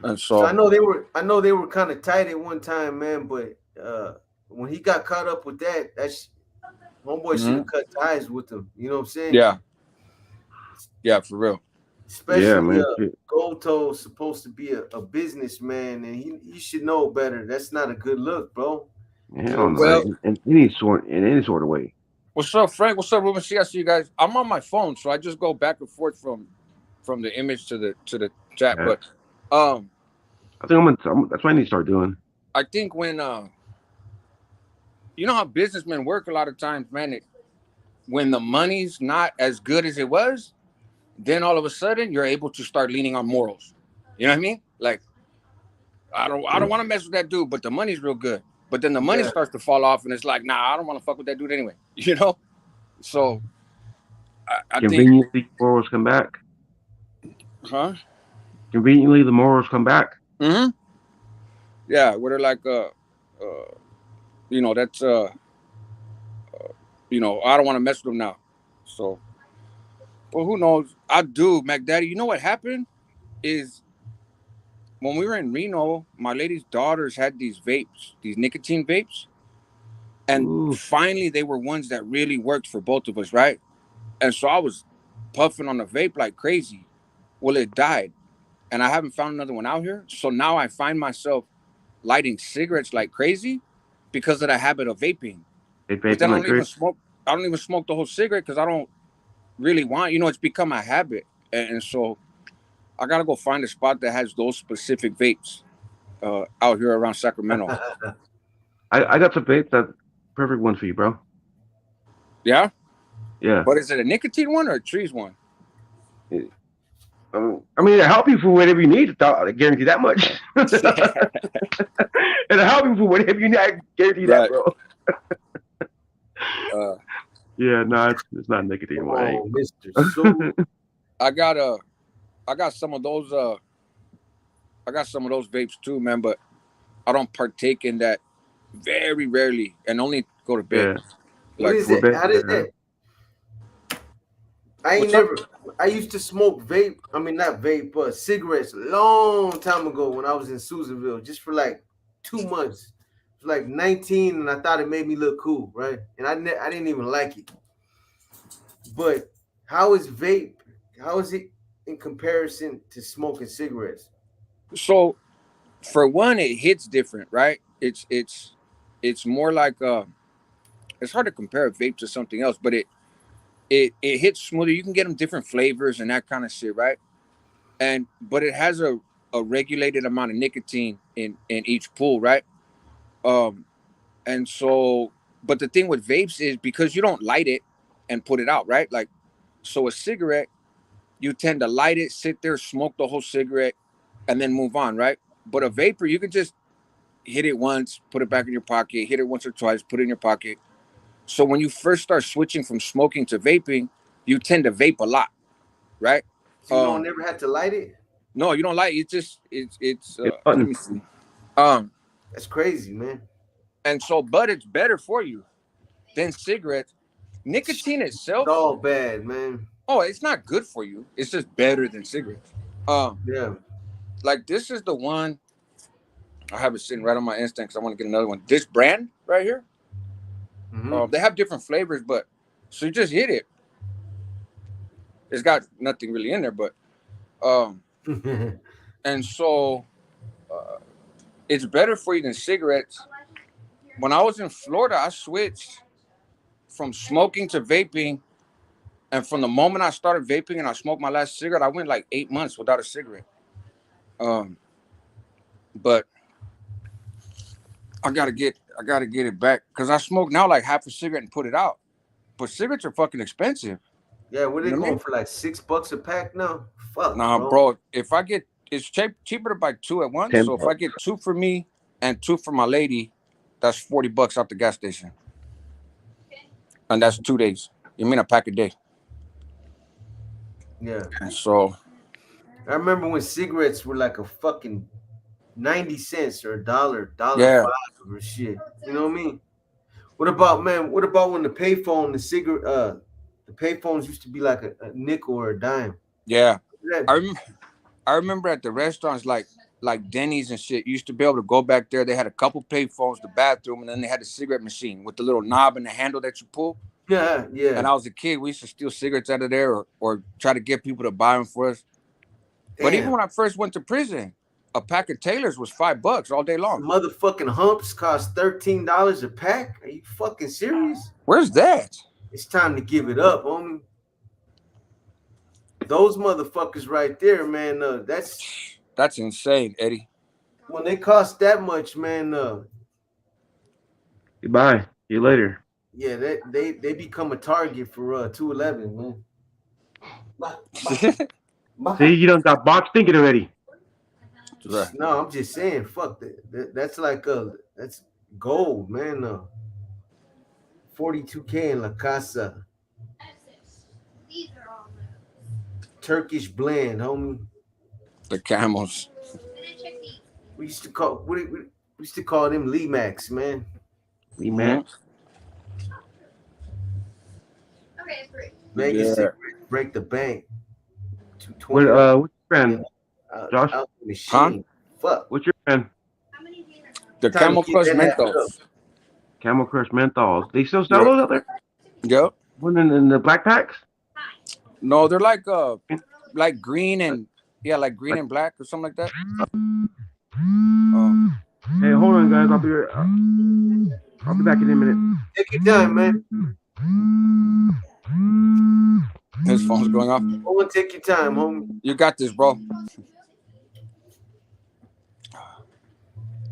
And so
I know they were kind of tight at one time, man. But when he got caught up with that's homeboy should have cut ties with him. You know what I'm saying?
Yeah, for real.
Especially Gold Toe's supposed to be a businessman, and he should know better. That's not a good look, bro.
Yeah, in any sort of way.
What's up, Frank? What's up, Ruben? See you guys. I'm on my phone, so I just go back and forth from the image to the chat. Yeah. But
I think that's what I need to start doing.
I think when you know how businessmen work a lot of times, man. When the money's not as good as it was, then all of a sudden you're able to start leaning on morals. You know what I mean? Like, I don't want to mess with that dude, but the money's real good. But then the money starts to fall off, and it's like, nah, I don't want to fuck with that dude anyway. You know? So I think,
Conveniently, morals come back.
huh?
Conveniently, the morals come back.
Mm-hmm. Yeah, where they're like, you know, that's you know, I don't want to mess with them now. So, well, who knows? I do, McDaddy. You know what happened is when we were in Reno, my lady's daughters had these vapes, these nicotine vapes, and
Ooh.
finally they were ones that really worked for both of us, right? And so I was puffing on the vape like crazy. Well, it died, and I haven't found another one out here. So now I find myself lighting cigarettes like crazy because of the habit of vaping.
They
But then
vaping like crazy.
I don't even smoke the whole cigarette because I don't really want, you know, it's become a habit. And so I gotta go find a spot that has those specific vapes out here around Sacramento.
I got some vapes. That's perfect one for you, bro.
Yeah?
Yeah.
But is it a nicotine one or a trees one?
I mean, it'll help you for whatever you need. I guarantee that much. It'll help you for whatever you need. I guarantee that, bro. Yeah, no, it's not nicotine one.
Oh, Mr. Sue.
I got some of those vapes too, man, but I don't partake in that very rarely and only go to bed.
Yeah.
What is it? How does that? I used to smoke vape. I mean, not vape, but cigarettes a long time ago when I was in Susanville, just for like 2 months. It was like 19, and I thought it made me look cool, right? And I didn't even like it. But how is vape? How is it in comparison to smoking cigarettes?
So, for one, it hits different, right? It's more like it's hard to compare a vape to something else, but it hits smoother. You can get them different flavors and that kind of shit, right? But it has a regulated amount of nicotine in each pull, right? And so, but the thing with vapes is because you don't light it and put it out, right? Like, so a cigarette, you tend to light it, sit there, smoke the whole cigarette, and then move on, right? But a vapor, you can just hit it once, put it back in your pocket, hit it once or twice, put it in your pocket. So when you first start switching from smoking to vaping, you tend to vape a lot, right?
So you don't never have to light it?
No, you don't light it. It's let me see.
That's crazy, man.
And so, but it's better for you than cigarettes. Nicotine itself,
it's all bad, man.
Oh, it's not good for you. It's just better than cigarettes.
Yeah.
Like this is the one I have it sitting right on my instant because I want to get another one. This brand right here.
Mm-hmm.
They have different flavors, but so you just hit it. It's got nothing really in there, but and so it's better for you than cigarettes. When I was in Florida, I switched from smoking to vaping, and from the moment I started vaping and I smoked my last cigarette, I went like 8 months without a cigarette. But I gotta get it back because I smoke now like half a cigarette and put it out. But cigarettes are fucking expensive.
Yeah, what are they going for? Like $6 a pack now? Fuck.
Nah, bro. If I get it's cheaper to buy two at once. So if I get two for me and two for my lady, that's $40 out the gas station. And that's 2 days. You mean a pack a day?
Yeah.
And so
I remember when cigarettes were like a fucking 90 cents or $1,
yeah.
$5 or shit. You know what I mean? What about when the payphone, the payphones used to be like a nickel or a dime?
Yeah. I remember at the restaurants like Denny's and shit, you used to be able to go back there. They had a couple payphones, the bathroom, and then they had a cigarette machine with the little knob and the handle that you pull.
Yeah, yeah.
And I was a kid, we used to steal cigarettes out of there or try to get people to buy them for us. Damn. But even when I first went to prison, a pack of Taylors was $5 all day long.
Motherfucking humps cost $13 a pack. Are you fucking serious?
Where's that?
It's time to give it up, homie. Those motherfuckers right there, man.
That's insane, Eddie.
When they cost that much, man.
Goodbye. See you later.
Yeah, they become a target for 211, man.
See, you done got box thinking already.
No, I'm just saying, fuck that. That's like Gold, man. 42K in La Casa. Turkish blend, homie.
The camels.
We used to call we used to call them Lee Max, man.
Lee Max.
Vegas
Yeah.
cigarettes break the bank. 220.
What's your friend? Josh?
Out the machine. Fuck.
What's your friend?
The
Time to
Camel
keep
Crush
that half
Mentos.
Camel Crush menthols. They still sell
Yeah.
those out there?
Yep.
One in the black packs?
No, they're like green and like green and black or something like that.
Hey, hold on, guys. I'll be back in a minute.
Take your time, man.
His phone's going off.
Go and take your time, homie.
You got this, bro.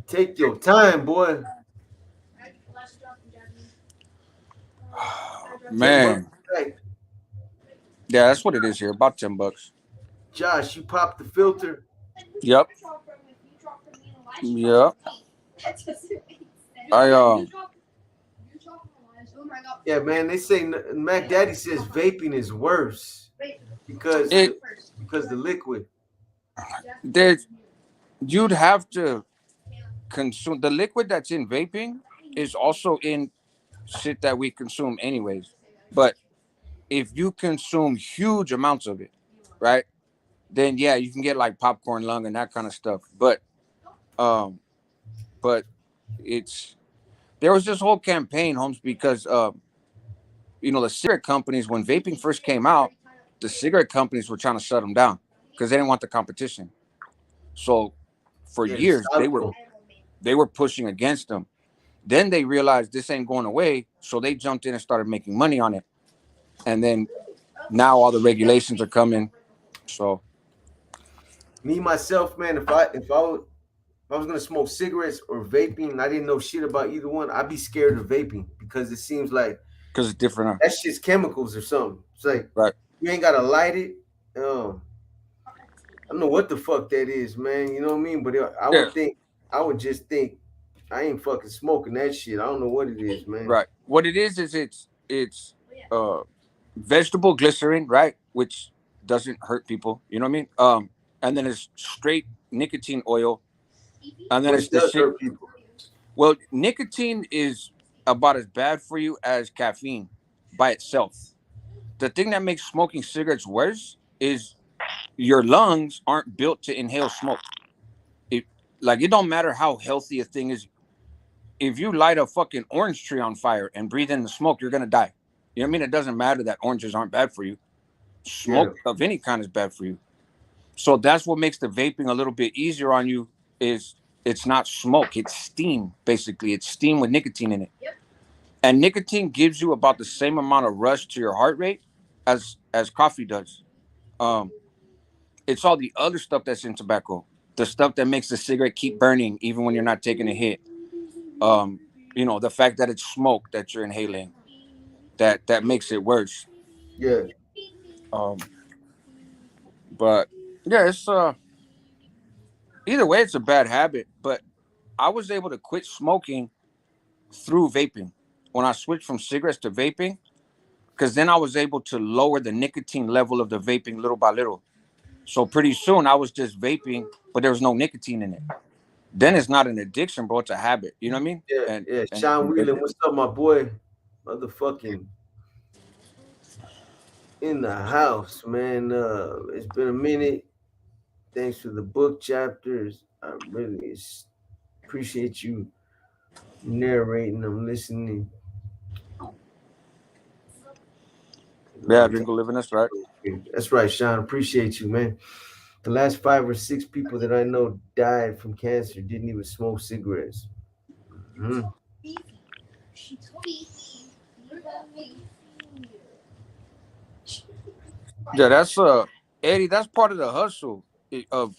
Take your time, boy.
Man.
Hey,
Yeah, that's what it is here. About $10.
Josh, you popped the filter.
Yep. Yep.
Yeah, man. They say Mac Daddy says vaping is worse because the liquid.
You'd have to consume the liquid that's in vaping is also in shit that we consume anyways. But if you consume huge amounts of it, right, then yeah, you can get like popcorn lung and that kind of stuff. But there was this whole campaign, Holmes, because the cigarette companies, when vaping first came out, the cigarette companies were trying to shut them down because they didn't want the competition. So for years they were pushing against them. Then they realized this ain't going away, so they jumped in and started making money on it. And then now all the regulations are coming. So
Me myself, man, if I was gonna smoke cigarettes or vaping and I didn't know shit about either one, I'd be scared of vaping because it seems like
because it's different.
That shit's chemicals or something. It's like
right.
You ain't gotta light it. I don't know what the fuck that is, man. You know what I mean? But I would just think I ain't fucking smoking that shit. I don't know what it is, man.
Right. What it is it's vegetable glycerin, right? Which doesn't hurt people. You know what I mean? And then it's straight nicotine oil. And then it's the shit. Hurt people. Well, nicotine is about as bad for you as caffeine by itself. The thing that makes smoking cigarettes worse is your lungs aren't built to inhale smoke. It don't matter how healthy a thing is. If you light a fucking orange tree on fire and breathe in the smoke, you're gonna die. You know what I mean? It doesn't matter that oranges aren't bad for you. Smoke of any kind is bad for you. So that's what makes the vaping a little bit easier on you. Is it's not smoke, it's steam. Basically, it's steam with nicotine in it. Yep. And nicotine gives you about the same amount of rush to your heart rate as coffee does. It's all the other stuff that's in tobacco, the stuff that makes the cigarette keep burning even when you're not taking a hit. The fact that it's smoke that you're inhaling, that makes it worse.
Yeah.
But yeah, it's either way, it's a bad habit. But I was able to quit smoking through vaping when I switched from cigarettes to vaping, because then I was able to lower the nicotine level of the vaping little by little. So pretty soon I was just vaping, but there was no nicotine in it. Then it's not an addiction, bro. It's a habit. You know what I mean?
Yeah. Sean Wheelan, what's up, my boy? Motherfucking in the house, man. It's been a minute. Thanks for the book chapters. I really appreciate you narrating. I'm listening.
Yeah, Gringo living. That's right.
That's right, Sean. Appreciate you, man. The last 5 or 6 people that I know died from cancer didn't even smoke cigarettes. Mm-hmm.
Yeah, that's Eddie. That's part of the hustle of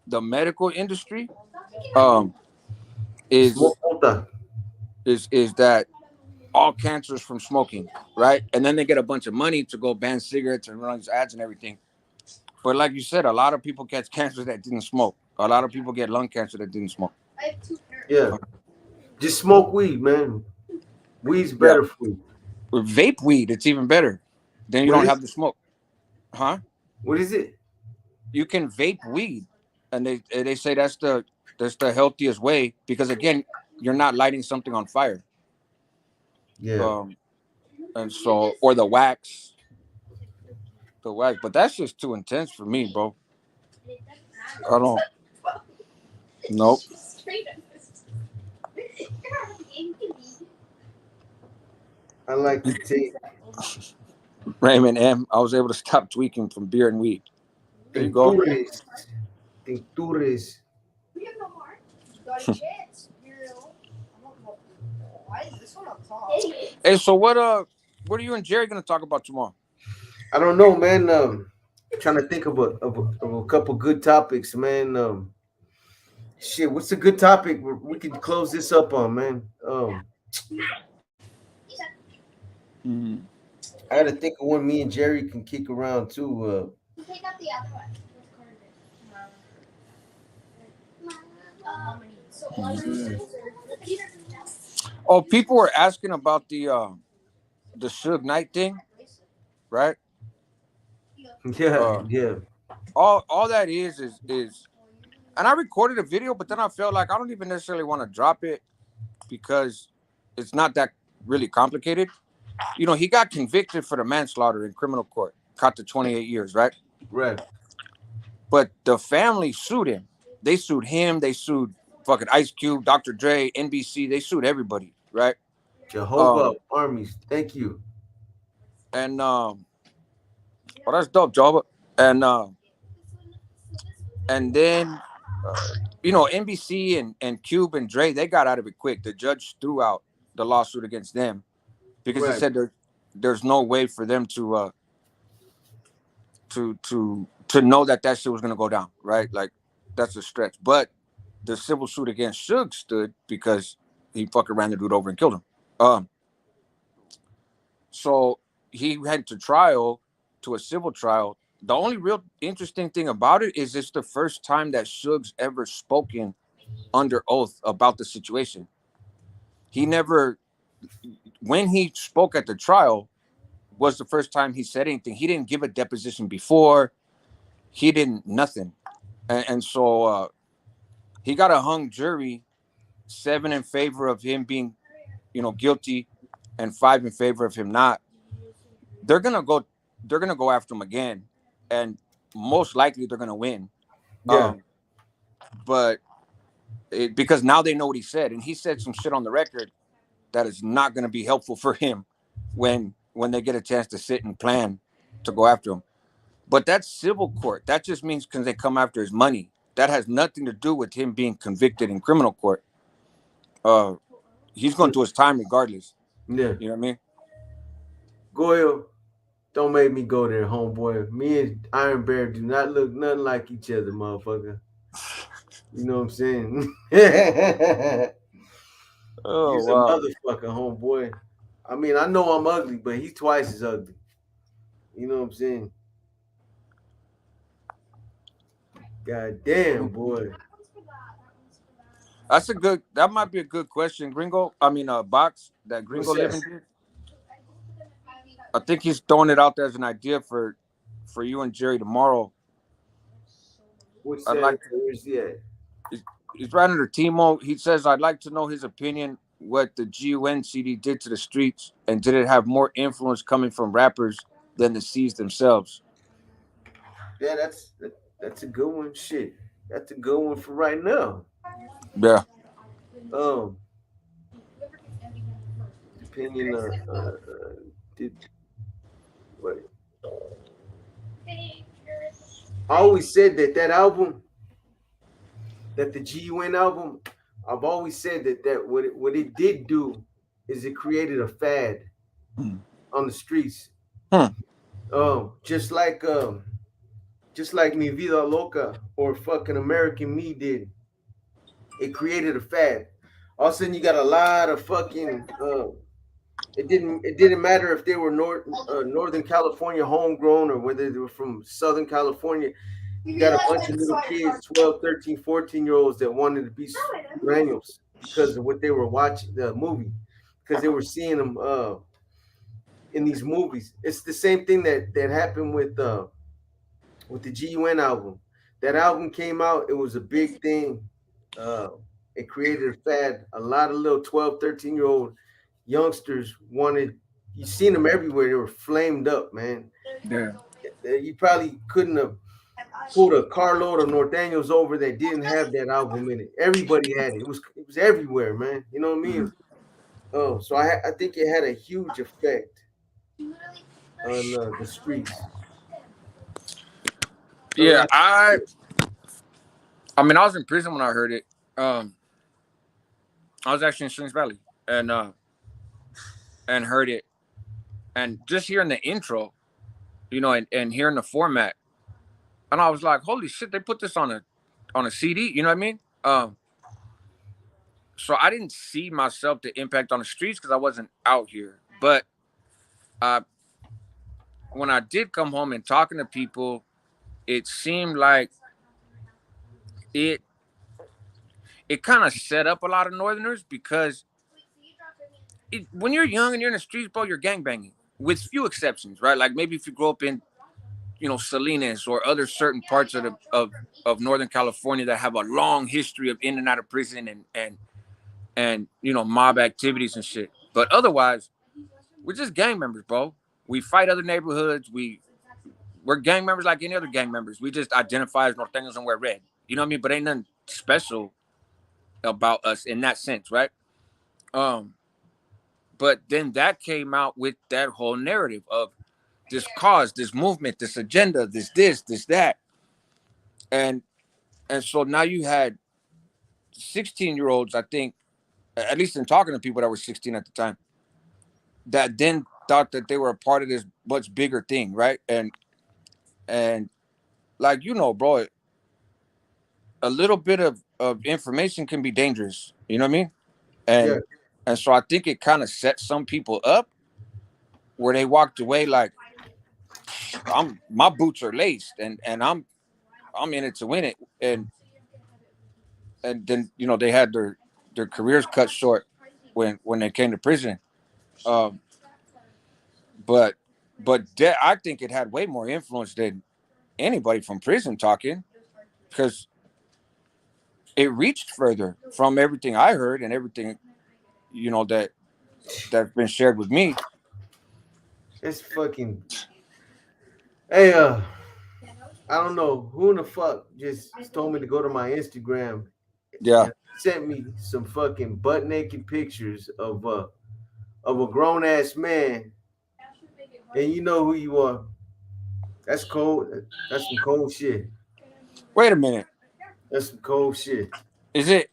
the medical industry. Is that all cancers from smoking, right? And then they get a bunch of money to go ban cigarettes and run ads and everything. But like you said, a lot of people get cancer that didn't smoke. A lot of people get lung cancer that didn't smoke.
Yeah. Just smoke weed, man. Weed's
Yeah,
better for you.
with vape weed, it's even better. Then you
What
don't
is
have the smoke, huh?
what is it?
You can vape weed, and they say that's the healthiest way because again, you're not lighting something on fire.
Yeah.
Um, and so or the wax, but that's just too intense for me, bro. I don't. Nope.
I like to take
Raymond M. I was able to stop tweaking from beer and weed. There you go.
tinctures. Tinctures.
Hey, so what are you and Jerry gonna talk about tomorrow?
I don't know, man. Trying to think of a couple good topics, man. Shit, what's a good topic we could close this up on, man?
Mm-hmm.
I got to think of one me and Jerry can kick around too.
Oh, people were asking about the Suge Knight thing, right?
Yeah,
Uh,
yeah,
all that is, and I recorded a video, but then I felt like I don't even necessarily want to drop it because it's not that really complicated. You know, he got convicted for the manslaughter in criminal court, caught to 28 years, right?
right.
But the family sued him. They sued him. They sued fucking Ice Cube, Dr. Dre, NBC. They sued everybody, right?
Jehovah
Um,
armies, thank you.
and well, that's dope, Jova. And and then you know, NBC and Cube and Dre, they got out of it quick. The judge threw out the lawsuit against them because he
Right.
said there's no way for them to know that shit was gonna go down, right? Like that's a stretch. But the civil suit against Suge stood because he fucking ran the dude over and killed him. Um, so he went to trial, to a civil trial. The only real interesting thing about it is it's the first time that Suge's ever spoken under oath about the situation. He never, when he spoke at the trial, was the first time he said anything. He didn't give a deposition before. He didn't nothing, and so he got a hung jury, 7 in favor of him being, you know, guilty, and 5 in favor of him not. They're gonna go. They're gonna go after him again, and most likely they're gonna win.
Yeah,
Um, but because now they know what he said, and he said some shit on the record that is not gonna be helpful for him when they get a chance to sit and plan to go after him. But that's civil court. That just means because they come after his money. That has nothing to do with him being convicted in criminal court. Uh, he's going to do his time regardless.
yeah.
You know what I mean?
Goyle, don't make me go there, homeboy. Me and Iron Bear do not look nothing like each other, motherfucker. You know what I'm saying?
Oh
You's a
wow.
motherfucker, homeboy. I mean, I know I'm ugly, but he's twice as ugly. You know what I'm saying? God damn, boy.
That's a good. That might be a good question, Gringo. I mean, box that
What's
Gringo
that?
living did. I think he's throwing it out there as an idea for you and Jerry tomorrow.
What's
I'd
that?
like to.
Where's he at?
He's right under Timo. He says, "I'd like to know his opinion. What the GUN CD did to the streets, and did it have more influence coming from rappers than the C's themselves?"
Yeah, that's a good one. Shit, that's a good one for right now.
Yeah.
Um, opinion. Did what? I always said that album, that the GUN album, I've always said that what it did do is it created a fad
Hmm.
on the streets.
Hmm.
Just like Mi Vida Loca or fucking American Me did. It created a fad. All of a sudden, you got a lot of fucking. It didn't matter if they were Northern California homegrown or whether they were from Southern California. You got a bunch of little kids, 12, 13, 14-year-olds that wanted to be manuals. because of what they were watching the movie, because they were seeing them in these movies. It's the same thing that happened with the GUN album. That album came out, it was a big thing. Uh, it created a fad. A lot of little 12, 13-year-old youngsters wanted, you seen them everywhere. They were flamed up, man.
Yeah.
You probably couldn't have pulled a carload of Norteños over that didn't have that album in it. Everybody had it. It was everywhere, man. You know what I mean? Oh, so I think it had a huge effect on the streets.
Yeah, I mean, I was in prison when I heard it. I was actually in Springs Valley and heard it, and just hearing the intro, you know, and hearing the format, and I was like, holy shit, they put this on a CD. You know what I mean? So I didn't see myself the impact on the streets because I wasn't out here. But when I did come home and talking to people, it seemed like it kind of set up a lot of Northerners because when you're young and you're in the streets, bro, you're gangbanging with few exceptions, right? Like maybe if you grow up in, you know, Salinas or other certain parts of Northern California that have a long history of in and out of prison and you know, mob activities and shit. But otherwise, we're just gang members, bro. We fight other neighborhoods. We're gang members like any other gang members. We just identify as Norteños and wear red. You know what I mean? But ain't nothing special about us in that sense, right? But then that came out with that whole narrative of this cause, this movement, this agenda, this, that. And so now you had 16-year-olds, I think, at least in talking to people that were 16 at the time, that then thought that they were a part of this much bigger thing, right? And like, you know, bro, a little bit of information can be dangerous. You know what I mean? And so I think it kind of set some people up where they walked away like, my boots are laced and I'm in it to win it. And then, you know, they had their careers cut short when they came to prison. But I think it had way more influence than anybody from prison talking, because it reached further from everything I heard and everything, you know, that's been shared with me.
It's fucking. Hey, I don't know who in the fuck just told me to go to my Instagram.
Yeah.
And sent me some fucking butt naked pictures of a grown ass man, and you know who you are. That's cold. That's some cold shit.
Wait a minute.
That's some cold shit.
Is it?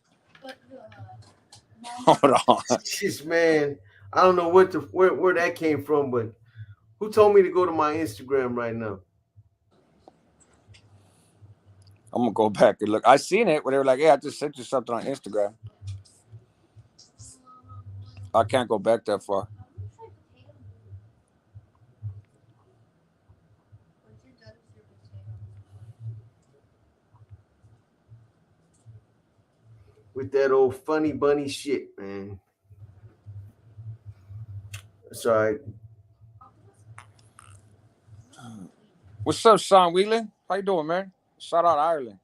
Hold on.
Just man, I don't know where that came from, but who told me to go to my Instagram right now?
I'm gonna go back and look. I seen it where they were like, "Hey, I just sent you something on Instagram." I can't go back that far.
With that old funny bunny shit, man. That's all right.
What's up, Sean Wheelan? How you doing, man? Shout out Ireland.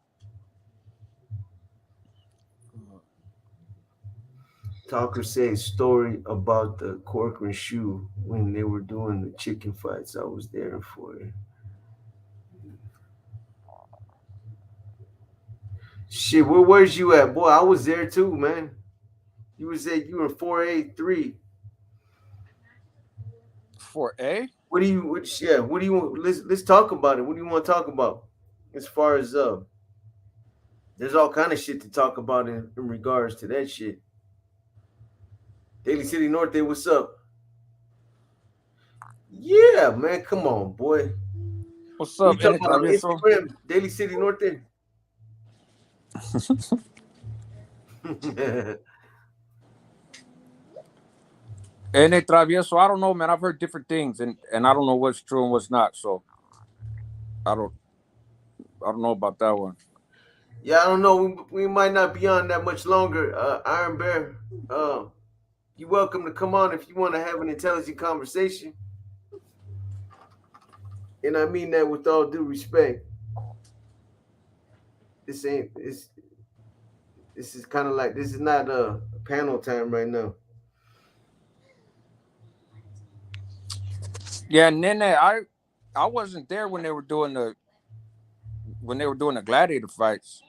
Talker said story about the Corcoran shoe when they were doing the chicken fights. I was there for it. Shit, where's you at, boy? I was there too, man. You was at you were 4A3.
4A?
What do you want? Let's talk about it. What do you want to talk about? As far as there's all kind of shit to talk about in regards to that shit. Daly City Norte, what's up? Yeah, man, come on, boy.
What's up,
on Instagram, Daly City Norte?
And Travieso, I don't know, man. I've heard different things, and I don't know what's true and what's not. So I don't know about that one.
Yeah, I don't know. We might not be on that much longer. Iron Bear, you're welcome to come on if you want to have an intelligent conversation. And I mean that with all due respect. This ain't this is kind of like this is not a panel time right now.
Yeah, Nene, I wasn't there when they were doing the gladiator fights.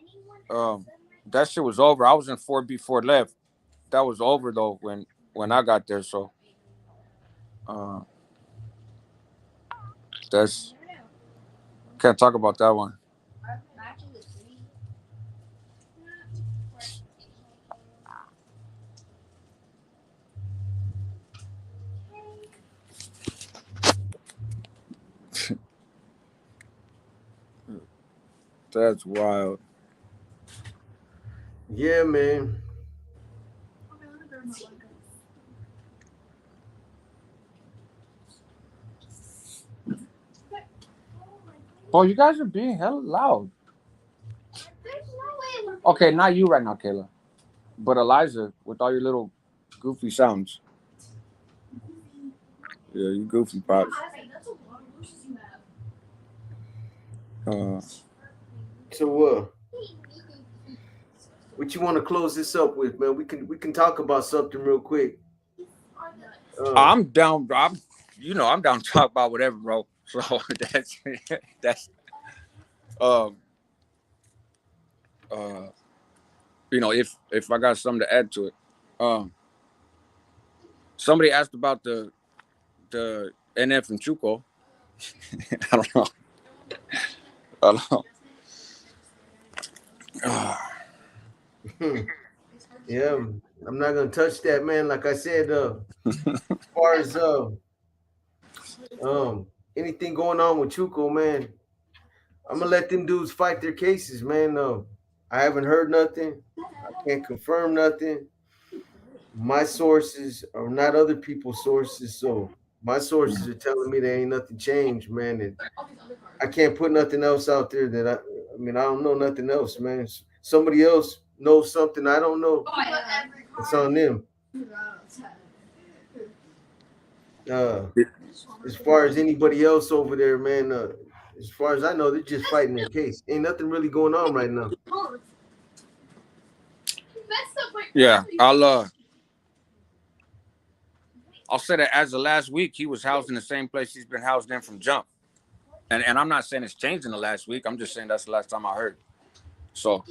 Um, that shit was over. I was in 4B4 left. That was over though when I got there. So uh, that's can't talk about that one. That's wild.
Yeah, man.
Oh, you guys are being hella loud. Okay, not you right now, Kayla, but Eliza with all your little goofy sounds. Yeah, you goofy pops. Uh,
So what you want to close this up with, man? We can talk about something real quick.
I'm down. I'm down to talk about whatever, bro. So that's um uh if I got something to add to it. Um, somebody asked about the NF and Chuco. I don't know. I don't know.
Yeah, I'm not gonna touch that, man. Like I said, as far as anything going on with Chuco, man, I'm gonna let them dudes fight their cases, man. I haven't heard nothing. I can't confirm nothing. My sources are not other people's sources, so my sources are telling me there ain't nothing changed, man. And I can't put nothing else out there that I mean, I don't know nothing else, man. Somebody else knows something I don't know. It's on them. Uh, as far as anybody else over there, man, as far as I know, they're just fighting their case. Ain't nothing really going on right now.
Yeah, I'll say that as of last week, he was housed in the same place he's been housed in from jump. And I'm not saying it's changed in the last week. I'm just saying that's the last time I heard. So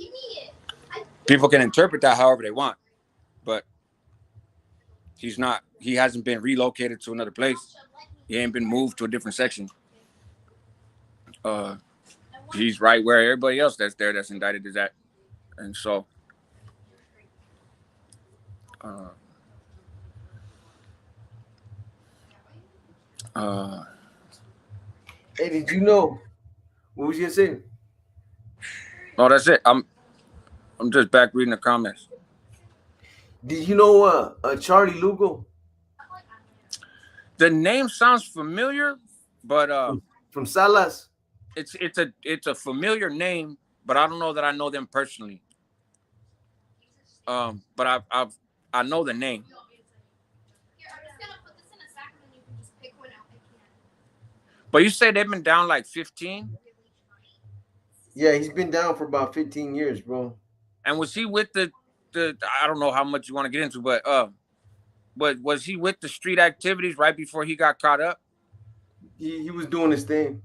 people can interpret that however they want, but he hasn't been relocated to another place. He ain't been moved to a different section. He's right where everybody else that's indicted is at. And so uh,
Hey, did you know? What was you gonna say?
no, that's it. I'm just back reading the comments.
Did you know Charlie Lugo
The name sounds familiar, but
from Salas?
it's a familiar name, but I don't know that I know them personally. But I know the name. But you say they've been down like 15?
Yeah, he's been down for about 15 years, bro.
And was he with the I don't know how much you want to get into, but was he with the street activities right before he got caught up?
He was doing his thing.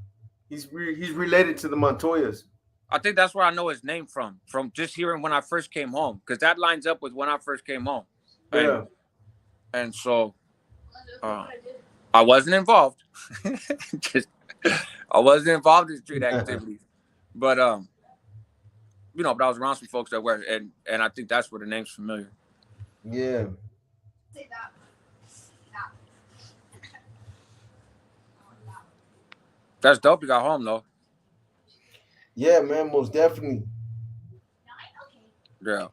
He's related to the Montoyas.
I think that's where I know his name from just hearing when I first came home, because that lines up with when I first came home.
Yeah.
And so I wasn't involved. I wasn't involved in street activities. But but I was around some folks that were, and I think that's where the name's familiar.
Yeah.
That's dope. You got home though.
Yeah, man, most definitely.
Yeah.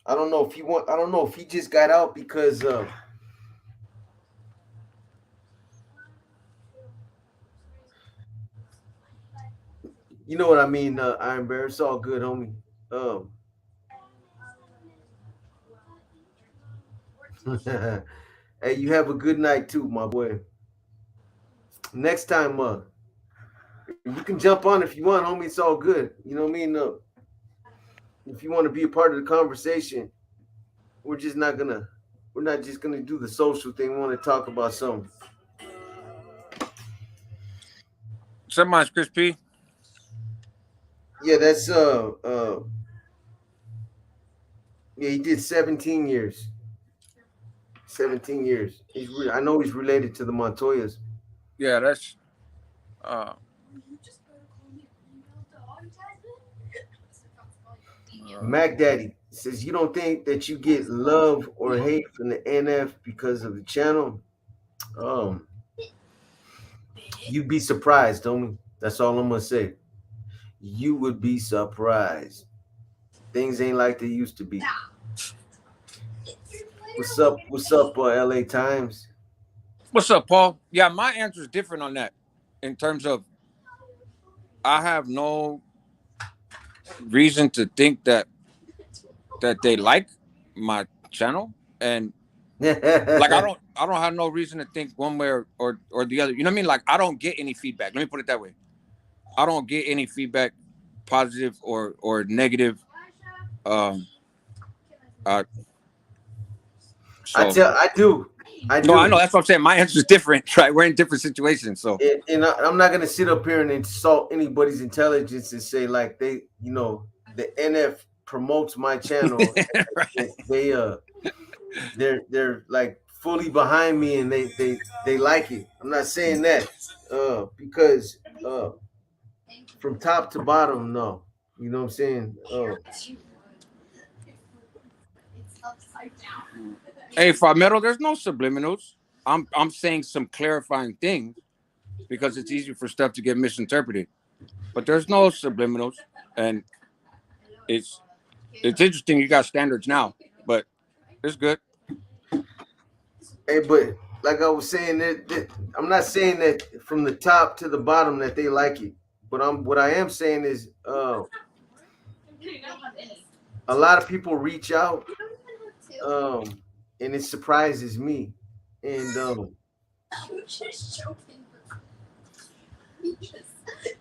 I don't know if he just got out because You know what I mean, Iron Bear. It's all good, homie. Hey, you have a good night too, my boy. Next time, you can jump on if you want, homie. It's all good. You know what I mean? If you want to be a part of the conversation, we're just not gonna. We're not just gonna do the social thing. We want to talk about something.
Somebody's Chris P.
Yeah, that's yeah, he did 17 years. 17 years. I know he's related to the Montoyas.
Yeah, that's uh,
Mac Daddy says you don't think that you get love or hate from the NF because of the channel. Um, you'd be surprised, homie. That's all I'm gonna say. You would be surprised. Things ain't like they used to be. What's up? What's up, LA Times?
what's up, Paul? Yeah, my answer is different on that. In terms of, I have no reason to think that they like my channel, and like I don't have no reason to think one way or the other. You know what I mean? Like I don't get any feedback. Let me put it that way. I don't get any feedback, positive or negative. Um, uh, so
I do. I do.
no, I know that's what I'm saying. My answer is different, right? We're in different situations, so
And I'm not gonna sit up here and insult anybody's intelligence and say like they, the NF promotes my channel.
right.
They're like fully behind me and they like it. I'm not saying that because from top to bottom, no. You know what I'm saying?
Hey, Farmero, there's no subliminals. I'm saying some clarifying things because it's easy for stuff to get misinterpreted. But there's no subliminals, and it's interesting. You got standards now, but it's good.
Hey, but like I was saying, that I'm not saying that from the top to the bottom that they like it. But what I am saying is a lot of people reach out, um, and it surprises me. And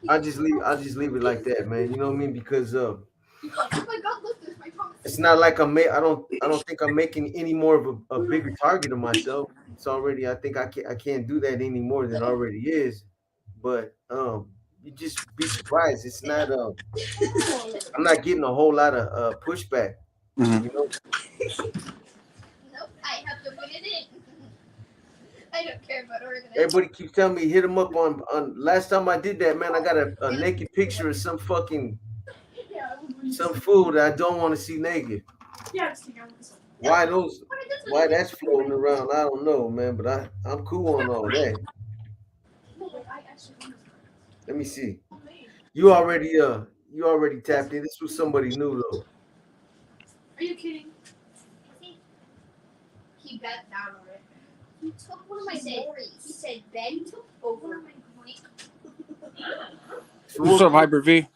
I'll just leave it like that, man. You know what I mean? Because it's not like I don't think I'm making any more of a bigger target of myself. It's already I think I can't do that any more than it already is. But you just be surprised. It's not I'm not getting a whole lot of pushback.
Mm-hmm.
You know,
I don't care about organizing.
everybody keeps telling me hit them up on. Last time I did that, man, I got a naked picture of some food that I don't want to see naked. Why those? Why that's floating around? I don't know, man. But I'm cool on all that. Let me see. You already tapped in. This was somebody new though.
Are you kidding? He bet down on it. He took one of my stories. He said Ben took over my point.
So
What's up, Hyper V?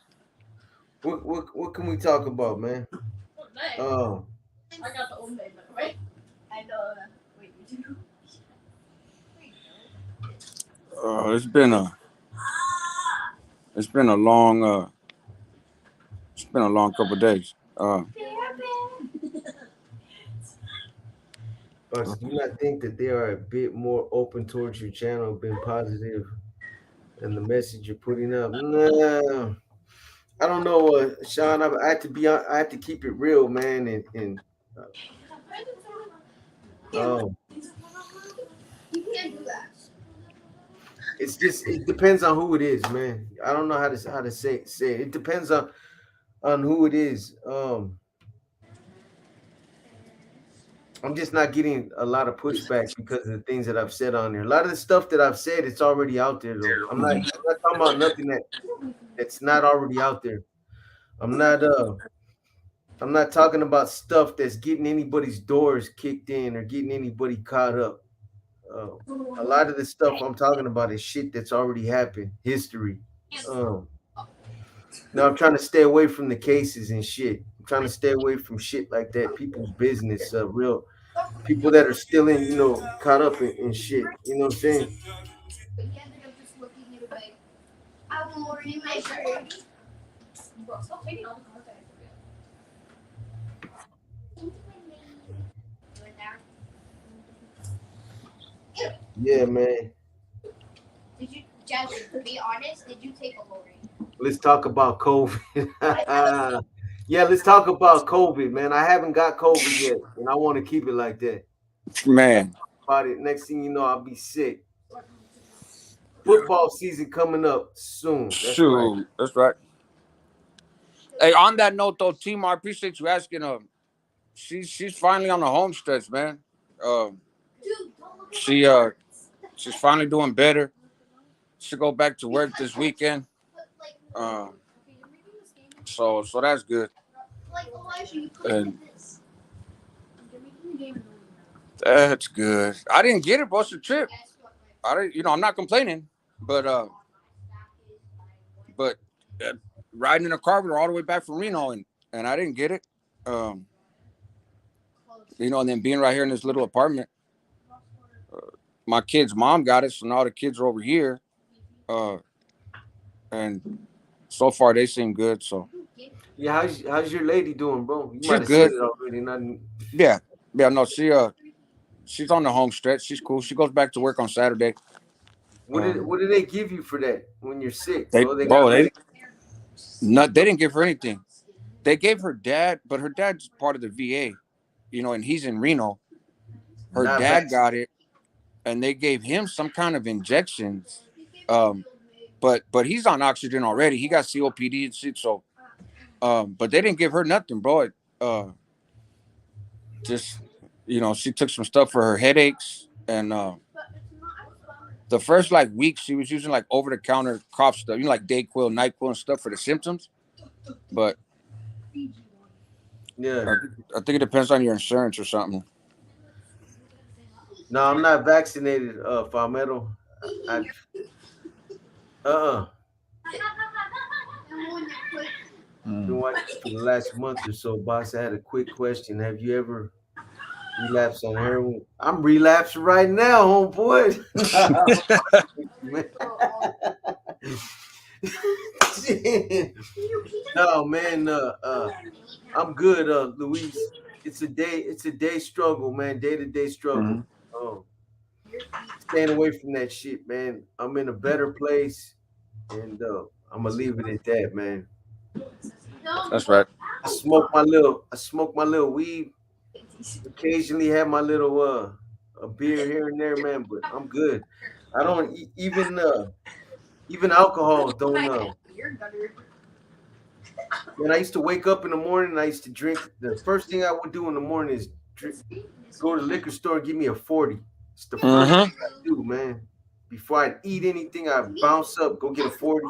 what can we talk about, man?
I got the old name, by the way. I know that. Wait, you do?
It's been a long couple of days.
Do you not think that they are a bit more open towards your channel, been positive, and the message you're putting up? Nah, I don't know, Sean. I have to I have to keep it real, man, and
You can't do that.
it's just it depends on who it is, man. I don't know how to say it. It depends on who it is. I'm just not getting a lot of pushback because of the things that I've said on there. A lot of the stuff that I've said, it's already out there though. I'm not talking about nothing that's not already out there. I'm not talking about stuff that's getting anybody's doors kicked in or getting anybody caught up. A lot of the stuff I'm talking about is shit that's already happened, history. Um, No, I'm trying to stay away from the cases and shit. I'm trying to stay away from shit like that. People's business, real people that are still in, caught up in shit. You know what I'm saying?
But yeah, then I'm just looking at it like, I'm already measured. Bro, stop taking all the contact.
Yeah, man.
Did you, just to be honest, did you take a lorry?
Let's talk about COVID. Yeah, let's talk about COVID, man. I haven't got COVID yet, and I want to keep it like that.
Man,
About it. Next thing you know, I'll be sick. Football season coming up soon. That's right.
shoot, that's right. Hey, on that note though, Team, I appreciate you asking. She's finally on the home stretch, man. Um, she she's finally doing better. She'll go back to work this weekend. Uh, so that's good. And that's good. I didn't get it, bro. It's a trip. I didn't, I'm not complaining, but riding in a car with her all the way back from Reno, and I didn't get it. Um, and then being right here in this little apartment, my kid's mom got it, so now the kids are over here, and so far they seem good. So
Yeah, how's your lady doing, bro? You
she's
might have said
good.
it already. Nothing.
Yeah, no, she's on the home stretch. She's cool. She goes back to work on Saturday.
What did they give you for that when you're sick,
They
bro? They
bro,
got
they not they didn't give her anything. They gave her dad, but her dad's part of the VA, and he's in Reno. Her
not
dad
vaccinated.
got it, and they gave him some kind of injections. But he's on oxygen already. He got COPD and shit. So, but they didn't give her nothing, bro. Just she took some stuff for her headaches, and the first week she was using over the counter cough stuff, like Dayquil, NyQuil, and stuff for the symptoms. But
Yeah.
I think it depends on your insurance or something.
No, I'm not vaccinated, Palmetto. I been watching for the last month or so, boss. I had a quick question. Have you ever relapsed on heroin? I'm relapsing right now, homeboy. No, man. I'm good, Luis. It's a day struggle, man. Day-to-day struggle. Staying away from that shit, man. I'm in a better place, and I'm gonna leave it at that, man.
That's right.
I smoke my little weed. Occasionally have my little a beer here and there, man. But I'm good. I don't even alcohol don't. When I used to wake up in the morning, I used to drink. The first thing I would do in the morning is go to the liquor store and give me a 40. It's the first thing I do, man. Before I eat anything, I bounce up, go get a 40.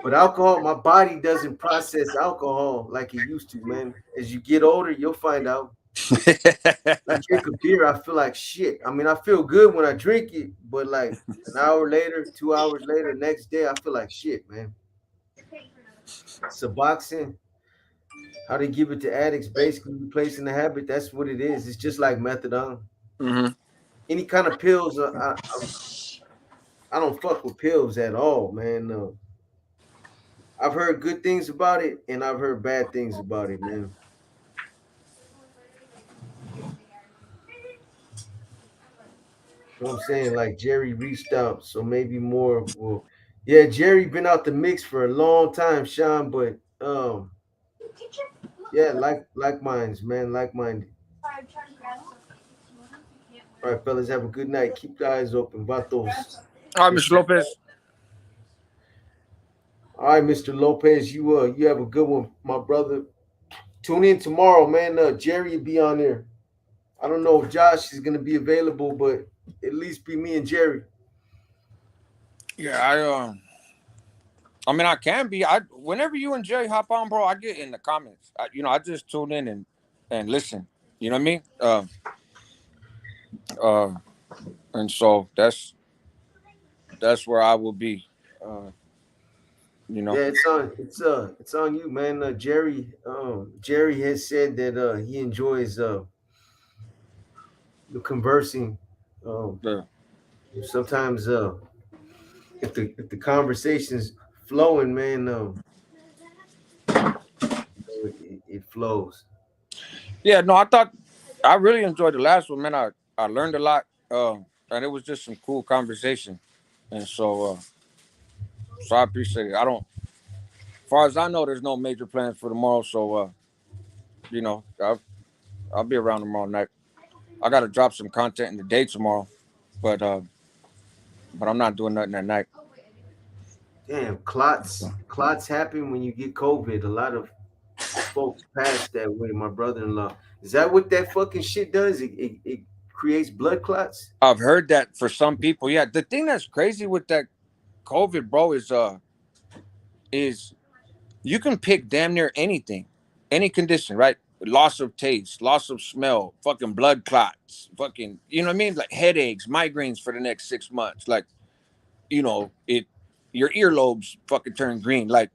But alcohol, my body doesn't process alcohol like it used to, man. As you get older, you'll find out. I drink a beer, I feel like shit. I mean, I feel good when I drink it, but like an hour later, 2 hours later, next day, I feel like shit, man. Suboxone, how they give it to addicts, basically replacing the habit. That's what it is. It's just like methadone. Any kind of pills, I don't fuck with pills at all, man. I've heard good things about it, and I've heard bad things about it, man. You know what I'm saying? Like Jerry reached out, so maybe more will. Yeah, Jerry been out the mix for a long time, Sean, but yeah, like minds, man, like minded. All right, fellas, have a good night. Keep the eyes open. Vatos.
All right, Mr. Lopez.
All right, Mr. Lopez, you have a good one, my brother. Tune in tomorrow, man. Jerry will be on there. I don't know if Josh is gonna be available, but at least be me and Jerry.
Yeah, I mean, I can be. Whenever you and Jerry hop on, bro, I get in the comments. I just tune in and listen. You know what I mean? And so that's where I will be. You know.
Yeah, it's on you, man. Jerry has said that he enjoys the conversing. Um,
Yeah.
sometimes if the conversation's flowing, man, it flows.
Yeah. No, I really enjoyed the last one, man. I learned a lot, and it was just some cool conversation, and so I appreciate it. I don't, as far as I know, there's no major plans for tomorrow, so you know, I'll be around tomorrow night. I got to drop some content in the day tomorrow, but I'm not doing nothing at night.
Damn, clots happen when you get COVID. A lot of folks pass that way. My brother-in-law. Is that what that fucking shit does? It creates blood clots.
I've heard that for some people. Yeah, the thing that's crazy with that COVID, bro, is you can pick damn near anything, any condition, right? Loss of taste, loss of smell, fucking blood clots, fucking, you know what I mean? Like headaches, migraines for the next 6 months. Like, your earlobes fucking turn green. Like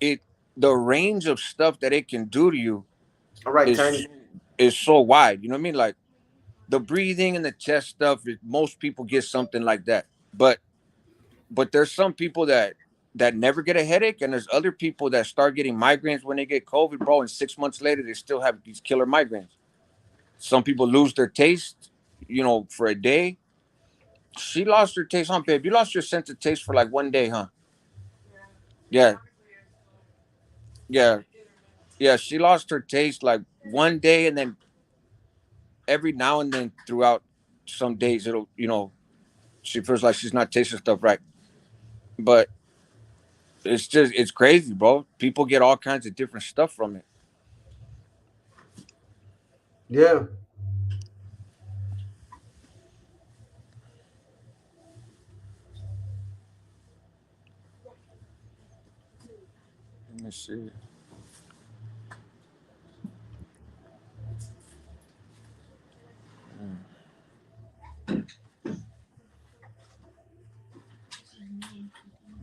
it, the range of stuff that it can do to you
All right,
is
Tiny.
is so wide. You know what I mean? Like the breathing and the chest stuff. Most people get something like that, but there's some people that never get a headache, and there's other people that start getting migraines when they get COVID, bro, and 6 months later they still have these killer migraines. Some people lose their taste, for a day. She lost her taste, huh, babe? You lost your sense of taste for like one day, huh? Yeah, yeah, yeah. She lost her taste like one day, and then every now and then throughout some days, she feels like she's not tasting stuff right. But it's crazy, bro. People get all kinds of different stuff from it.
Yeah.
Let me see.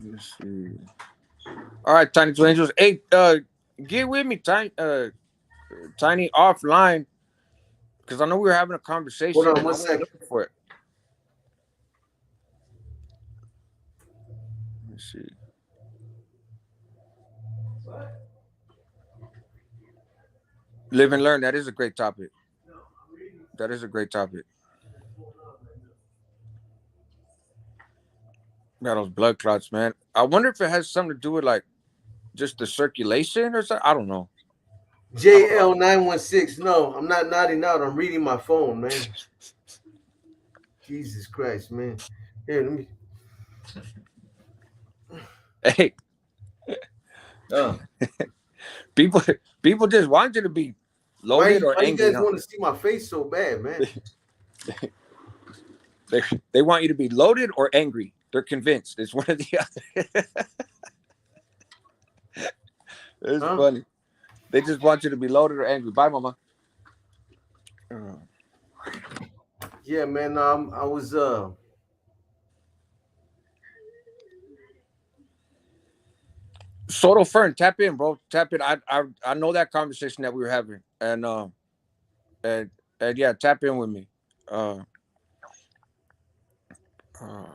Let me see. All right, Tiny Twin Angels. Hey, get with me, Tiny offline, because I know we were having a
Hold
conversation
on
and I
one
wasn't
second.
looking for it. Let me see. Live and learn. That is a great topic. That is a great topic. Got those blood clots, man. I wonder if it has something to do with like just the circulation or something. I don't know. I don't know.
JL916. No, I'm not nodding out. I'm reading my phone, man. Jesus Christ, man. Here, let me.
Hey,
Uh,
people, people just want you to be loaded or
why you
angry,
guys
huh?
want to see my face so bad, man?
They want you to be loaded or angry. They're convinced it's one or the other. It's
Huh?
funny. They just want you to be loaded or angry. Bye, mama.
Yeah, man. I was
Soto Fern, tap in, bro. Tap in. I know that conversation that we were having, and and yeah, tap in with me. Uh, uh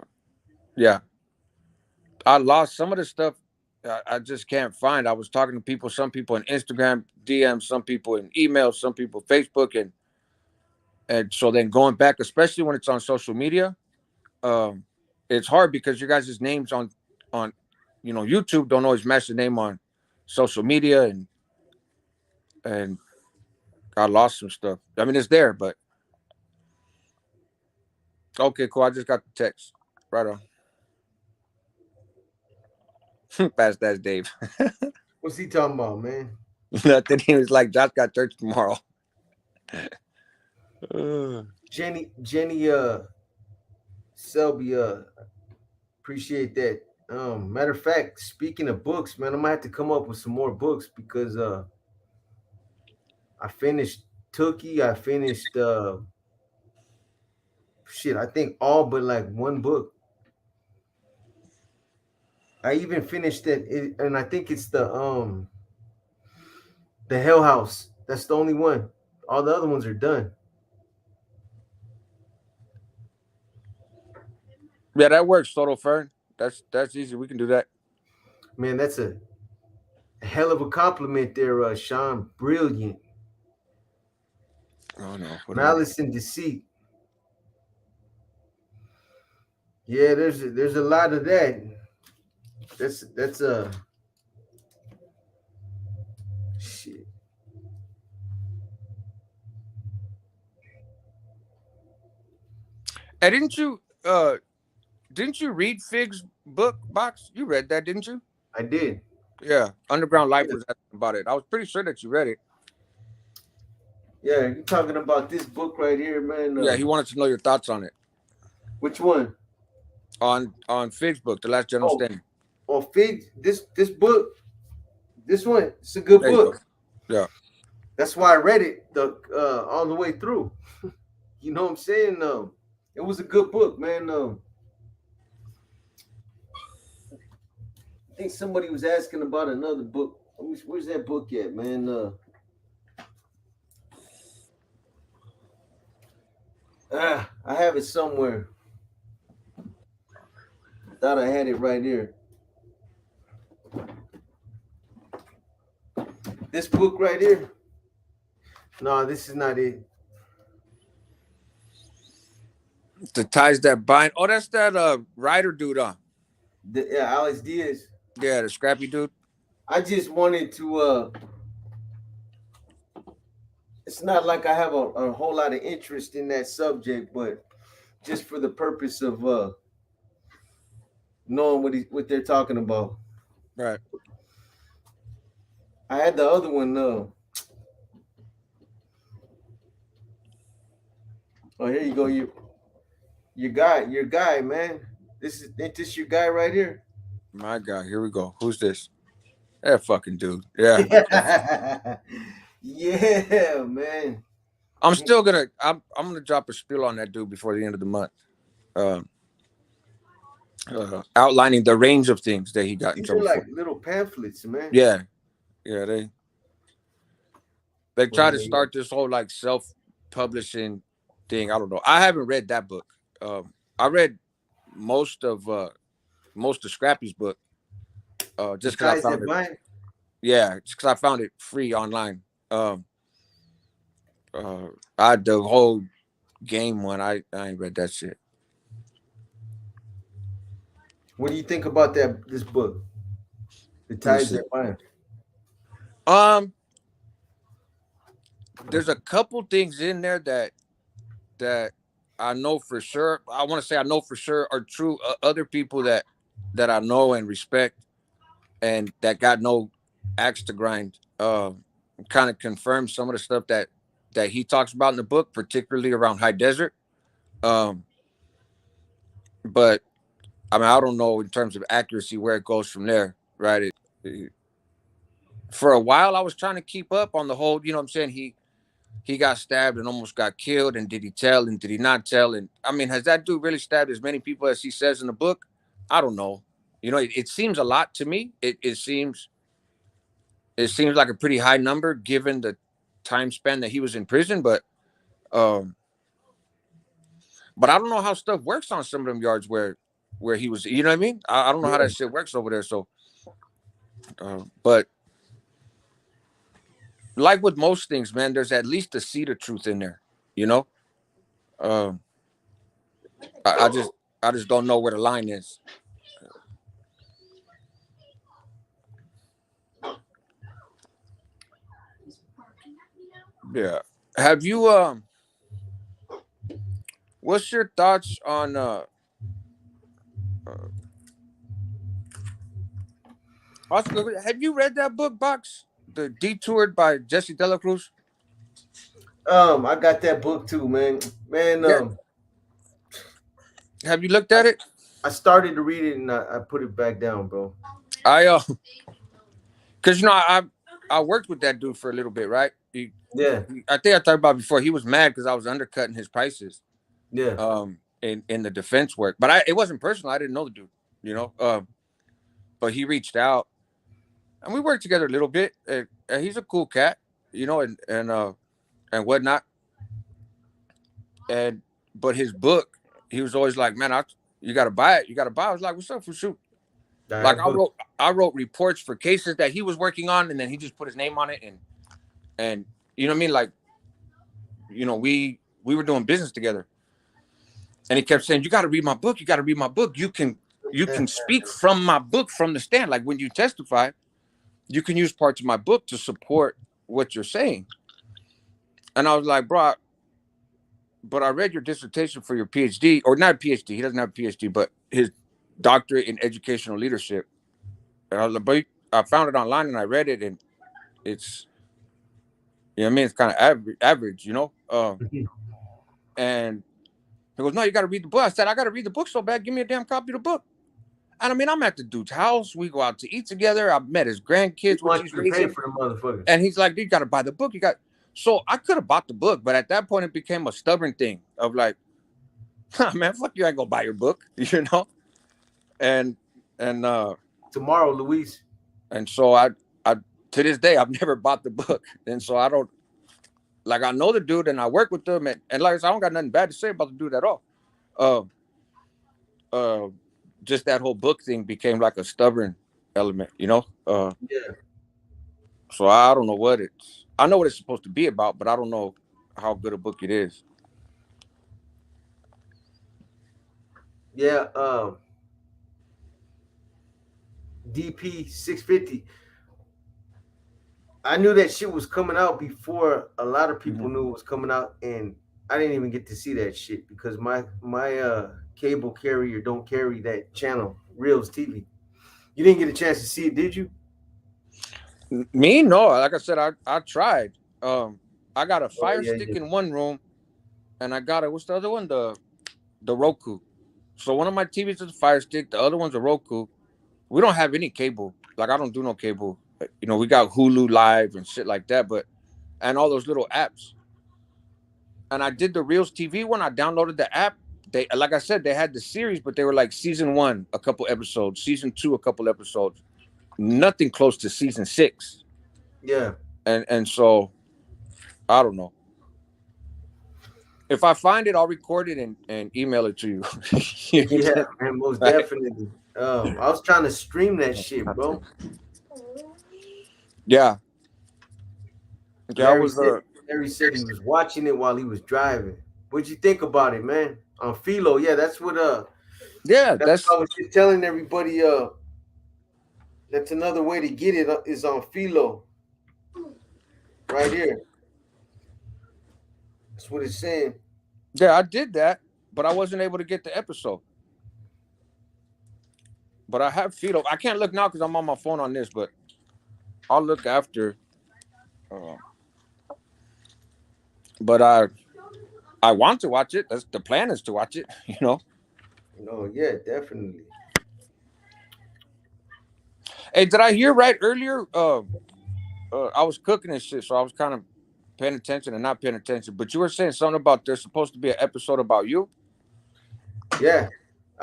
yeah, I lost some of the stuff. I just can't find. I was talking to people, some people in Instagram DMs, some people in emails, some people Facebook, and so then going back, especially when it's on social media, um, it's hard because your guys' names on YouTube don't always match the name on social media, and I lost some stuff. I mean, it's there, but okay, cool. I just got the text. Right on. Past that, Dave.
what's he talking about, man?
Nothing. He was like, Josh got church tomorrow. Uh,
Jenny Selby, appreciate that. Matter of fact, speaking of books, man, I might have to come up with some more books because I finished Tookie. I finished shit. I think all but like one book. I even finished it, and I think it's the Hell House. That's the only one. All the other ones are done.
Yeah, that works, Total Fern. That's easy. We can do that.
Man, that's a hell of a compliment there, Sean. Brilliant.
Oh no, what do I?
Malice and Deceit. Yeah, there's a lot of that. That's a shit.
Hey, didn't you read Fig's book box? You read that, didn't you?
I did.
Yeah, Underground Life
Yeah,
was asking about it. I was pretty sure that you read it.
yeah. You're talking about this book right here, man.
Yeah, he wanted to know your thoughts on it.
Which one?
On Fig's book, The Last General
Oh,
Standing.
oh, Fig. This book. This one. It's a good
There you go.
book.
Yeah.
That's why I read it all the way through. You know what I'm saying? It was a good book, man. I think somebody was asking about another book. Where's that book at, man? I have it somewhere. Thought I had it right here. This book right here. No, this is not it.
The Ties That Bind. Oh, that's that writer dude,
Yeah, Alex Diaz.
Yeah, the scrappy dude.
I just wanted to. It's not like I have a whole lot of interest in that subject, but just for the purpose of knowing what they're talking about.
Right.
I had the other one. Oh, here you go. Your guy, man. Ain't this your guy right here?
My God, here we go. Who's this? That fucking dude. Yeah.
Yeah, man.
I'm gonna drop a spiel on that dude before the end of the month. Outlining the range of things that he got in
These are
trouble
like
for.
little pamphlets, man.
Yeah. Yeah, they
Well,
try to start this whole like self-publishing thing. I don't know. I haven't read that book. I read most of Scrappy's book. Just because I found it.
Bind.
Yeah, just because I found it free online. I the whole game one. I ain't read that shit.
What do you think about this book? The
Let me
Ties
see.
That Bind.
There's a couple things in there that I know for sure. I want to say I know for sure are true. Other people that I know and respect, and that got no axe to grind, kind of confirms some of the stuff that he talks about in the book, particularly around High Desert. But I mean, I don't know in terms of accuracy where it goes from there, right? For a while, I was trying to keep up on the whole. You know what I'm saying? He got stabbed and almost got killed. And did he tell? And did he not tell? And I mean, has that dude really stabbed as many people as he says in the book? I don't know. You know, it seems a lot to me. It seems like a pretty high number given the time span that he was in prison. But I don't know how stuff works on some of them yards where he was. You know what I mean? I don't know how that shit works over there. So, but like with most things, man, there's at least a seed of truth in there. You know. I just don't know where the line is. Yeah. Have you what's your thoughts on have you read that book, Box? The Detoured by Jesse Dela Cruz?
I got that book too, man. Man,
Yeah. Have you looked at it?
I started to read it and I put it back down, bro.
Because you know I worked with that dude for a little bit, right? I think I talked about before. He was mad because I was undercutting his prices.
Yeah.
In the defense work, but it wasn't personal. I didn't know the dude, you know. but he reached out, and we worked together a little bit. And he's a cool cat, you know, and whatnot. And but his book, he was always like, "Man, you got to buy it. You got to buy it." I was like, "What's up for shoot?" Like I wrote reports for cases that he was working on, and then he just put his name on it, and you know what I mean, like, you know, we were doing business together, and he kept saying, "You got to read my book. You got to read my book. You can speak from my book from the stand. Like when you testify, you can use parts of my book to support what you're saying." And I was like, "Bro, but I read your dissertation for your PhD, or not PhD. He doesn't have a PhD, but his doctorate in educational leadership." And I was like, "But I found it online and I read it, and it's, you know what I mean, it's kind of average, you know." And he goes, "No, you got to read the book." I said, "I got to read the book so bad. Give me a damn copy of the book." And I mean, I'm at the dude's house. We go out to eat together. I've met his grandkids, which he's raising.
For the motherfuckers.
And he's like, "You got to buy the book. You got." So I could have bought the book, but at that point, it became a stubborn thing of like, man, fuck you, I ain't gonna buy your book, you know. And
tomorrow, Luis.
And so I to this day, I've never bought the book, and so I don't, like, I know the dude and I work with them, and like I said, I don't got nothing bad to say about the dude at all. Just that whole book thing became like a stubborn element, you know.
Yeah.
So I don't know what it's. I know what it's supposed to be about, but I don't know how good a book it is.
Yeah. DP 650. I knew that shit was coming out before a lot of people knew it was coming out, and I didn't even get to see that shit because my cable carrier don't carry that channel, Reels TV. You didn't get a chance to see it, did you?
Me, no. Like I said, I tried. I got a Fire Stick in one room, and I got what's the other one? The Roku. So one of my TVs is a Fire Stick, the other one's a Roku. We don't have any cable. Like, I don't do no cable. You know, we got Hulu Live and shit like that, and all those little apps. And I did the Reels TV one. I downloaded the app. They, like I said, they had the series, but they were like season 1, a couple episodes, season 2, a couple episodes. Nothing close to season 6.
Yeah.
And so I don't know. If I find it, I'll record it and email it to you.
Yeah, man, most definitely. I was trying to stream that shit, bro.
Yeah.
Larry said he was watching it while he was driving. What'd you think about it, man? On Philo, yeah, that's what
yeah,
that's what I was just telling everybody. That's another way to get it is on Philo. Right here. That's what it's saying.
Yeah, I did that, but I wasn't able to get the episode. But I have Philo. I can't look now because I'm on my phone on this, but I'll look after. But I want to watch it. That's the plan, is to watch it, you know.
No, yeah, definitely.
Hey, did I hear right earlier? I was cooking and shit, so I was kind of paying attention and not paying attention. But you were saying something about there's supposed to be an episode about you.
Yeah,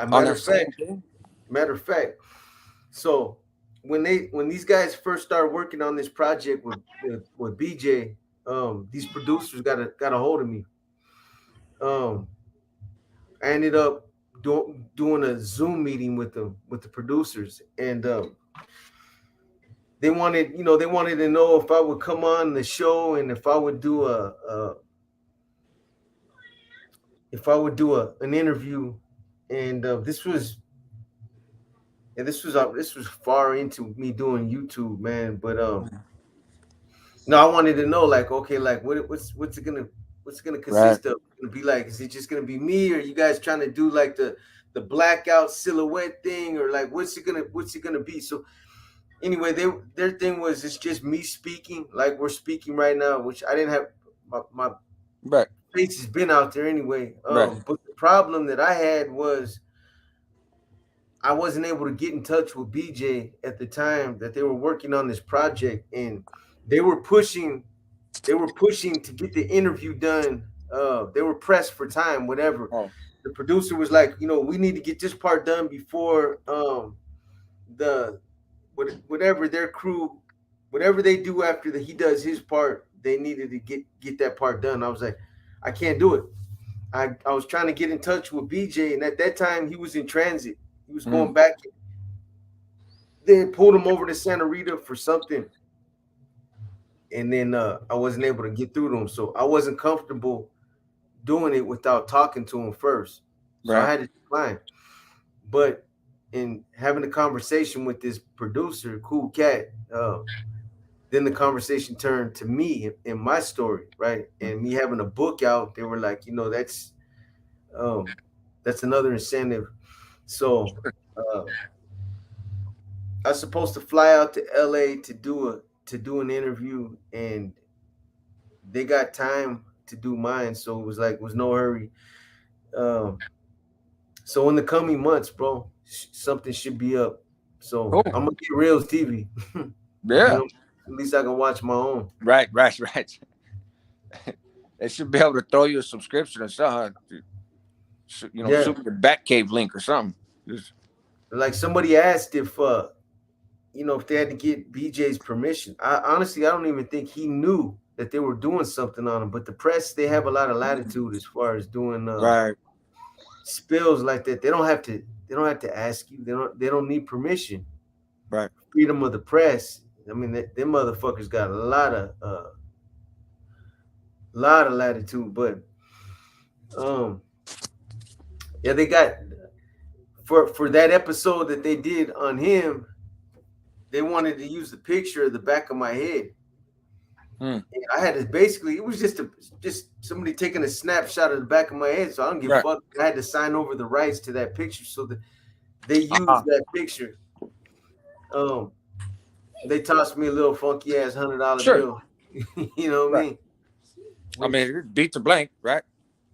matter of fact. So when these guys first started working on this project with BJ, these producers got a hold of me. I ended up doing a Zoom meeting with them, with the producers, and they wanted to know if I would come on the show and if I would do an interview, and this was far into me doing YouTube, man. But no, I wanted to know, like, okay, like what's it gonna consist of? It's gonna be like, is it just gonna be me, or you guys trying to do like the blackout silhouette thing, or like what's it gonna be? So anyway, their thing was it's just me speaking like we're speaking right now, which I didn't have my face has been out there anyway. But the problem that I had was I wasn't able to get in touch with BJ at the time that they were working on this project, and they were pushing to get the interview done. They were pressed for time, whatever. The producer was like, we need to get this part done before the whatever their crew, whatever they do after he does his part, they needed to get that part done. I was like, I can't do it. I was trying to get in touch with BJ, and at that time he was in transit. He was going back. They pulled him over to Santa Rita for something, and then I wasn't able to get through to him. So I wasn't comfortable doing it without talking to him first. So I had to decline. But in having a conversation with this producer, cool cat, then the conversation turned to me and my story, right? And me having a book out, they were like, that's another incentive. So I was supposed to fly out to LA to do an interview, and they got time to do mine, so it was no hurry. So in the coming months, bro, something should be up. So
Cool.
I'm gonna get Reels TV.
Yeah.
At least I can watch my own.
Right. They should be able to throw you a subscription or something. Shoot the Batcave link or something.
Like somebody asked if they had to get BJ's permission. I don't even think he knew that they were doing something on him. But the press, they have a lot of latitude as far as doing spills like that. They don't have to ask you. They don't need permission.
Right.
Freedom of the press. I mean, them motherfuckers got a lot of latitude. But they got for that episode that they did on him. They wanted to use the picture of the back of my head. And I had to it was just somebody taking a snapshot of the back of my head. So I don't give a fuck. I had to sign over the rights to that picture so that they used that picture. They tossed me a little funky ass $100 bill. You know what I mean?
I mean, it beat the blank, right?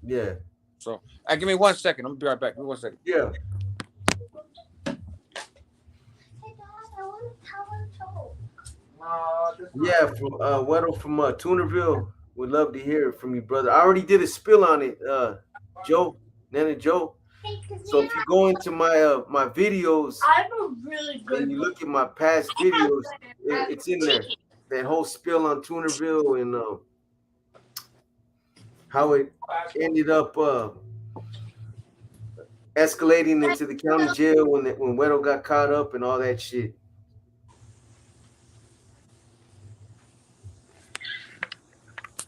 Yeah.
So, give me 1 second. I'm gonna be right back. Give me 1 second.
Yeah. Yeah, from Weddle from Tunerville. Would love to hear it from you, brother. I already did a spill on it, Joe, Nana Joe. So if you go into my videos and you look at my past videos, it's in there. That whole spill on Tunerville and how it ended up escalating into the county jail when Weddle got caught up and all that shit.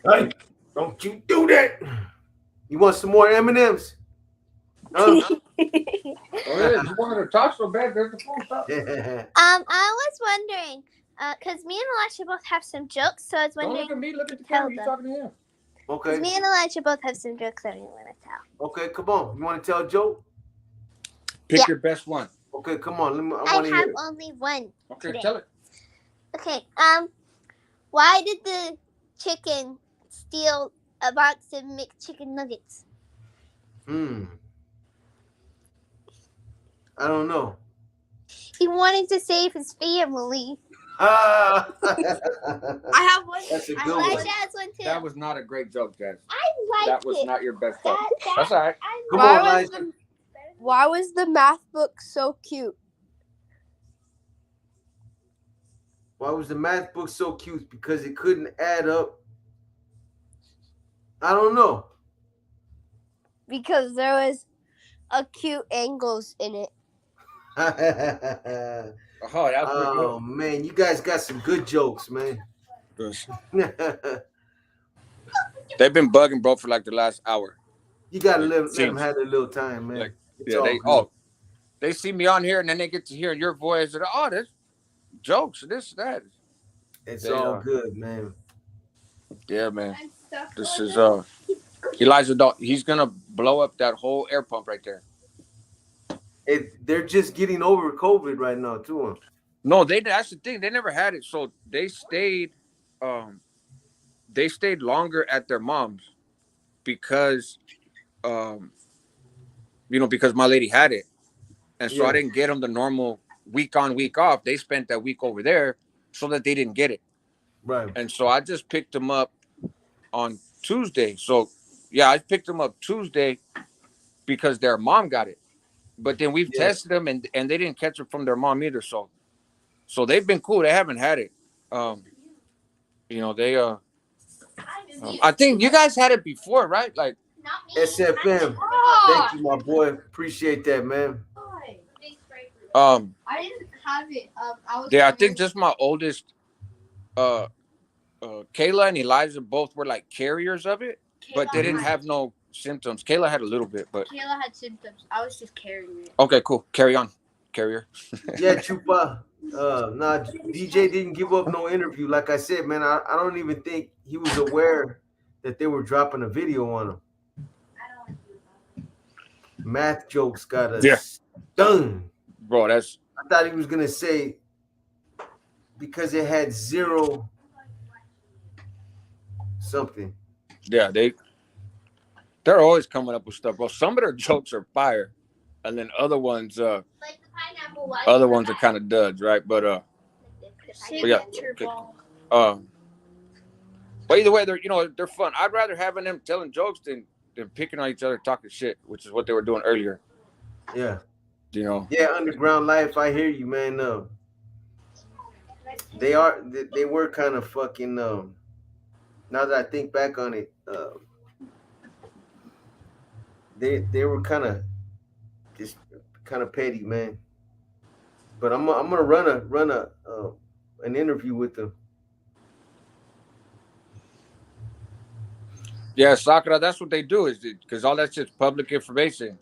Hey, don't you do that. You want some more M&Ms?
You wanted to talk so bad, there's the phone stop.
I was wondering, because me and Elijah both have some jokes, so I was wondering.
Don't look at me, look at the camera, you talking to him.
Okay.
Me and Elijah both have some jokes that we want to tell.
Okay, come on. You want to tell a joke?
Pick your best one.
Okay, come on.
I have only one.
Okay,
today.
tell it.
Okay. Why did the chicken steal a box of mixed chicken nuggets?
I don't know.
He wanted to save his family.
I
have one.
That's a good
Elijah
one.
has one too.
That was not a great joke, Jazz.
I liked
That was
it.
not your best joke. That's all right.
Come on, Elijah.
Why was the math book so cute?
Why was the math book so cute? Because it couldn't add up. I don't know.
Because there was acute angles in it.
Oh man, you guys got some good jokes, man.
They've been bugging, bro, for like the last hour.
You gotta let them have a little time, man.
They see me on here and then they get to hear your voice and there's jokes, this, that.
It's all good, man.
Yeah, man. This is Elijah. He's gonna blow up that whole air pump right there.
They're just getting over COVID right now, too.
No, that's the thing. They never had it, so they stayed. They stayed longer at their mom's because, because my lady had it, and so I didn't get them the normal week on, week off. They spent that week over there so that they didn't get it.
Right.
And so I just picked them up on Tuesday. So yeah, I picked them up Tuesday because their mom got it. But then we've tested them and they didn't catch it from their mom either. So So they've been cool. They haven't had it. You know, they I think you guys had it before, right? Like
SFM. Thank you, my boy. Appreciate that, man.
I didn't have it.
Yeah, I think just my oldest uh Kayla and Eliza both were like carriers of it, but they didn't have no symptoms. Kayla had a little bit, but
Kayla had symptoms. I was just carrying it.
okay, cool. Carry on. Carrier.
Yeah, Chupa. Nah, DJ didn't give up no interview. Like I said, man, I don't even think he was aware that they were dropping a video on him. Math jokes got us
Yeah.
stunned.
Bro, that's
I thought he was gonna say because it had zero something.
yeah, they're always coming up with stuff, bro. Some of their jokes are fire. And then other ones are kind of duds, right? But yeah. Okay. But either way, they're fun. I'd rather having them telling jokes than picking on each other, talking shit, which is what they were doing earlier.
Yeah.
Yeah,
Underground Life. I hear you, man. They were kind of fucking. Now that I think back on it, they were kind of just kind of petty, man. But I'm gonna run an interview with them.
Yeah, Sakura, that's what they do, is because all that shit's public information.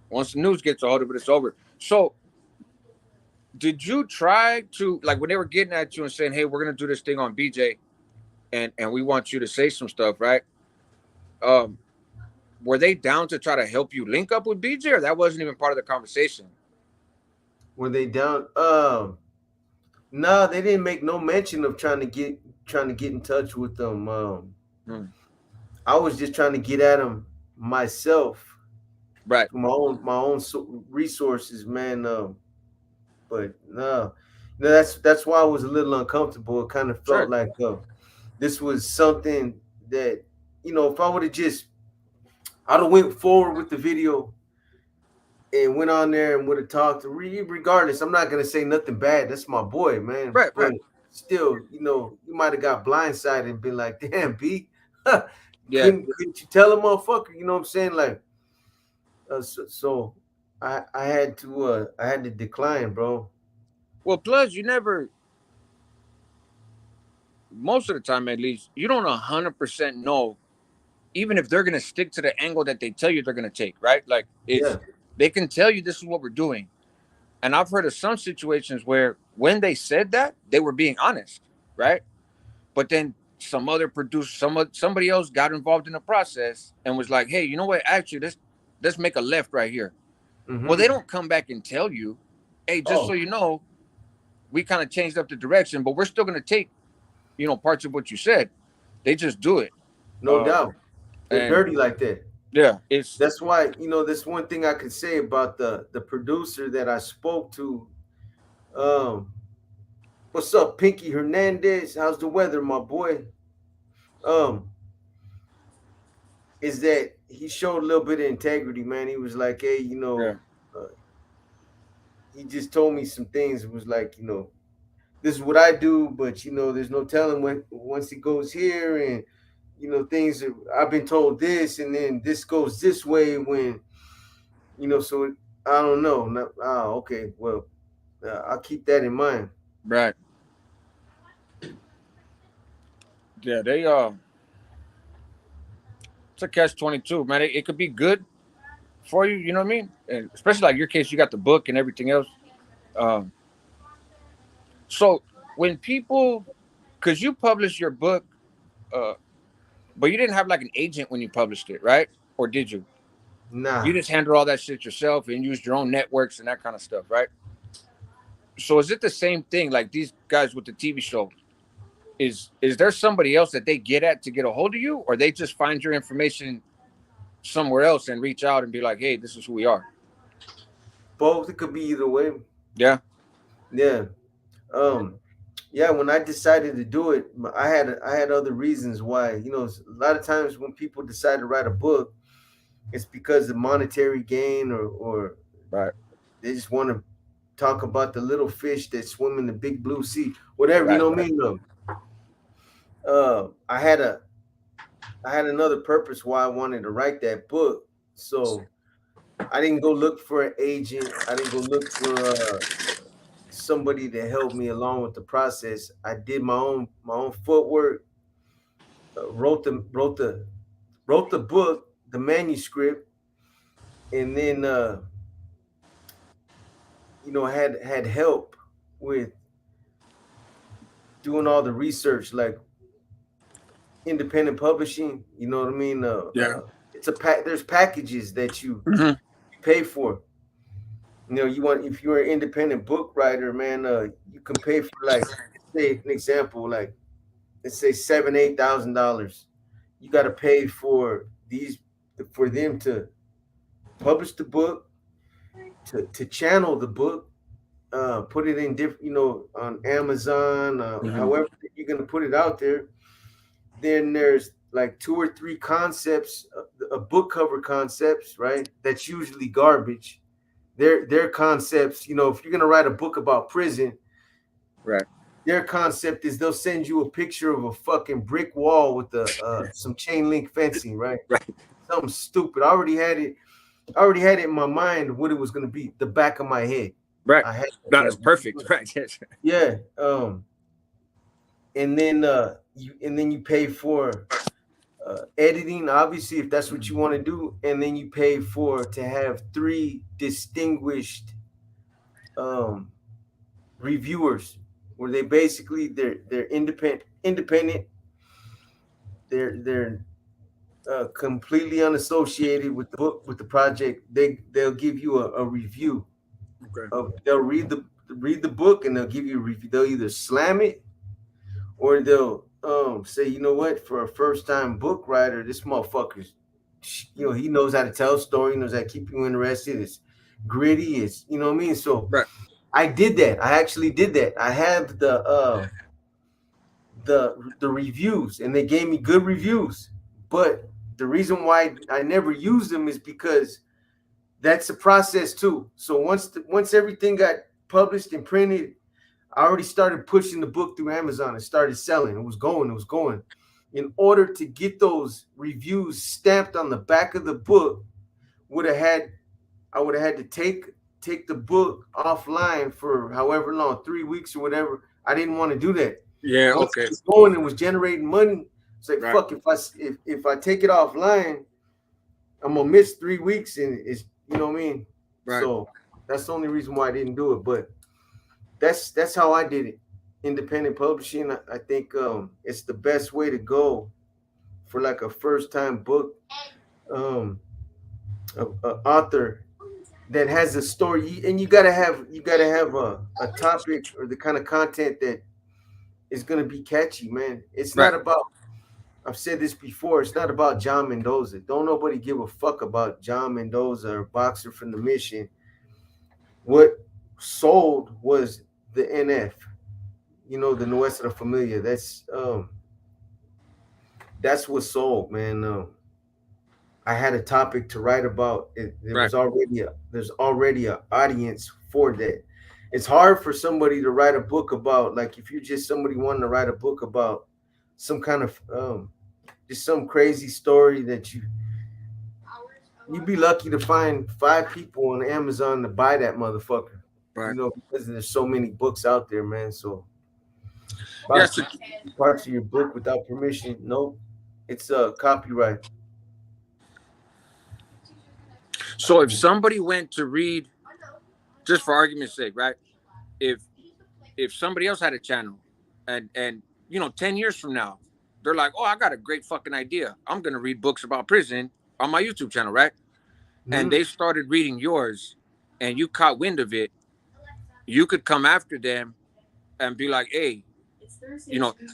Once the news gets a hold of it, it's over. So, did you try to, like, when they were getting at you and saying, "Hey, we're gonna do this thing on BJ, and we want you to say some stuff," right? Were they down to try to help you link up with BJ, or that wasn't even part of the conversation?
Were they down? No, they didn't make no mention of trying to get in touch with them. I was just trying to get at them myself,
right?
My own resources, man. But no, that's why I was a little uncomfortable. It kind of felt like this was something that, if I would have I'd have went forward with the video and went on there and would have talked. Regardless, I'm not gonna say nothing bad. That's my boy, man.
Right.
Still, you might have got blindsided and been like, "Damn, B,
yeah,
couldn't you tell a motherfucker?" You know what I'm saying? Like, so I had to decline, bro.
Well, plus most of the time at least, you don't 100% know, even if they're gonna stick to the angle that they tell you they're gonna take, right? Like they can tell you this is what we're doing. And I've heard of some situations where when they said that, they were being honest, right? But then some other producer, somebody else got involved in the process and was like, "Hey, you know what? Actually, let's make a left right here."
Mm-hmm.
Well, they don't come back and tell you, "Hey, just so you know, we kind of changed up the direction, but we're still going to take, parts of what you said." They just do it.
No doubt. They're dirty like that.
Yeah,
that's why, that's one thing I could say about the producer that I spoke to. What's up, Pinky Hernandez? How's the weather, my boy? Is that he showed a little bit of integrity, man. He was like, "Hey, he just told me some things. It was like, this is what I do, but there's no telling when once he goes here and things I've been told this, and then this goes this way when so I don't know." Okay, well, I'll keep that in mind.
Right. Yeah, it's a catch-22, man. It could be good for you, you know what I mean? And especially like your case, you got the book and everything else. So when people, because you published your book, but you didn't have like an agent when you published it, right? Or did you?
Nah.
You just handled all that shit yourself and used your own networks and that kind of stuff, right? So is it the same thing like these guys with the TV show? Is there somebody else that they get at to get a hold of you, or they just find your information somewhere else and reach out and be like, "Hey, this is who we are"?
Both. It could be either way.
Yeah.
Yeah. Yeah, when I decided to do it, I had other reasons why. A lot of times when people decide to write a book, it's because of monetary gain or
right.
They just want to talk about the little fish that swim in the big blue sea, whatever, you
Right,
know what I mean? I had another purpose why I wanted to write that book. So I didn't go look for an agent. I didn't go look for somebody to help me along with the process. I did my own footwork. Wrote the book, the manuscript, and then had help with doing all the research, like independent publishing. You know what I mean?
yeah.
It's a pack. There's packages that you
Hmm.
pay for. You want, if you're an independent book writer, man, you can pay for, like, say an example, like, let's say $7,000-8,000. You got to pay for them to publish the book, to channel the book, put it in different, on Amazon,
Hmm.
however you're gonna put it out there. Then there's like 2 or 3 concepts, a book cover concepts, right? That's usually garbage. Their concepts, if you're gonna write a book about prison,
Right.
their concept is they'll send you a picture of a fucking brick wall with some chain link fencing, right?
Right.
Something stupid. I already had it in my mind what it was gonna be, the back of my head.
Right.
I had that,
That is perfect. Right. Yes.
yeah. And then you pay for editing, obviously, if that's what you want to do, and then you pay to have 3 distinguished um reviewers, where they're independent. They're completely unassociated with the book, with the project. They'll give you a review.
Okay.
They'll read the book, and they'll give you a review. They'll either slam it, or they'll say, you know what, for a first time book writer, this motherfucker's, he knows how to tell a story, knows how to keep you interested. It's gritty. It's, you know what I mean. So
Right.
I did that. I actually did that. I have the reviews, and they gave me good reviews. But the reason why I never used them is because that's a process too. So once everything got published and printed, I already started pushing the book through Amazon and started selling. It was going. It was going. In order to get those reviews stamped on the back of the book, I would have had to take the book offline for however long, 3 weeks or whatever. I didn't want to do that.
Yeah.
Once
Okay.
it was going and was generating money, it's like,
Right.
fuck. If I take it offline, I'm gonna miss 3 weeks, and it's, you know what I mean.
Right.
So that's the only reason why I didn't do it. But that's how I did it. Independent publishing. I think it's the best way to go for like a first time book, a author that has a story, and you gotta have a topic or the kind of content that is gonna be catchy, man. It's
Right.
not about. I've said this before. It's not about John Mendoza. Don't nobody give a fuck about John Mendoza or Boxer from the Mission. What sold was the NF. The Nuestra Familia. That's what sold, man. I had a topic to write about.
Right.
There's already an audience for that. It's hard for somebody to write a book about, like, if you're just somebody wanting to write a book about some kind of just some crazy story that you'd be lucky to find 5 people on Amazon to buy that motherfucker.
Right.
Because there's so many books out there, man. So
Yeah. So,
parts of your book without permission, nope. It's a copyright.
so if somebody went to read, just for argument's sake, right? If somebody else had a channel, and 10 years from now, they're like, oh, I got a great fucking idea. I'm gonna read books about prison on my YouTube channel, right? And they started reading yours, and you caught wind of it, you could come after them and be like, hey,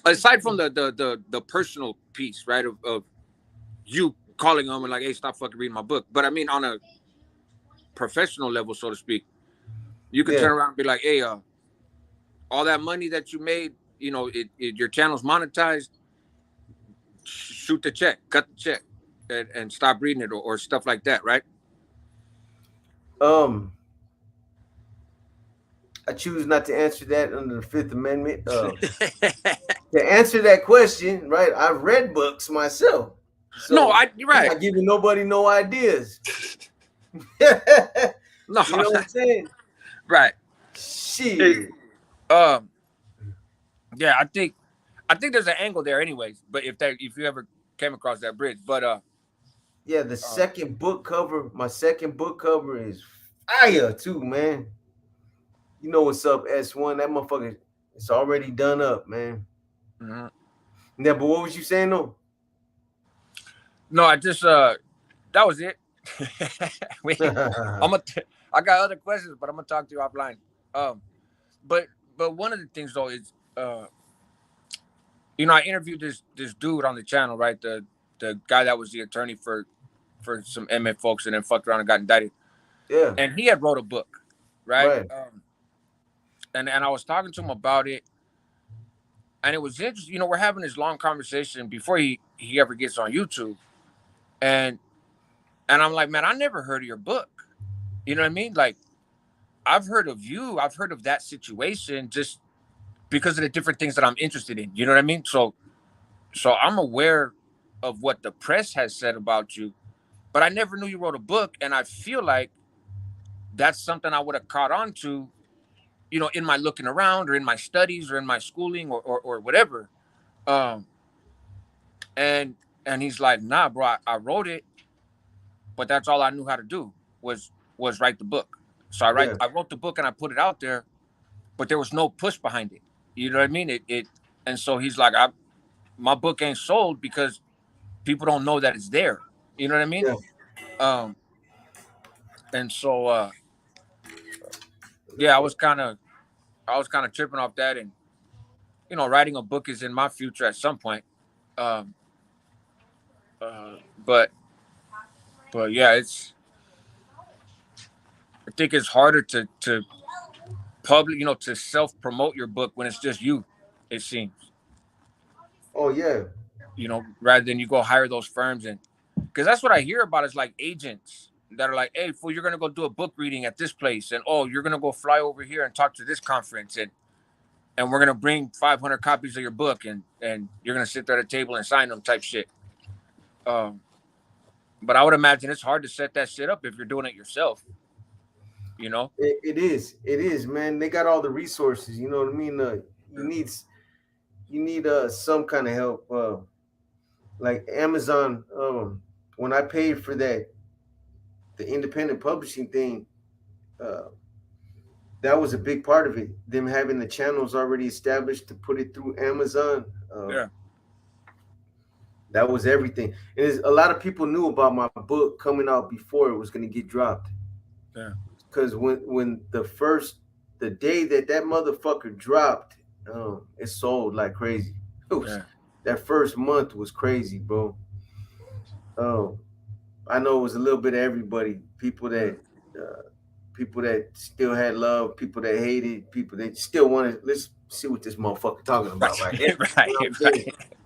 aside from the personal piece, right, of you calling them and like, hey, stop fucking reading my book. But I mean, on a professional level, so to speak, you could
Yeah.
turn around and be like, hey, all that money that you made, your channel's monetized, shoot the check, cut the check, and stop reading it, or stuff like that, right?
Um, I choose not to answer that under the Fifth Amendment. To answer that question, right? I've read books myself,
No,
so
you're
I'm
right.
not giving nobody no ideas.
No,
You know what I'm saying?
right.
Shit.
Um, yeah, I think there's an angle there, anyways. But if you ever came across that bridge, but
Yeah, the second book cover, my second book cover is fire too, man. You know what's up, S1? That motherfucker, it's already done up, man.
mhm.
Yeah, but what was you saying though?
No, I just that was it. We, I got other questions, but I'm gonna talk to you offline. Um, but one of the things though is I interviewed this dude on the channel, right? The guy that was the attorney for some MF folks and then fucked around and got indicted.
Yeah,
And he had wrote a book, right?
right.
And I was talking to him about it, and it was interesting. We're having this long conversation before he ever gets on YouTube, and I'm like, man, I never heard of your book. You know what I mean? Like, I've heard of you, I've heard of that situation, just because of the different things that I'm interested in. You know what I mean? So I'm aware of what the press has said about you, but I never knew you wrote a book, and I feel like that's something I would have caught on to, in my looking around or in my studies or in my schooling or whatever. Um, and he's like, nah, bro, I wrote it, but that's all I knew how to do was write the book. So
Yeah,
I wrote the book and I put it out there, but there was no push behind it. You know what I mean? And so he's like, my book ain't sold because people don't know that it's there. You know what I mean?
yeah,
Um, and so yeah, I was kind of tripping off that, and writing a book is in my future at some point. Um, uh, but yeah, I think it's harder to public, to self promote your book when it's just you. It seems,
oh yeah,
rather than you go hire those firms, and because that's what I hear about is like agents that are like, hey, fool, you're gonna go do a book reading at this place, and oh, you're gonna go fly over here and talk to this conference, and we're gonna bring 500 copies of your book, and you're gonna sit there at a table and sign them type shit. Um, but I would imagine it's hard to set that shit up if you're doing it yourself. You know?
it is, man. They got all the resources. You know what I mean? You need some kind of help. Like Amazon. When I paid for the independent publishing thing, uh, that was a big part of it. Them having the channels already established to put it through Amazon.
Yeah.
That was everything. And a lot of people knew about my book coming out before it was going to get dropped.
Yeah.
Because when the day that motherfucker dropped, it sold like crazy. That first month was crazy, bro. I know it was a little bit of everybody. People that still had love, people that hated, people that still wanted. Let's see what this motherfucker talking about right here.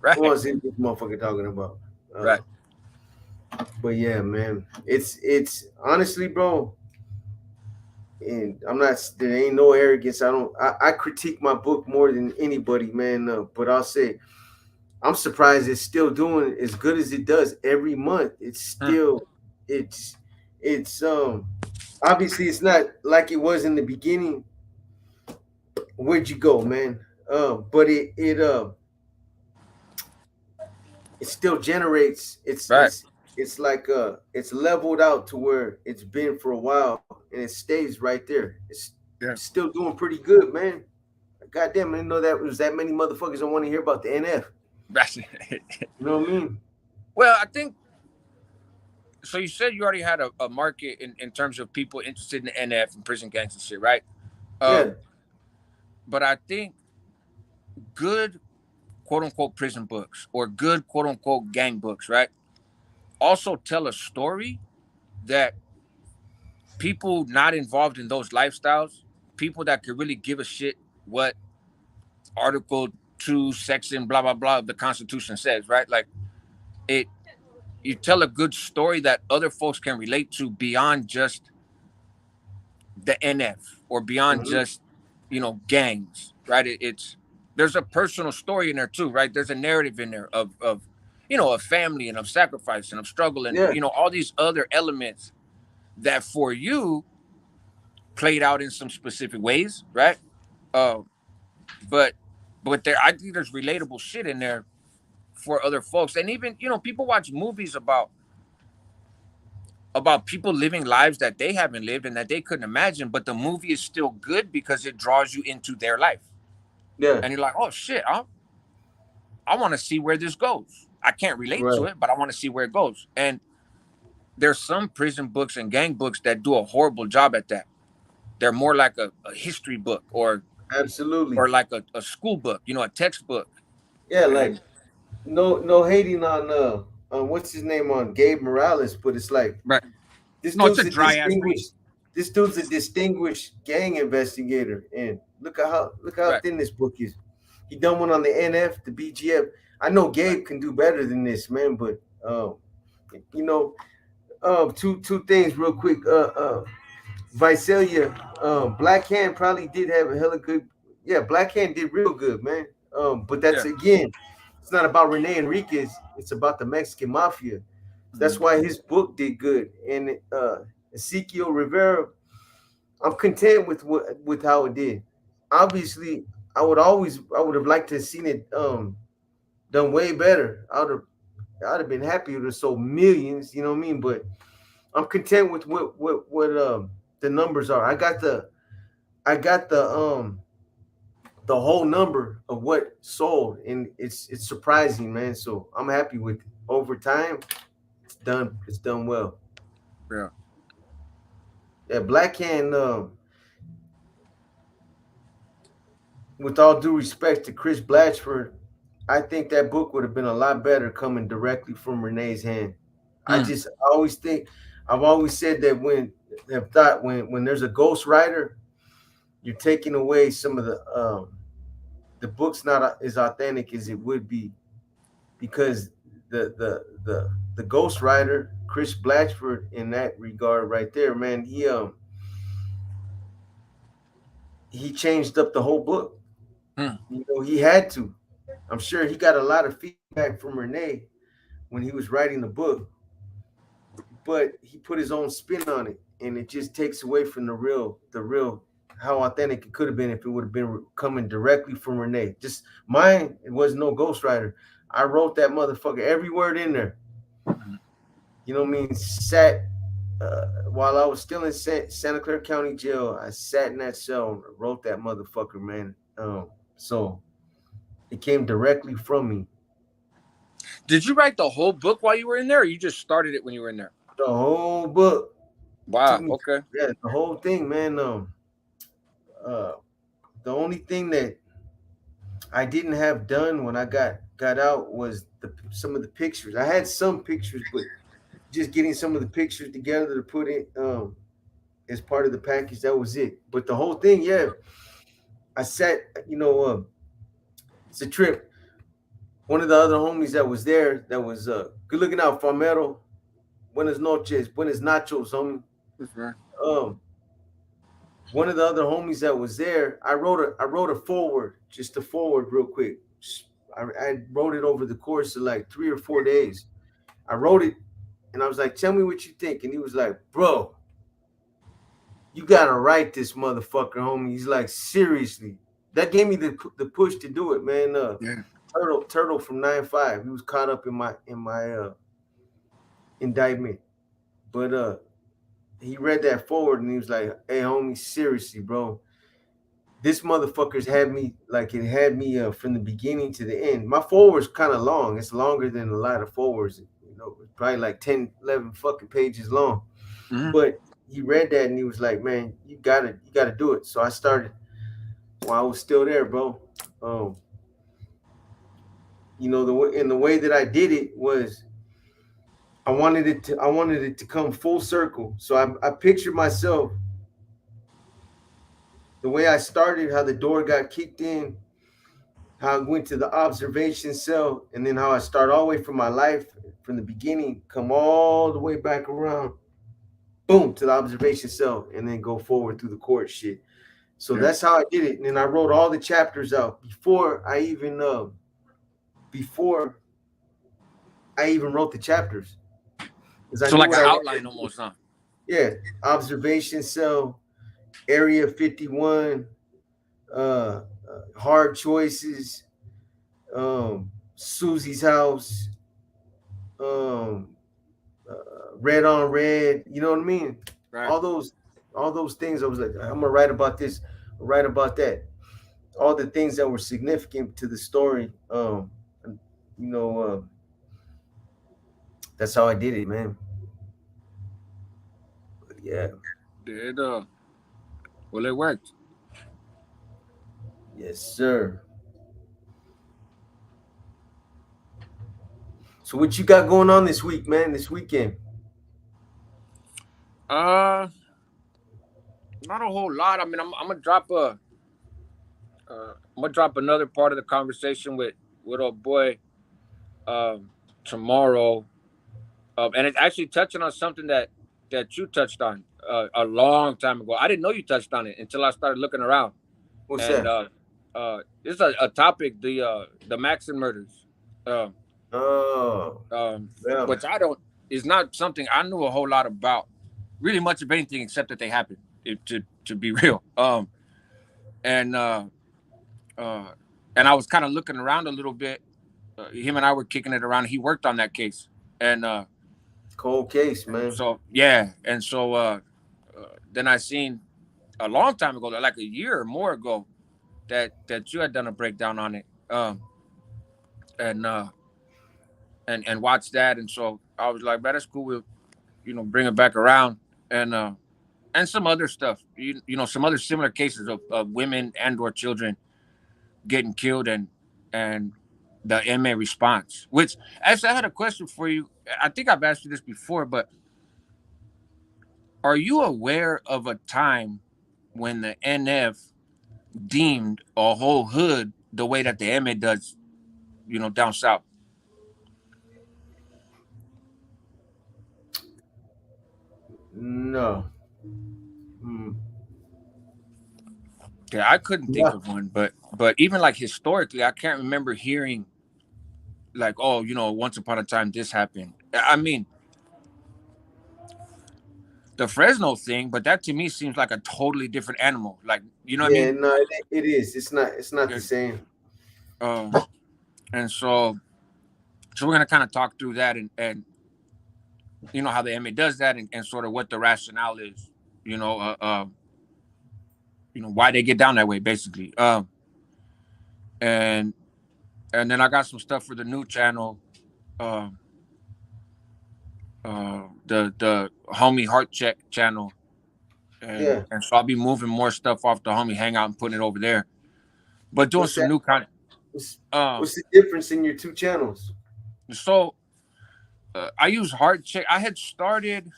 Right.
I want to see what this motherfucker talking about.
Right.
But yeah, man, it's honestly, bro. And I'm not. There ain't no arrogance. I critique my book more than anybody, man. But I'll say, I'm surprised it's still doing as good as it does every month. It's still, it's obviously it's not like it was in the beginning. Where'd you go, man? But it still generates. It's like it's leveled out to where it's been for a while, and it stays right there. It's still doing pretty good, man. Goddamn, I didn't know that was that many motherfuckers that want to hear about the NF. You know what I mean?
Well, I think so. You said you already had a market in terms of people interested in NF and prison gangster shit, right?
Yeah.
But I think good quote unquote prison books or good quote unquote gang books, right, also tell a story that people not involved in those lifestyles, people that could really give a shit what Article 2, section blah blah blah of the Constitution says, right? Like you tell a good story that other folks can relate to beyond just the NF or beyond just gangs, right? It's there's a personal story in there too, right? There's a narrative in there of family and of sacrifice and of struggle and
Yeah,
all these other elements that for you played out in some specific ways, right? Uh, but there, I think there's relatable shit in there for other folks, and even people watch movies about people living lives that they haven't lived and that they couldn't imagine, but the movie is still good because it draws you into their life,
yeah,
and you're like, oh shit, I want to see where this goes. I can't relate to
right.
it, but I want to see where it goes. And there's some prison books and gang books that do a horrible job at that. They're more like a history book
Absolutely.
or like a school book, a textbook.
Yeah, like
And
no hating on what's his name on Gabe Morales, but it's like
right.
this
No, it's
dude's
a
a
dry ass read.
distinguished this dude's a distinguished gang investigator, and look at how
Right.
thin this book is. He done one on the NF, the BGF. I know
Right.
Gabe can do better than this, man, but you know, two things real quick. Visalia, Black Hand probably did have a hella good. Yeah, Black Hand did real good, man. But that's
Yeah.
again, it's not about Rene Enriquez. It's about the Mexican mafia. That's why his book did good. And Ezekiel Rivera, I'm content with how it did. Obviously, I would have liked to have seen it done way better. I'd have been happy with it sold millions. You know what I mean? But I'm content with what the numbers are. I got the whole number of what sold, and it's surprising, man. So I'm happy with it. Over time, it's done well.
Yeah.
Yeah, Black Hand, with all due respect to Chris Blatchford, I think that book would have been a lot better coming directly from Renee's hand. I
Mm.
just I always think I've always said that when there's a ghostwriter, you're taking away some of the book's not as authentic as it would be, because the ghostwriter Chris Blatchford, in that regard right there, man, he changed up the whole book.
Mm.
He had to. I'm sure he got a lot of feedback from Renee when he was writing the book, but he put his own spin on it, and it just takes away from the real how authentic it could have been if it would have been coming directly from Renee. Just mine, it was no ghostwriter. I wrote that motherfucker every word in there. You know what I mean? Sat while I was still in Santa Clara County Jail. I sat in that cell and wrote that motherfucker, man. So it came directly from me.
Did you write the whole book while you were in there, or you just started it when you were in there?
The whole book took
Wow.
me.
Okay.
Yeah, the whole thing, man. Uh, the only thing that I didn't have done when I got out was some of the pictures. I had some pictures, but just getting some of the pictures together to put in as part of the package, that was it. But the whole thing, yeah, I sat. It's a trip. One of the other homies that was there, that was good looking out, Farmero. Buenas noches, buenas nachos, homie.
That's right.
Um, one of the other homies that was there, I wrote a forward, just a forward real quick. I wrote it over the course of like 3 or 4 days. I wrote it, and I was like, "Tell me what you think." And he was like, "Bro, you gotta write this motherfucker, homie." He's like, "Seriously." That gave me the push to do it, man.
Yeah.
Turtle from 9-5. He was caught up in my indictment, but he read that forward and he was like, "Hey, homie, seriously, bro, this motherfucker's had me like it had me from the beginning to the end." My forward's kind of long. It's longer than a lot of forwards. It's probably like 10, 11 fucking pages long.
Mm-hmm.
But he read that and he was like, "Man, you gotta do it." So I started while I was still there, bro. Um, the way that I did it was I wanted it to come full circle. So I pictured myself the way I started, how the door got kicked in, how I went to the observation cell, and then how I start all the way from my life from the beginning, come all the way back around, boom, to the observation cell, and then go forward through the court shit. So
Yeah.
that's how I did it. And then I wrote all the chapters out before I even wrote the chapters, because I
So
knew
like
what
an
I
outline
wanted to do.
almost, huh?
Yeah, observation cell, area 51, hard choices, Susie's house, um, red on red. You know what I mean?
Right.
All those, all those things. I was like, I'm gonna write about this, write about that. All the things that were significant to the story. And, you know, that's how I did it, man. But yeah,
It well, it worked.
yes, sir. So what you got going on this week, man? This weekend?
Uh, Not a whole lot. I mean, I'm gonna drop I'm gonna drop another part of the conversation with our boy um tomorrow. And it's actually touching on something that you touched on a long time ago. I didn't know you touched on it until I started looking around.
What's
And
that?
this is a topic, the Maxon murders. Um,
Oh,
um,
yeah.
which I don't is not something I knew a whole lot about, really much of anything except that they happened. To be real. And uh, and I was kind of looking around a little bit. Him and I were kicking it around. He worked on that case, and
Cold case, man.
so yeah, and so then I seen a long time ago, like a year or more ago, that you had done a breakdown on it, and and watched that, and so I was like, man, that's cool. We'll bring it back around, and some other stuff, some other similar cases of women and or children getting killed, and the MA response. Which actually, I had a question for you. I think I've asked you this before, but are you aware of a time when the NF deemed a whole hood the way that the MA does, down south?
No. Hmm.
Yeah, I couldn't think
Yeah.
of one, but even like historically, I can't remember hearing like, oh, once upon a time this happened. I mean, the Fresno thing, but that to me seems like a totally different animal. Like, you know what I
Yeah,
mean?
no, it is. It's not. It's not the
Yeah.
same.
And so we're gonna kind of talk through that and how the MA does that and sort of what the rationale is. You know, uh, uh, why they get down that way, basically. And and then I got some stuff for the new channel, um, the homie Heart Check channel, and
Yeah.
and so I'll be moving more stuff off the homie Hangout and putting it over there, but doing
What's
some
that?
new content.
What's,
Um,
what's the difference in your two channels?
so I use Heart Check. I had started. It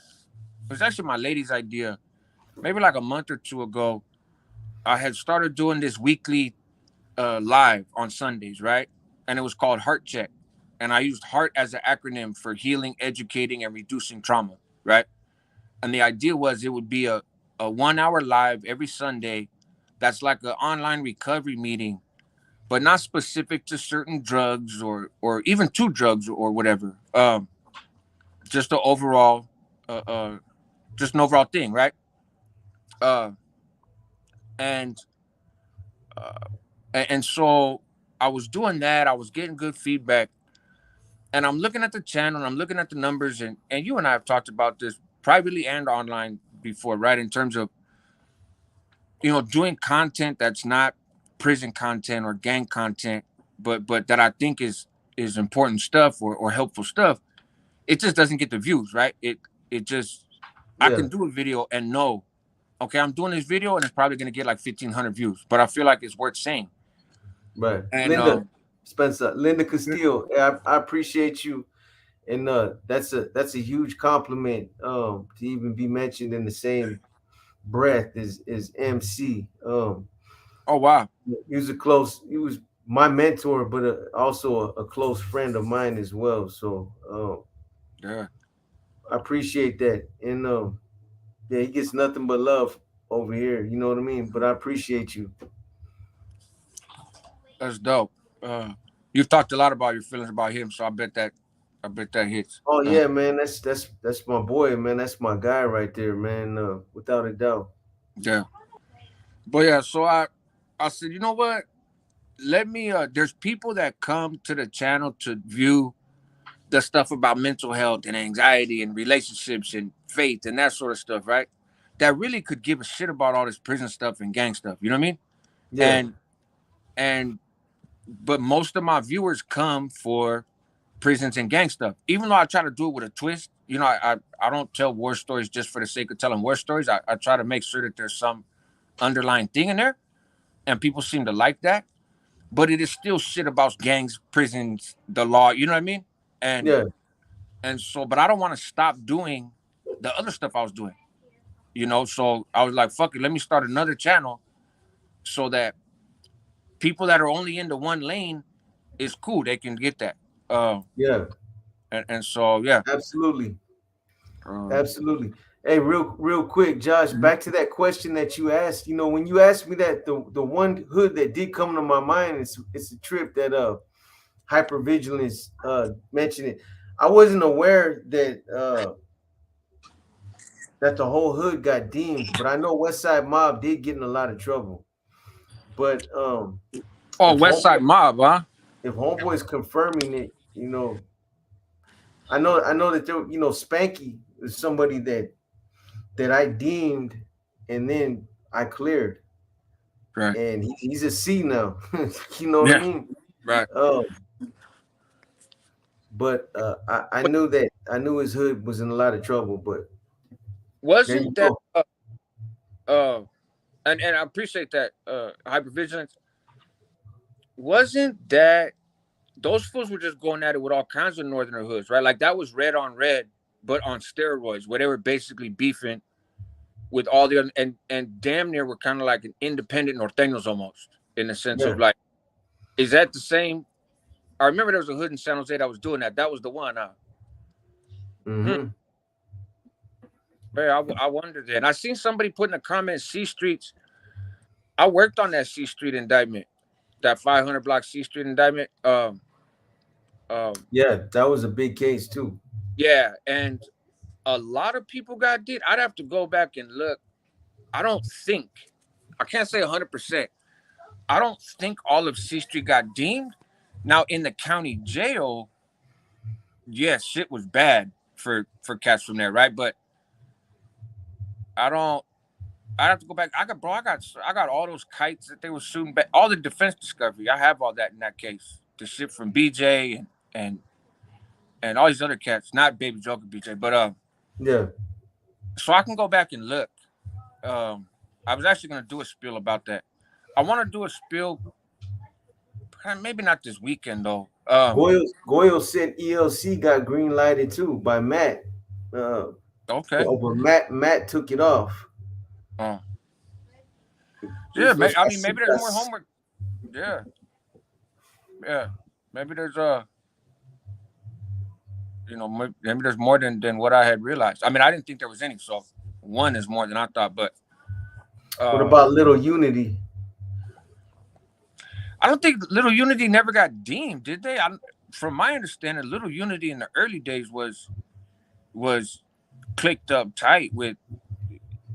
was actually my lady's idea, maybe like a month or two ago. I had started doing this weekly live on Sundays, right? And it was called Heart Check. And I used heart as an acronym for healing, educating, and reducing trauma, right? And the idea was it would be a 1 hour live every Sunday that's like an online recovery meeting, but not specific to certain drugs or even to drugs or whatever. Just the overall, uh, uh, just an overall thing, right? Uh, and uh, and so I was doing that. I was getting good feedback, and I'm looking at the channel, and I'm looking at the numbers, and you and I have talked about this privately and online before, right? In terms of doing content that's not prison content or gang content, but that I think is important stuff or helpful stuff. It just doesn't get the views, right? It just I
Yeah.
can do a video and know, okay, I'm doing this video and it's probably gonna get like 1,500 views, but I feel like it's worth saying.
Right.
And
Linda Spencer, Linda Castillo. I appreciate you, and that's a huge compliment. To even be mentioned in the same breath as MC.
oh wow,
He was my mentor, but also a close friend of mine as well. So
yeah,
I appreciate that, and yeah, he gets nothing but love over here. You know what I mean? But I appreciate you.
That's dope. You've talked a lot about your feelings about him, so I bet that hits.
Oh yeah, man. That's my boy, man. That's my guy right there, man. Without a doubt.
Yeah. But yeah, so I said, you know what? Let me there's people that come to the channel to view the stuff about mental health and anxiety and relationships and faith and that sort of stuff, right? That really could give a shit about all this prison stuff and gang stuff. You know what I mean?
Yeah.
And but most of my viewers come for prisons and gang stuff. Even though I try to do it with a twist, you know, I don't tell war stories just for the sake of telling war stories. I try to make sure that there's some underlying thing in there, and people seem to like that. But it is still shit about gangs, prisons, the law. You know what I mean? And
Yeah.
and so, but I don't want to stop doing the other stuff I was doing. You know, so I was like, fuck it, let me start another channel so that people that are only into one lane is cool. They can get that.
Yeah.
And so yeah.
Absolutely.
Uh,
Absolutely. Hey, real quick, Josh,
Mhm.
back to that question that you asked. You know, when you asked me that, the one hood that did come to my mind is it's a trip that hypervigilance mentioned it. I wasn't aware that the whole hood got deemed, but I know West Side Mob did get in a lot of trouble. But
oh,
if
West Side
homeboy
Mob, huh?
if homeboy is confirming it, you know, I know that there, you know, Spanky is somebody that I deemed and then I cleared.
Right.
And he's a C now. You know what I
Yeah.
mean?
Right.
Um, but I
But
knew that I knew his hood was in a lot of trouble. But there you
wasn't that
go.
uh and I appreciate that hypervigilance. Wasn't that those fools were just going at it with all kinds of northerner hoods, right? Like that was red on red, but on steroids, where they were basically beefing with all the other and damn near were kind of like an independent norteños almost in the sense
Yeah.
of like, is that the same? I remember there was a hood in San Jose that was doing that. That was the one. Hmm.
Mm-hmm.
Hey, I wondered that. And I seen somebody put in a comment, C Streets. I worked on that C Street indictment, that 500 block C Street indictment. Um,
Yeah, that was a big case too.
yeah, and a lot of people got did. I'd have to go back and look. I don't think, I can't say 100%. I don't think all of C Street got deemed. Now in the county jail, yes, shit was bad for cats from there, right? But I don't. I have to go back. I got all those kites that they were shooting back. All the defense discovery. I have all that in that case. The shit from BJ and and all these other cats, not Baby Joker BJ, but
Yeah.
so I can go back and look. I was actually gonna do a spiel about that. I want to do a spiel, maybe not this weekend though.
Goyle said ELC got green lighted too by Matt. Uh,
Okay.
but Matt took it off.
Uh, yeah,
Just
I mean, maybe there's more homework. Yeah, yeah. Maybe there's maybe there's more than what I had realized. I mean, I didn't think there was any. So one is more than I thought. But
What about Little Unity?
I don't think Little Unity never got deemed, did they? From my understanding, Little Unity in the early days was clicked up tight with,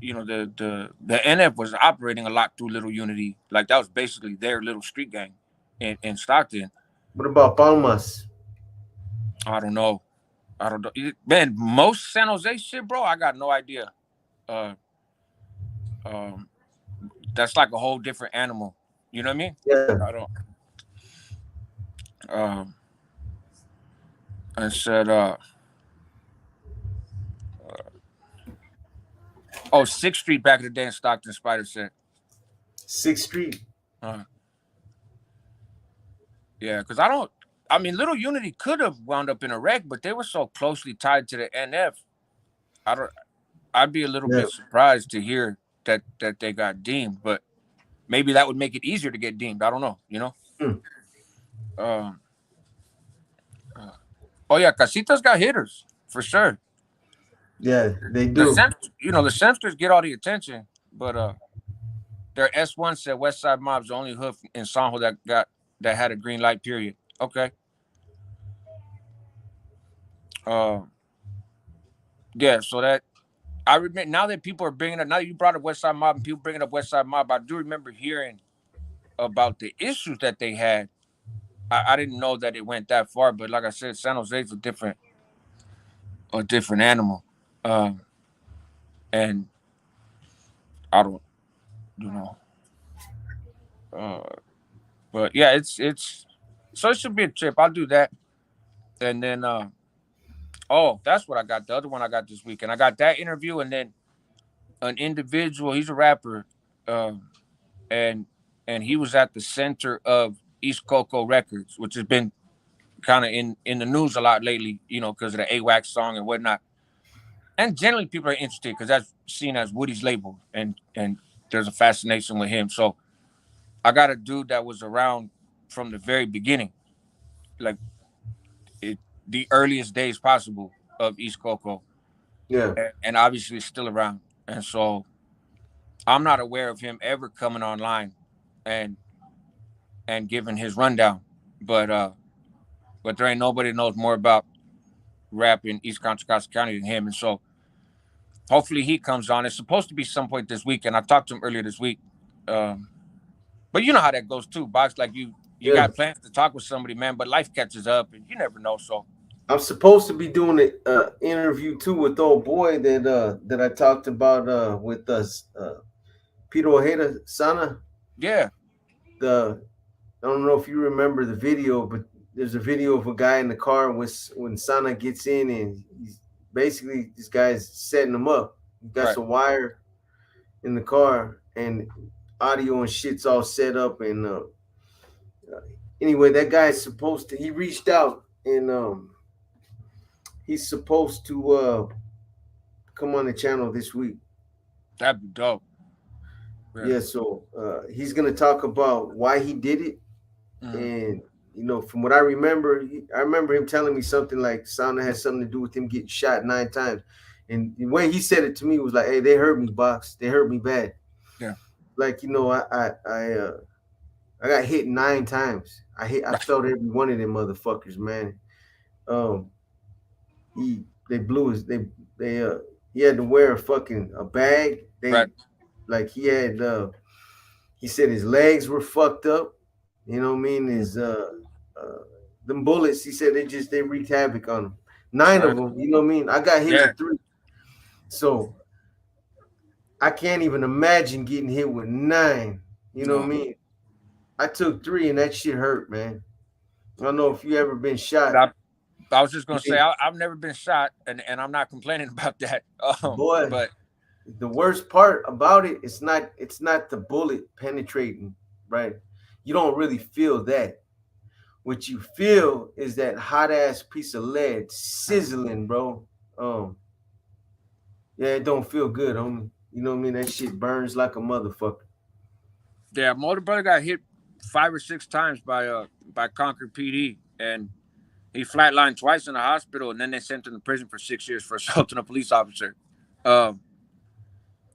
you know, the NF was operating a lot through Little Unity. Like that was basically their little street gang in Stockton.
What about Palmas?
I don't know. Man, most San Jose shit, bro, I got no idea. Uh, that's like a whole different animal. You know what I mean?
Yeah.
I don't. I said, 6th Street back in the day in Stockton, Spider said.
6th Street.
Yeah, because I mean, Little Unity could have wound up in a wreck, but they were so closely tied to the NF. I'd be a little bit surprised to hear that they got deemed, but maybe that would make it easier to get deemed. I don't know, you know? Oh yeah, Casitas got hitters for sure.
Yeah, they do.
The Semsters get all the attention, But their S1 said West Side Mob's the only hood in Sanjo that had a green light. Period. Okay. Yeah. So that I remember now that people are bringing up. Now that you brought up West Side Mob and people bringing up West Side Mob, I do remember hearing about the issues that they had. I didn't know that it went that far, but like I said, San Jose's a different animal, and I don't, you know, but yeah, it's so it should be a trip. I'll do that, and then oh, that's what I got. The other one I got this weekend. I got that interview, and then an individual. He's a rapper, and he was at the center of East Coco Records, which has been kind of in the news a lot lately, you know, because of the AWACS song and whatnot. And generally, people are interested because that's seen as Woody's label, and there's a fascination with him. So I got a dude that was around from the very beginning, like the earliest days possible of East Coco.
Yeah.
And obviously still around. And so I'm not aware of him ever coming online and giving his rundown. But there ain't nobody knows more about rap in East Contra Costa County than him. And so hopefully he comes on. It's supposed to be some point this week, and I talked to him earlier this week. But you know how that goes too, Box. Like you got plans to talk with somebody, man, but life catches up and you never know. So
I'm supposed to be doing an interview too with old boy that I talked about with us, Peter Ojeda Sana.
Yeah.
I don't know if you remember the video, but there's a video of a guy in the car when Sana gets in, and he's basically this guy's setting him up. He got some wire in the car, and audio and shit's all set up. And anyway, that guy's supposed to. He reached out, and he's supposed to come on the channel this week.
That'd be dope.
Yeah, so he's gonna talk about why he did it, and you know, from what I remember him telling me something like Sana had something to do with him getting shot 9 times, and the way he said it to me was like, "Hey, they hurt me, Box. They hurt me bad."
Yeah,
like, you know, I got hit 9 times. I felt every one of them motherfuckers, man. They blew his he had to wear a bag. Like he had he said his legs were fucked up. You know what I mean? His them bullets, he said they wreaked havoc on him. 9 of them, you know what I mean? I got hit with 3. So I can't even imagine getting hit with 9. You know what I mean? I took 3 and that shit hurt, man. I don't know if you ever been shot.
I was just gonna say I've never been shot, and I'm not complaining about that.
Boy,
but
the worst part about it, it's not the bullet penetrating, right? You don't really feel that. What you feel is that hot ass piece of lead sizzling, bro. Yeah, it don't feel good, homie. You know what I mean? That shit burns like a motherfucker.
Yeah, my older brother got hit 5 or 6 times by Concord PD, and he flatlined twice in the hospital, and then they sent him to prison for 6 years for assaulting a police officer.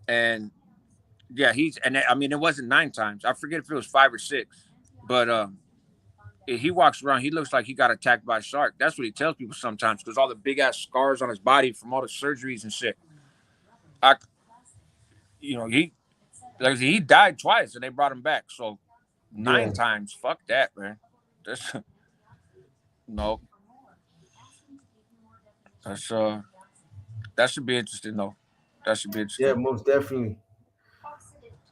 And yeah, I mean, it wasn't 9 times. I forget if it was 5 or 6, but he walks around. He looks like he got attacked by a shark. That's what he tells people sometimes, because all the big ass scars on his body from all the surgeries and shit. He died twice, and they brought him back. So 9 times, fuck that, man. No. That should be interesting though. That should be interesting.
Yeah, most definitely.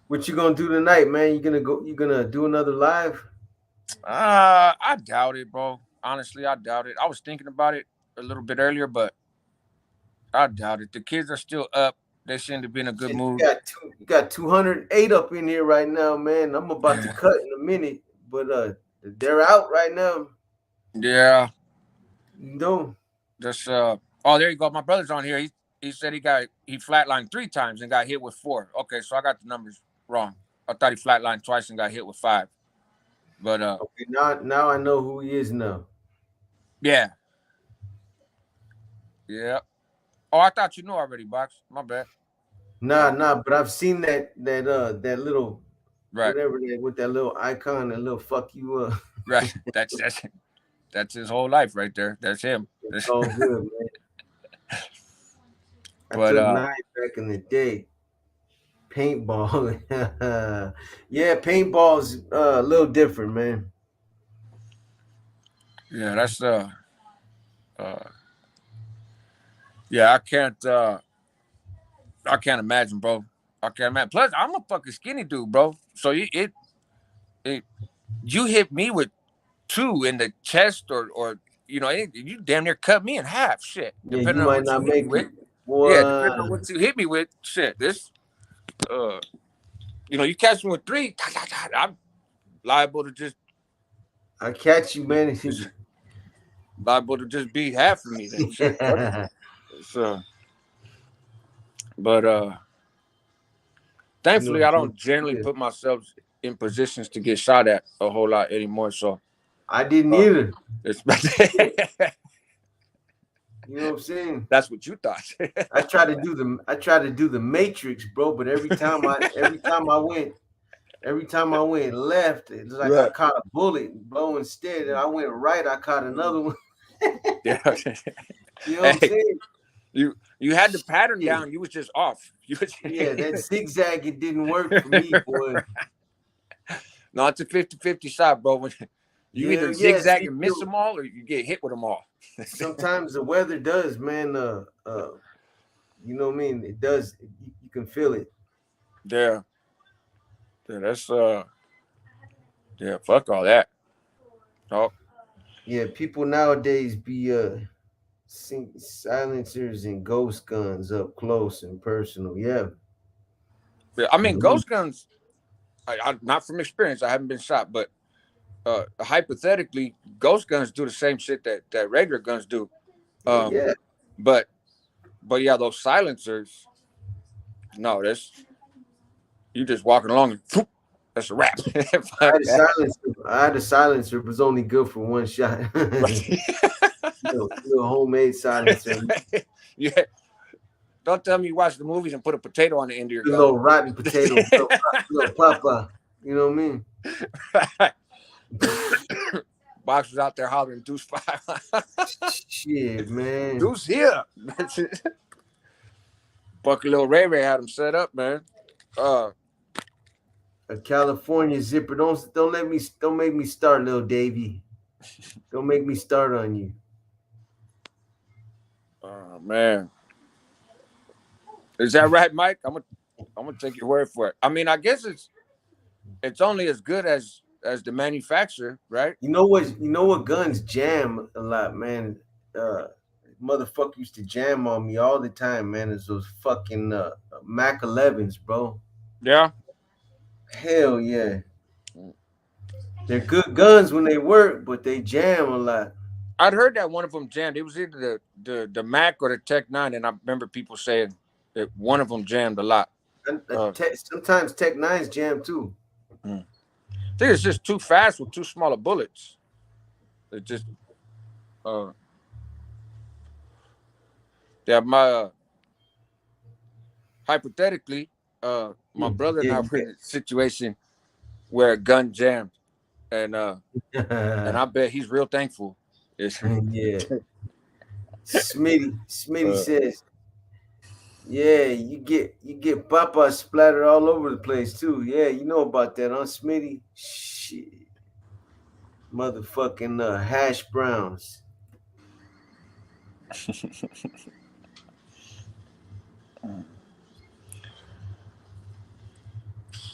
What you gonna do tonight, man? You gonna do another live?
I doubt it, bro. Honestly, I doubt it. I was thinking about it a little bit earlier, but I doubt it. The kids are still up. They seem to be in a good mood.
You got 208 up in here right now, man. I'm about to cut in a minute, but they're out right now.
Yeah.
No.
Just oh, there you go. My brother's on here. He said he flatlined 3 times and got hit with 4. Okay, so I got the numbers wrong. I thought he flatlined twice and got hit with 5. But
okay, now I know who he is now.
Yeah. Yeah. Oh, I thought you knew already, Box. My bad.
Nah, but I've seen that little
Right,
whatever that with that little icon, that little fuck you up.
right. That's his whole life right there. That's him.
It's all good, man. I
But
took nine back in the day. Paintball. Yeah, paintball's a little different, man.
yeah, that's uh yeah, I can't imagine, bro. I can't imagine. Plus, I'm a fucking skinny dude, bro. So it you hit me with two in the chest or you damn near cut me in half. Shit,
Yeah, you
depending on
might
what you
not
hit me
make
with.
it.
Yeah, depending on
What?
what you hit me with. Shit, this uh, you catch me with three, I'm liable to just
I catch you, man.
it's liable to just be half of me. Then shit, fuck it. So, but
No
thankfully, I
joke.
don't generally
Yeah.
put myself in positions to get shot at a whole lot anymore. So,
I didn't
uh,
either.
it's
You know what I'm saying?
that's what you thought.
I try to do the Matrix, bro. But every time I went left, it's like I
Right.
caught a bullet, bro. Instead, I went right, I caught another one.
Yeah.
You know what I'm
Hey,
saying?
you had the pattern
Yeah,
down. You was just off. You was
yeah. That zigzag it didn't work for me, boy.
no, it's a 50-50 shot, bro. When you
Yeah,
either
yeah.
zigzag
See,
and miss
yo,
them all, or you get hit with them all.
sometimes the weather does, man. You know what I mean? It does. You can feel it.
Yeah, yeah, that's yeah. Fuck all that. Oh,
Yeah, people nowadays be silencers and ghost guns up close and personal. Yeah.
yeah. I mean,
Mhm.
ghost guns. Not from experience. I haven't been shot, but hypothetically, ghost guns do the same shit that regular guns do.
Well,
Um,
yeah.
but yeah, those silencers. No, that's you just walking along and whoop, that's a wrap.
I
Fuck
had a
that.
silencer. I had a silencer. It was only good for one shot. Little homemade silencer.
Yeah. Don't tell me you watch the movies and put a potato on the end of your
A
gun.
little rotten potato. Little papa. You know what I mean?
Boxers out there hollering Deuce 5.
Shit, man.
Deuce here. Fucking little Ray Ray had him set up, man.
A California zipper. Don't make me start, little Davy. Don't make me start on you.
Oh man. Is that right, Mike? I'm gonna take your word for it. I mean, I guess it's only as good as the manufacturer, right?
You know what? You know what? Guns jam a lot, man. Uh, Motherfucker used to jam on me all the time, man. It's those fucking Mac 11s, bro.
Yeah.
Hell yeah. They're good guns when they work, but they jam a lot.
I'd heard that one of them jammed. It was either the Mac or the Tech 9, and I remember people saying that one of them jammed a lot.
Sometimes Tech 9s jam too.
I think it's just too fast with too smaller bullets. It just yeah, my hypothetically, my brother and I were in a situation where a gun jammed, and I bet he's real thankful.
Yeah. Smitty says, yeah, you get papa splattered all over the place too. Yeah, you know about that, huh, Smitty? Shit. Motherfucking hash browns.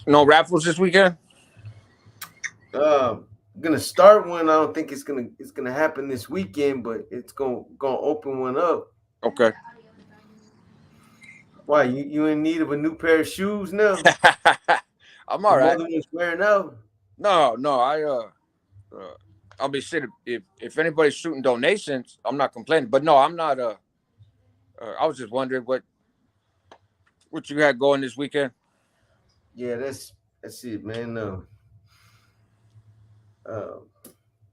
No raffles this weekend?
Gonna start one. I don't think it's gonna happen this weekend, but it's gonna open one up.
Okay.
Why you in need of a new pair of shoes now?
I'm all right.
Other one's wearing out.
No, I'll be shit if anybody's shooting donations. I'm not complaining, but no, I'm not. I was just wondering what you had going this weekend.
Yeah, that's it, man.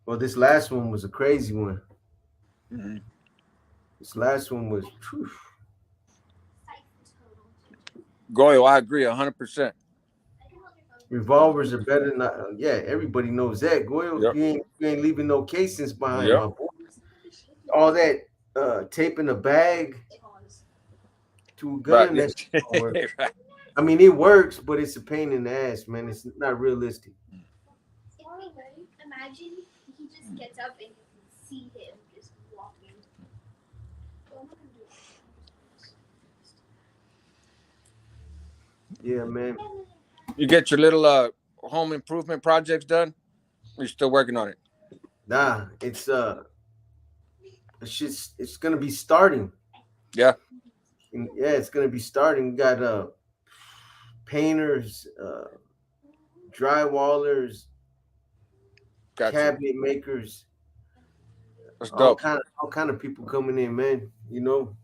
Well, this last one was a crazy one.
Mm-hmm.
This last one was. Whew.
Goyo, I agree 100%.
Revolvers are better than yeah. Everybody knows that. Goyle,
Yep.
you ain't leaving no casings behind,
Yep.
my boy. All that tape in the bag to a gun.
Right.
That's not work.
Right.
I mean, it works, but it's a pain in the ass, man. It's not realistic.
Imagine he just gets up and you can see him just walking.
Yeah, man.
You get your little home improvement projects done? You're still working on it?
Nah, it's just it's gonna be starting.
Yeah.
Yeah, it's gonna be starting. We got painters, drywallers,
Gotcha.
cabinet makers,
That's
all
dope.
kind of people coming in, man. You know,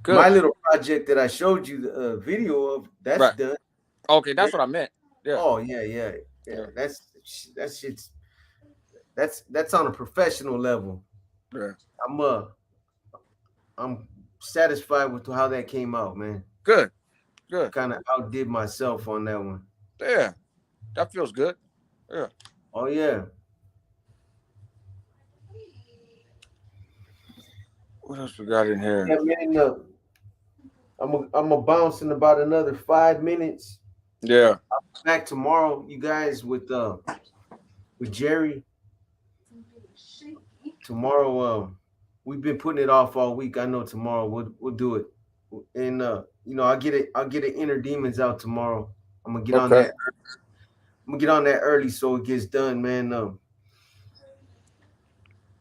Good.
my little project that I showed you the video of, that's
Right.
done.
Okay, that's what I meant. Yeah.
Oh yeah. That's shit's that's on a professional level.
Yeah.
I'm satisfied with how that came out, man.
Good. Good.
Kind of outdid myself on that one.
Yeah. That feels good. Yeah.
Oh yeah.
What else we got in here?
Yeah, man. I'm a bounce in about another 5 minutes.
Yeah.
Back tomorrow, you guys, with Jerry. Tomorrow, we've been putting it off all week. I know tomorrow we'll do it, and you know, I'll get an Inner Demons out tomorrow. I'm gonna get on that. I'm gonna get on that early so it gets done, man.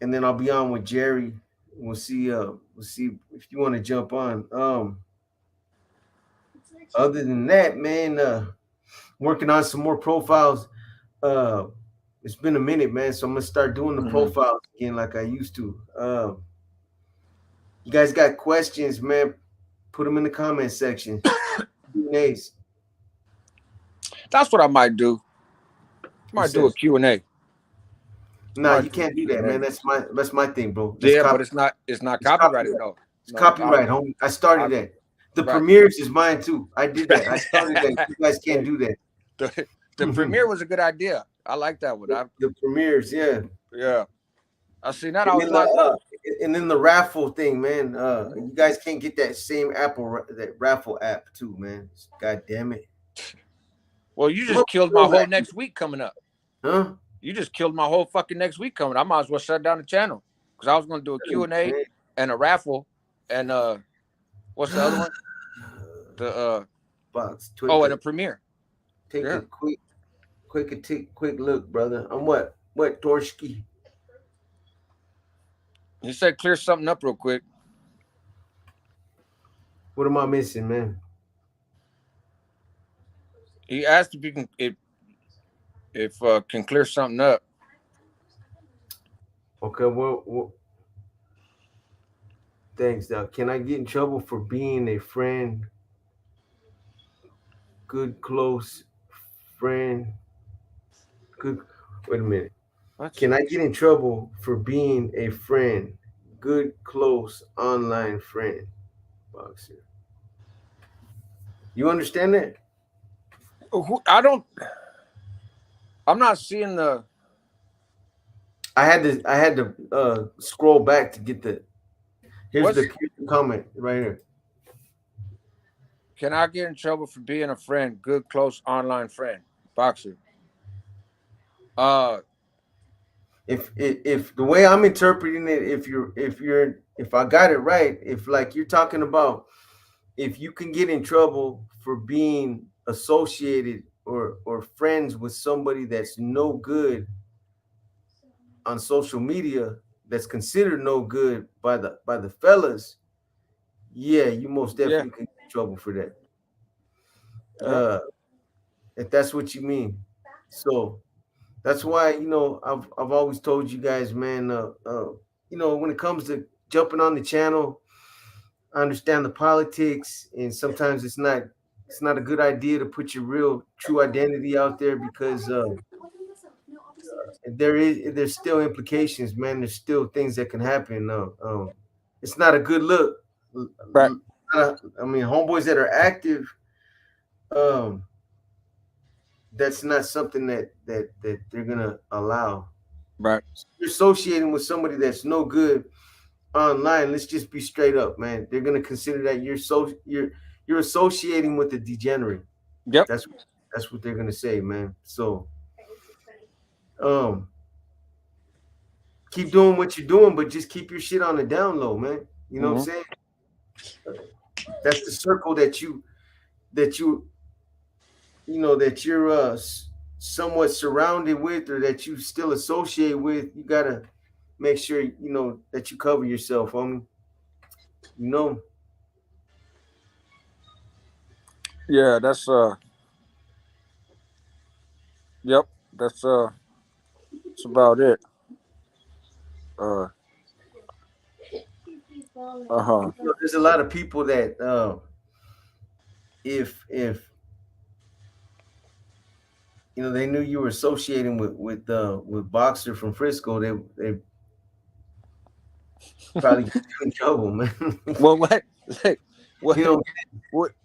And then I'll be on with Jerry. We'll see if you want to jump on. Other than that, man, working on some more profiles. It's been a minute, man, so I'm gonna start doing the profiles again like I used to. You guys got questions, man? Put them in the comment section. Q&As.
That's what I might do. Might do a Q&A.
Nah, you can't do that, man. That's my thing, bro.
Yeah, but it's not copyrighted though.
It's copyright, homie. I started that. The premieres is mine too. I did that. I started that. You guys can't do that.
The premiere was a good idea. I like that one.
The premieres, yeah.
Yeah. I seen that. I was like,
and then the raffle thing, man. You guys can't get that same that raffle app too, man. God damn it.
Well, you just killed my whole next week coming up.
Huh?
You just killed my whole fucking next week coming. I might as well shut down the channel because I was going to do a Q&A and a raffle and what's the other one? The
box.
And a premiere.
Take a quick look, brother. I'm what Torski?
He said clear something up real quick.
What am I missing, man?
He asked if you can can clear something up.
Okay, well thanks, Doc. Can I get in trouble for being a friend? Good close friend. Good. Wait a minute. What? Can I get in trouble for being a friend? Good close online friend. Boxer. You understand that?
I'm not seeing the.
I had to scroll back to get the. Here's the comment right here.
Can I get in trouble for being a friend? Good close online friend. Boxer.
If the way I'm interpreting it, if I got it right, if like you're talking about if you can get in trouble for being associated or friends with somebody that's no good on social media, that's considered no good by the fellas, yeah, you most definitely can get in trouble for that. If that's what you mean. So that's why, you know, I've always told you guys, man, you know, when it comes to jumping on the channel, I understand the politics, and sometimes it's not a good idea to put your real true identity out there because there's still implications, man. There's still things that can happen. It's not a good look.
Right.
I mean, homeboys that are active, um, that's not something that they're gonna allow.
Right.
You're associating with somebody that's no good online. Let's just be straight up, man. They're gonna consider that you're associating with a degenerate.
Yep.
That's that's what they're gonna say, man. So um, keep doing what you're doing, but just keep your shit on the down low, man. You know what I'm saying? That's the circle that you that you're somewhat surrounded with, or that you still associate with. You gotta make sure that you cover yourself, homie. You know.
Yeah, that's yep, that's about it. Uh uh-huh.
There's a lot of people that if they knew you were associating with Boxer from Frisco, they probably get you in trouble, man.
Well, what what
you know,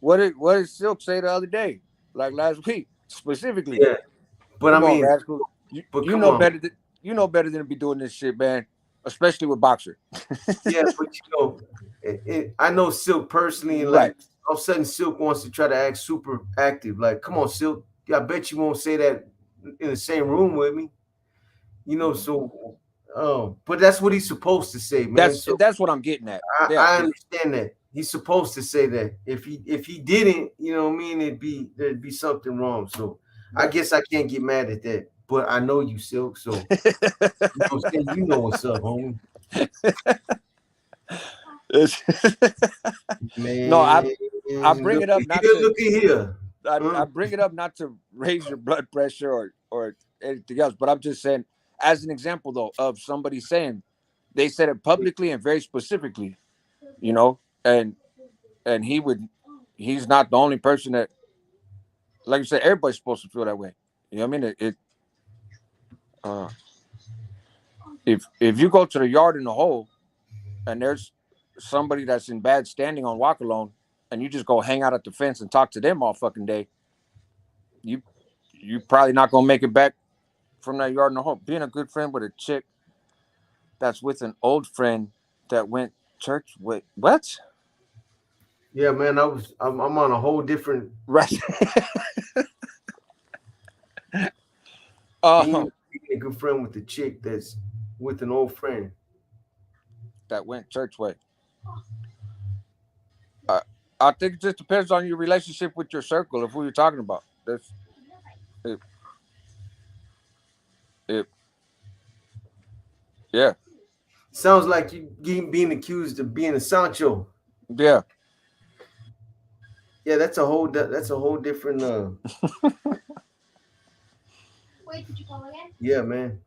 what did Silk say the other day? Like last week, specifically.
yeah. But
Come
I
on,
mean,
Rascal.
but
You
come
know
on,
better than to be doing this shit, man. Especially with Boxer.
yeah. But I know Silk personally, and
Right.
like all of a sudden Silk wants to try to act super active. Like, come on, Silk. I bet you won't say that in the same room with me. So but that's what he's supposed to say, man. So
That's what I'm getting at.
I,
Yeah.
I understand that he's supposed to say that. If he didn't, what I mean, there'd be something wrong. So I guess I can't get mad at that. But I know you, Silk. So what I'm saying, you know what's up, homie.
No,
Man,
I bring it up not to
look at here.
I bring it up not to raise your blood pressure or anything else, but I'm just saying, as an example though, of somebody saying they said it publicly and very specifically, and he's not the only person that, like you said, everybody's supposed to feel that way. You know what I mean? Uh, if you go to the yard in the hole and there's somebody that's in bad standing on walk alone, and you just go hang out at the fence and talk to them all fucking day, you probably not gonna make it back from that yard in the hole. Being a good friend with a chick that's with an old friend that went church with what?
Yeah, man. I'm on a whole different
Right.
being a good friend with the chick that's with an old friend
that went church way. I think it just depends on your relationship with your circle of who you're talking about. That's it. Yeah.
Sounds like you being accused of being a Sancho.
Yeah.
Yeah, that's a whole different.
Wait, did you call again?
Yeah, man.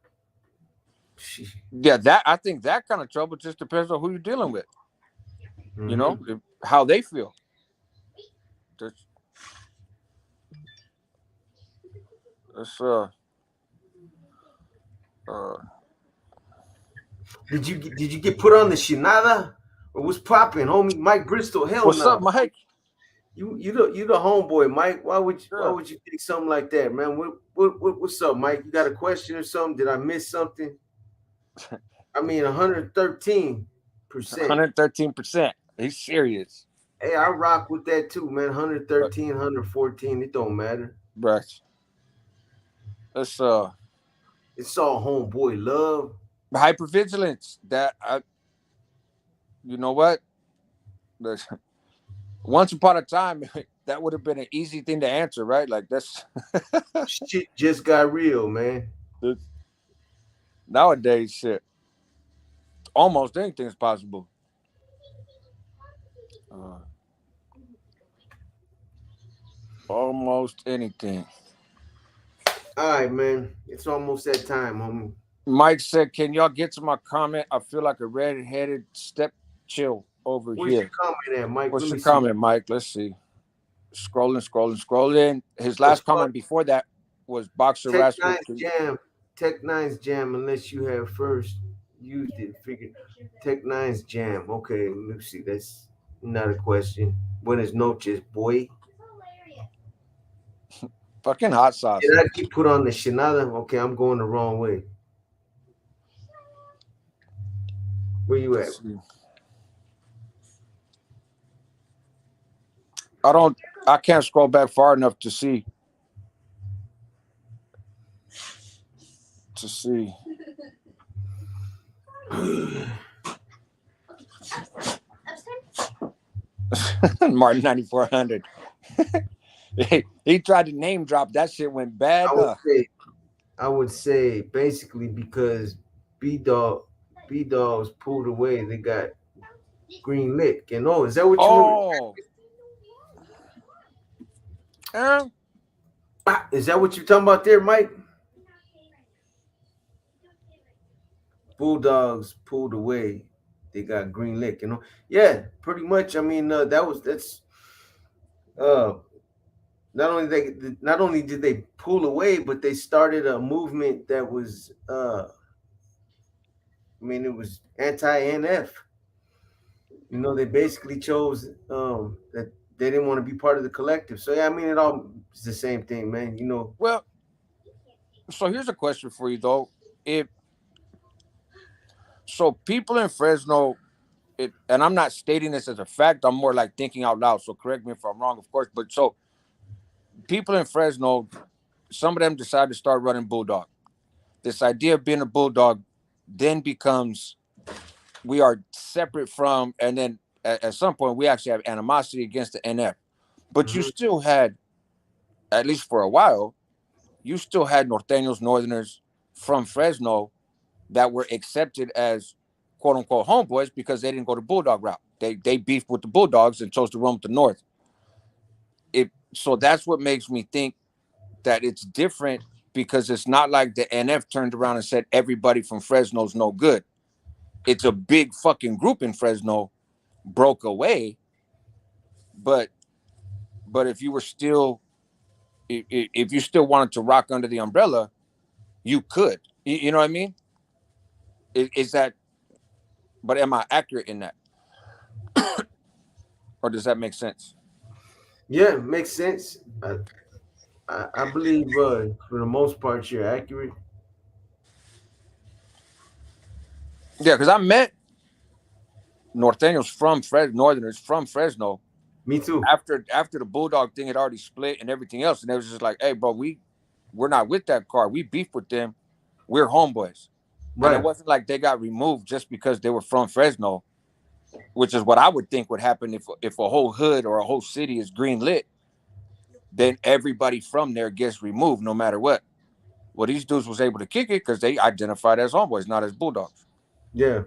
Yeah, I think that kind of trouble just depends on who you're dealing with.
Mm-hmm.
How they feel. That's
Did you get put on the shinada, or what's popping, homie? Mike Bristol, hell
what's
no.
up, Mike?
You the homeboy, Mike. Why would you think something like that, man? What's up, Mike? You got a question or something? Did I miss something? I mean, 113%.
113%. He's serious.
Hey, I rock with that too, man. 113, 114. It don't matter.
Right. That's
It's all homeboy love.
hypervigilance. You know what? Once upon a time, that would have been an easy thing to answer, right? Like that's
shit just got real, man.
Nowadays, shit, almost anything's possible. Almost anything.
All right, man. It's almost that time, homie.
Mike said, "Can y'all get to my comment? I feel like a red-headed step chill over
Where's
here."
Your comment at, Mike?
What's your comment, Mike? Let's see. Scrolling. His last comment before that was Boxer Rascal.
Tech Nine's jam, unless you have first used it. Figure Tech Nine's jam. Okay, let me see. That's not a question. Buenas noches, boy.
Fucking hot sauce.
Did I get put on the Shinada? Okay, I'm going the wrong way. Where you at?
Let's see. I can't scroll back far enough to see. Martin 9400. He tried to name drop. That shit went bad.
I would say basically because B-Dog was pulled away. They got green lit. You know, is that what you
Oh.
Is that what you're talking about there, Mike? Bulldogs pulled away. They got green lit. You know, yeah, pretty much. I mean, that's not only did they pull away, but they started a movement that was it was anti-NF. You know, they basically chose that they didn't want to be part of the collective. So yeah, I mean, it all is the same thing, man. You know.
Well, so here's a question for you though. So people in Fresno, and I'm not stating this as a fact, I'm more like thinking out loud. So correct me if I'm wrong, of course. But so people in Fresno, some of them decide to start running Bulldog. This idea of being a Bulldog then becomes we are separate from, and then at some point we actually have animosity against the NF. But you still had, at least for a while, you still had Norteños, Northerners from Fresno that were accepted as quote unquote homeboys because they didn't go the Bulldog route. They beefed with the Bulldogs and chose to run with the North. So that's what makes me think that it's different, because it's not like the NF turned around and said everybody from Fresno's no good. It's a big fucking group in Fresno broke away, but if you were still, if you still wanted to rock under the umbrella, you could. You know what I mean? Is that? But am I accurate in that, or does that make sense?
Yeah, it makes sense. I believe for the most part you're accurate.
Yeah, because I met Norteños from Northerners from Fresno.
Me too.
After the Bulldog thing had already split and everything else, and it was just like, hey, bro, we're not with that car. We beef with them. We're homeboys. Right. And it wasn't like they got removed just because they were from Fresno, which is what I would think would happen if a whole hood or a whole city is green lit. Then everybody from there gets removed no matter what. Well, these dudes was able to kick it because they identified as homeboys, not as Bulldogs.
Yeah.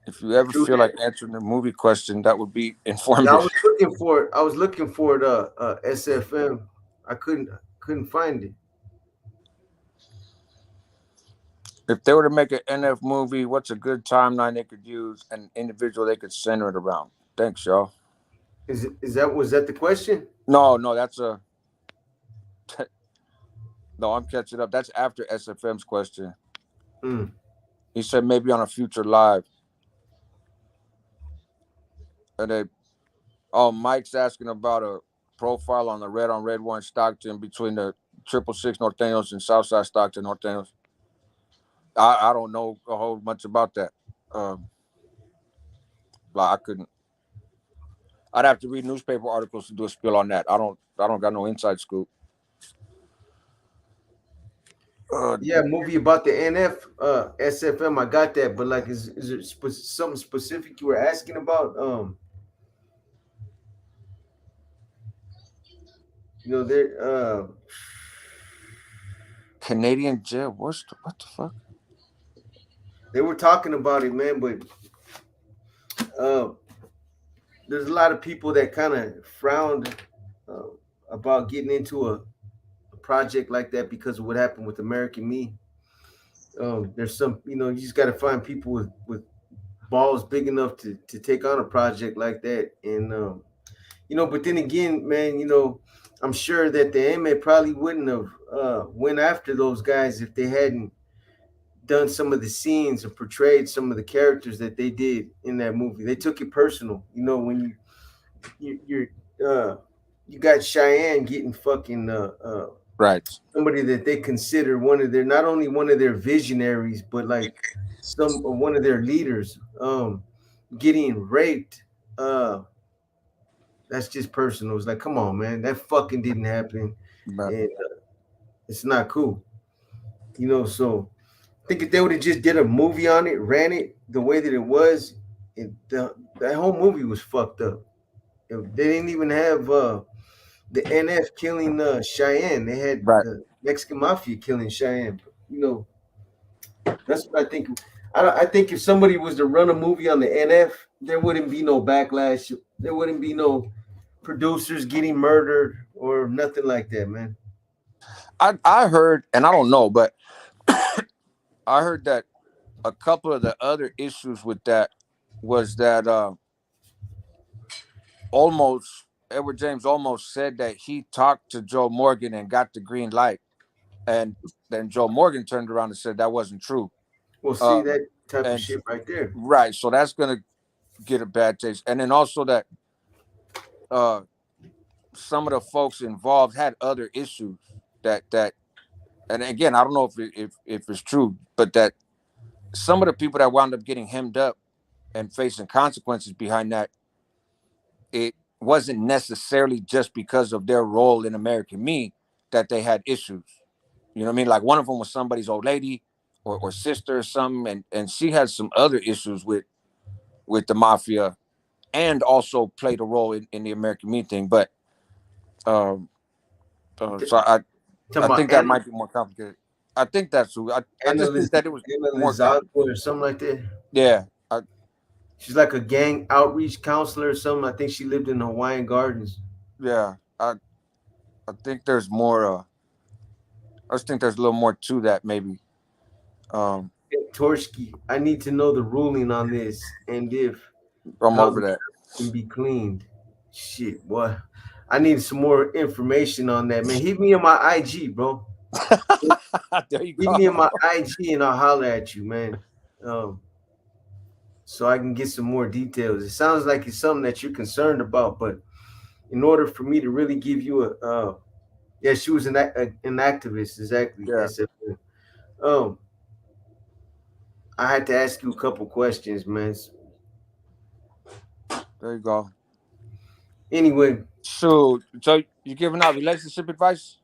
If you ever feel like answering the movie question, that would be informative.
Yeah, I was looking for the SFM. I couldn't find it.
If they were to make an NF movie, what's a good timeline they could use, an individual they could center it around? Thanks, y'all.
Was that the question?
No, that's a. No, I'm catching up. That's after SFM's question. He said maybe on a future live. And then, Mike's asking about a profile on the Red on Red one Stockton between the 666 Norteños and Southside Stockton Norteños. I don't know a whole much about that. I couldn't. I'd have to read newspaper articles to do a spiel on that. I don't got no inside scoop.
Yeah, movie about the NF SFM. I got that, but like, is there something specific you were asking about? You know, there
Canadian jail. What the fuck?
They were talking about it, man, but there's a lot of people that kind of frowned about getting into a project like that because of what happened with American Me. There's some, you just got to find people with balls big enough to take on a project like that. And, but then again, man, I'm sure that the MA probably wouldn't have went after those guys if they hadn't done some of the scenes and portrayed some of the characters that they did in that movie. They took it personal, when you got Cheyenne getting fucking
Right.
somebody that they consider one of their, not only one of their visionaries, but like one of their leaders, getting raped. That's just personal. It's like, come on, man, that fucking didn't happen,
But
and it's not cool, you know. So I think if they would have just did a movie on it, ran it the way that it was, that whole movie was fucked up. They didn't even have the NF killing Cheyenne. They had
right.
the Mexican mafia killing Cheyenne. You know, that's what I think. I think if somebody was to run a movie on the NF, there wouldn't be no backlash. There wouldn't be no producers getting murdered or nothing like that, man.
I heard, and I don't know, but I heard that a couple of the other issues with that was that almost Edward James almost said that he talked to Joe Morgan and got the green light, and then Joe Morgan turned around and said that wasn't true.
Well, see
Uh,
that type of
and
shit right there.
right, so that's gonna get a bad taste. And then also that uh, some of the folks involved had other issues that, and again, I don't know if it's true, but that some of the people that wound up getting hemmed up and facing consequences behind that, it wasn't necessarily just because of their role in American Me that they had issues. You know what I mean? Like one of them was somebody's old lady or sister or something, and she had some other issues with the mafia, and also played a role in the American Me thing. But um, so
Talking
I
about
think that might be more complicated. I think that's true. I
Anna,
just think that it was
Anna
more
Lizalco or
complicated.
something like that.
Yeah,
She's like a gang outreach counselor or something. I think she lived in Hawaiian Gardens.
yeah. I think there's more. I just think there's a little more to that, maybe. Um,
Torski, I need to know the ruling on this and if
I'm
how
over
the
that.
can be cleaned. Shit, boy. I need some more information on that, man. Hit me on my IG, bro.
There you
Hit
go.
me on my IG and I'll holler at you, man. Um, so I can get some more details. It sounds like it's something that you're concerned about, but in order for me to really give you yeah, she was an activist, exactly.
Yeah,
SFN. Um, I had to ask you a couple questions, man.
there you go.
Anyway,
So you giving out relationship advice?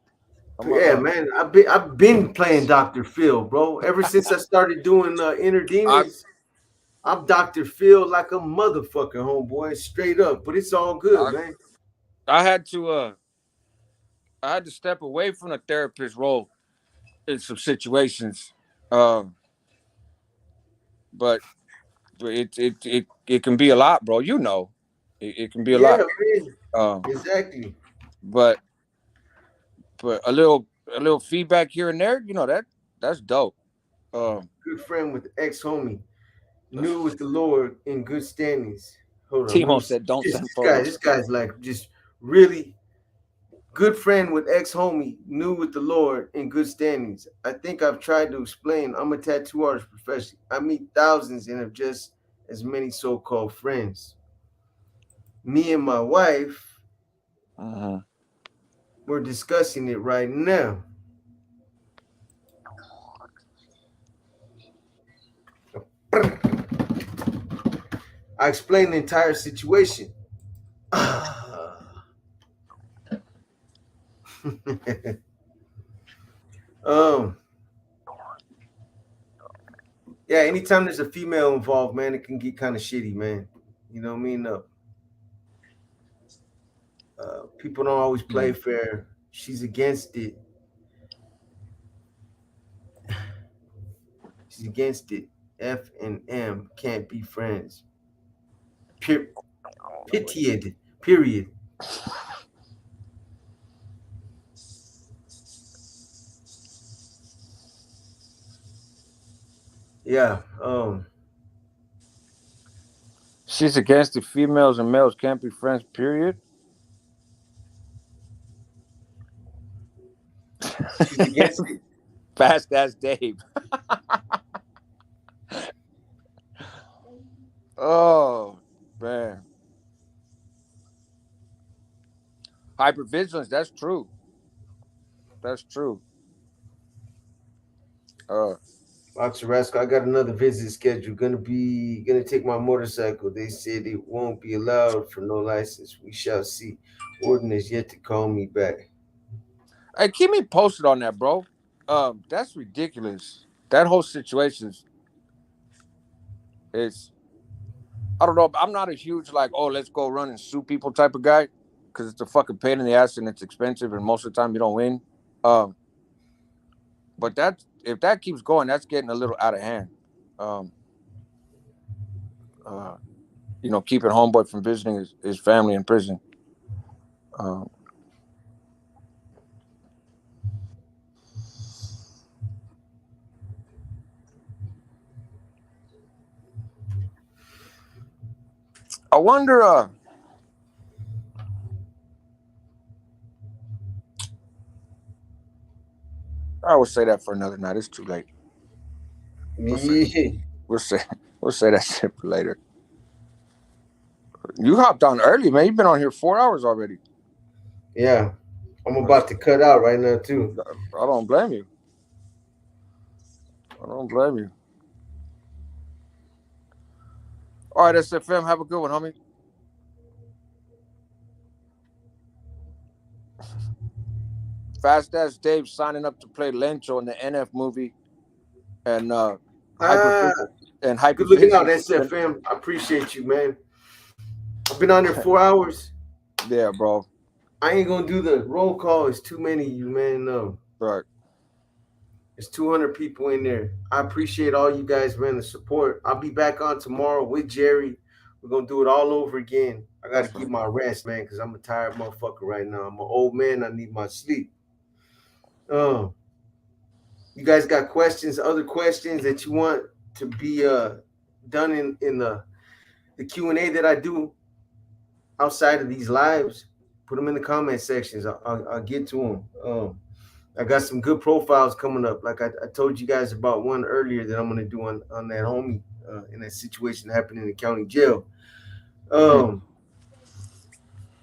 I'm
yeah, man, I've been playing Dr. Phil, bro. Ever since I started doing inner
I
demons, I'm Dr. Phil like a motherfucker, homeboy, straight up. But it's all good,
I
man.
I had to step away from the therapist role in some situations. Um, but it can be a lot, bro. You know, it can be a
Yeah,
lot.
man.
Um,
Exactly.
but a little feedback here and there, that's dope. Um,
Good friend with ex homie, new with the Lord in good standings. Hold on, let me
Timo
see.
said, "Don't
This,
send
this guy,
photos."
this guy's like just really good friend with ex homie, new with the Lord in good standings. I think I've tried to explain. I'm a tattoo artist professionally. I meet thousands and have just as many so called friends. Me and my wife,
Uh-huh.
we're discussing it right now. I explained the entire situation. um, yeah, anytime there's a female involved, man, it can get kind of shitty, man. You know what I mean? People don't always play
Mm.
fair. She's against it. She's against it. F and M can't be friends. Period. Period. Yeah.
She's against the females and males can't be friends. Period.
She's against it.
Fast as Dave. Oh man. Hypervigilance. That's true. That's true.
Boxer Rascal, I got another visit scheduled. Gonna take my motorcycle. They said it won't be allowed for no license. We shall see. Warden is yet to call me back.
Hey, keep me posted on that, bro. That's ridiculous. That whole situation is I don't know. I'm not a huge like, oh, let's go run and sue people type of guy, because it's a fucking pain in the ass and it's expensive and most of the time you don't win. But if that keeps going, that's getting a little out of hand. Keeping homeboy from visiting his family in prison. I wonder. I will say that for another night. It's too late. We'll say that shit for later. You hopped on early, man. You've been on here 4 hours already.
Yeah, I'm about to cut out right now too.
I don't blame you. All right, SFM. Have a good one, homie. Fast Ass Dave signing up to play Lencho in the NF movie, and
Good looking out, SFM. I appreciate you, man. I've been on there 4 hours.
Yeah, bro.
I ain't gonna do the roll call. It's too many of you, man. No.
Right.
There's 200 people in there. I appreciate all you guys, man, the support. I'll be back on tomorrow with Jerry. We're gonna do it all over again. I gotta keep my rest, man, because I'm a tired motherfucker right now. I'm an old man. I need my sleep. You guys got questions, other questions that you want to be done in the Q&A that I do outside of these lives? Put them in the comment sections. I'll get to them. I got some good profiles coming up. Like I told you guys about one earlier that I'm going to do on that homie in that situation that happened in the county jail.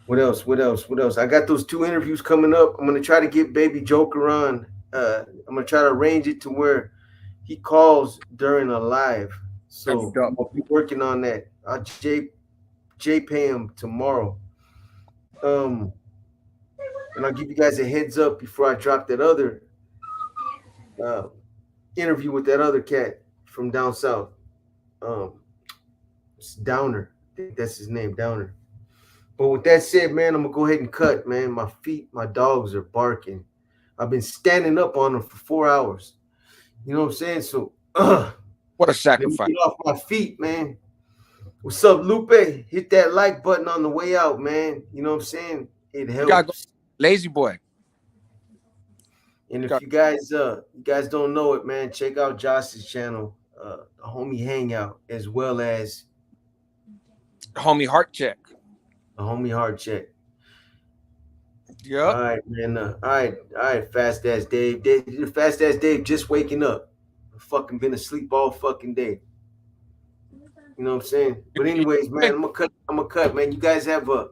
What else? I got those 2 interviews coming up. I'm going to try to get Baby Joker on. I'm going to try to arrange it to where he calls during a live. So I'll be working on that. I'll pay him tomorrow. And I'll give you guys a heads up before I drop that other interview with that other cat from down south. It's Downer. I think that's his name, Downer. But with that said, man, I'm going to go ahead and cut, man. My dogs are barking. I've been standing up on them for 4 hours. You know what I'm saying? So,
what a sacrifice.
Let me get off my feet, man. What's up, Lupe? Hit that like button on the way out, man. You know what I'm saying? It helps.
Lazy boy.
And if you guys don't know it, man, check out Josh's channel, the Homie Hangout, as well as
Homie Heart Check.
The Homie Heart Check.
Yeah.
All right, man. All right, Fast Ass Dave. Fast Ass Dave just waking up. I've fucking been asleep all fucking day. You know what I'm saying? But anyways, man, I'm gonna cut, man. You guys have a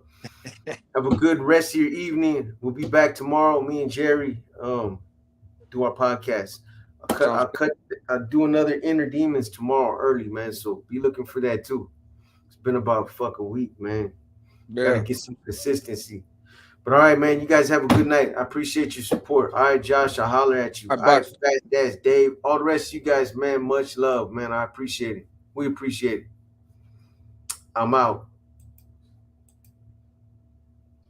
good rest of your evening. We'll be back tomorrow. Me and Jerry do our podcast. I'll do another Inner Demons tomorrow early, man. So be looking for that too. It's been about a week, man. Yeah. Gotta get some consistency. But all right, man, you guys have a good night. I appreciate your support. All right, Josh, I'll holler at you. All right, Fast Dave. All the rest of you guys, man, much love, man. I appreciate it. We appreciate it. I'm out.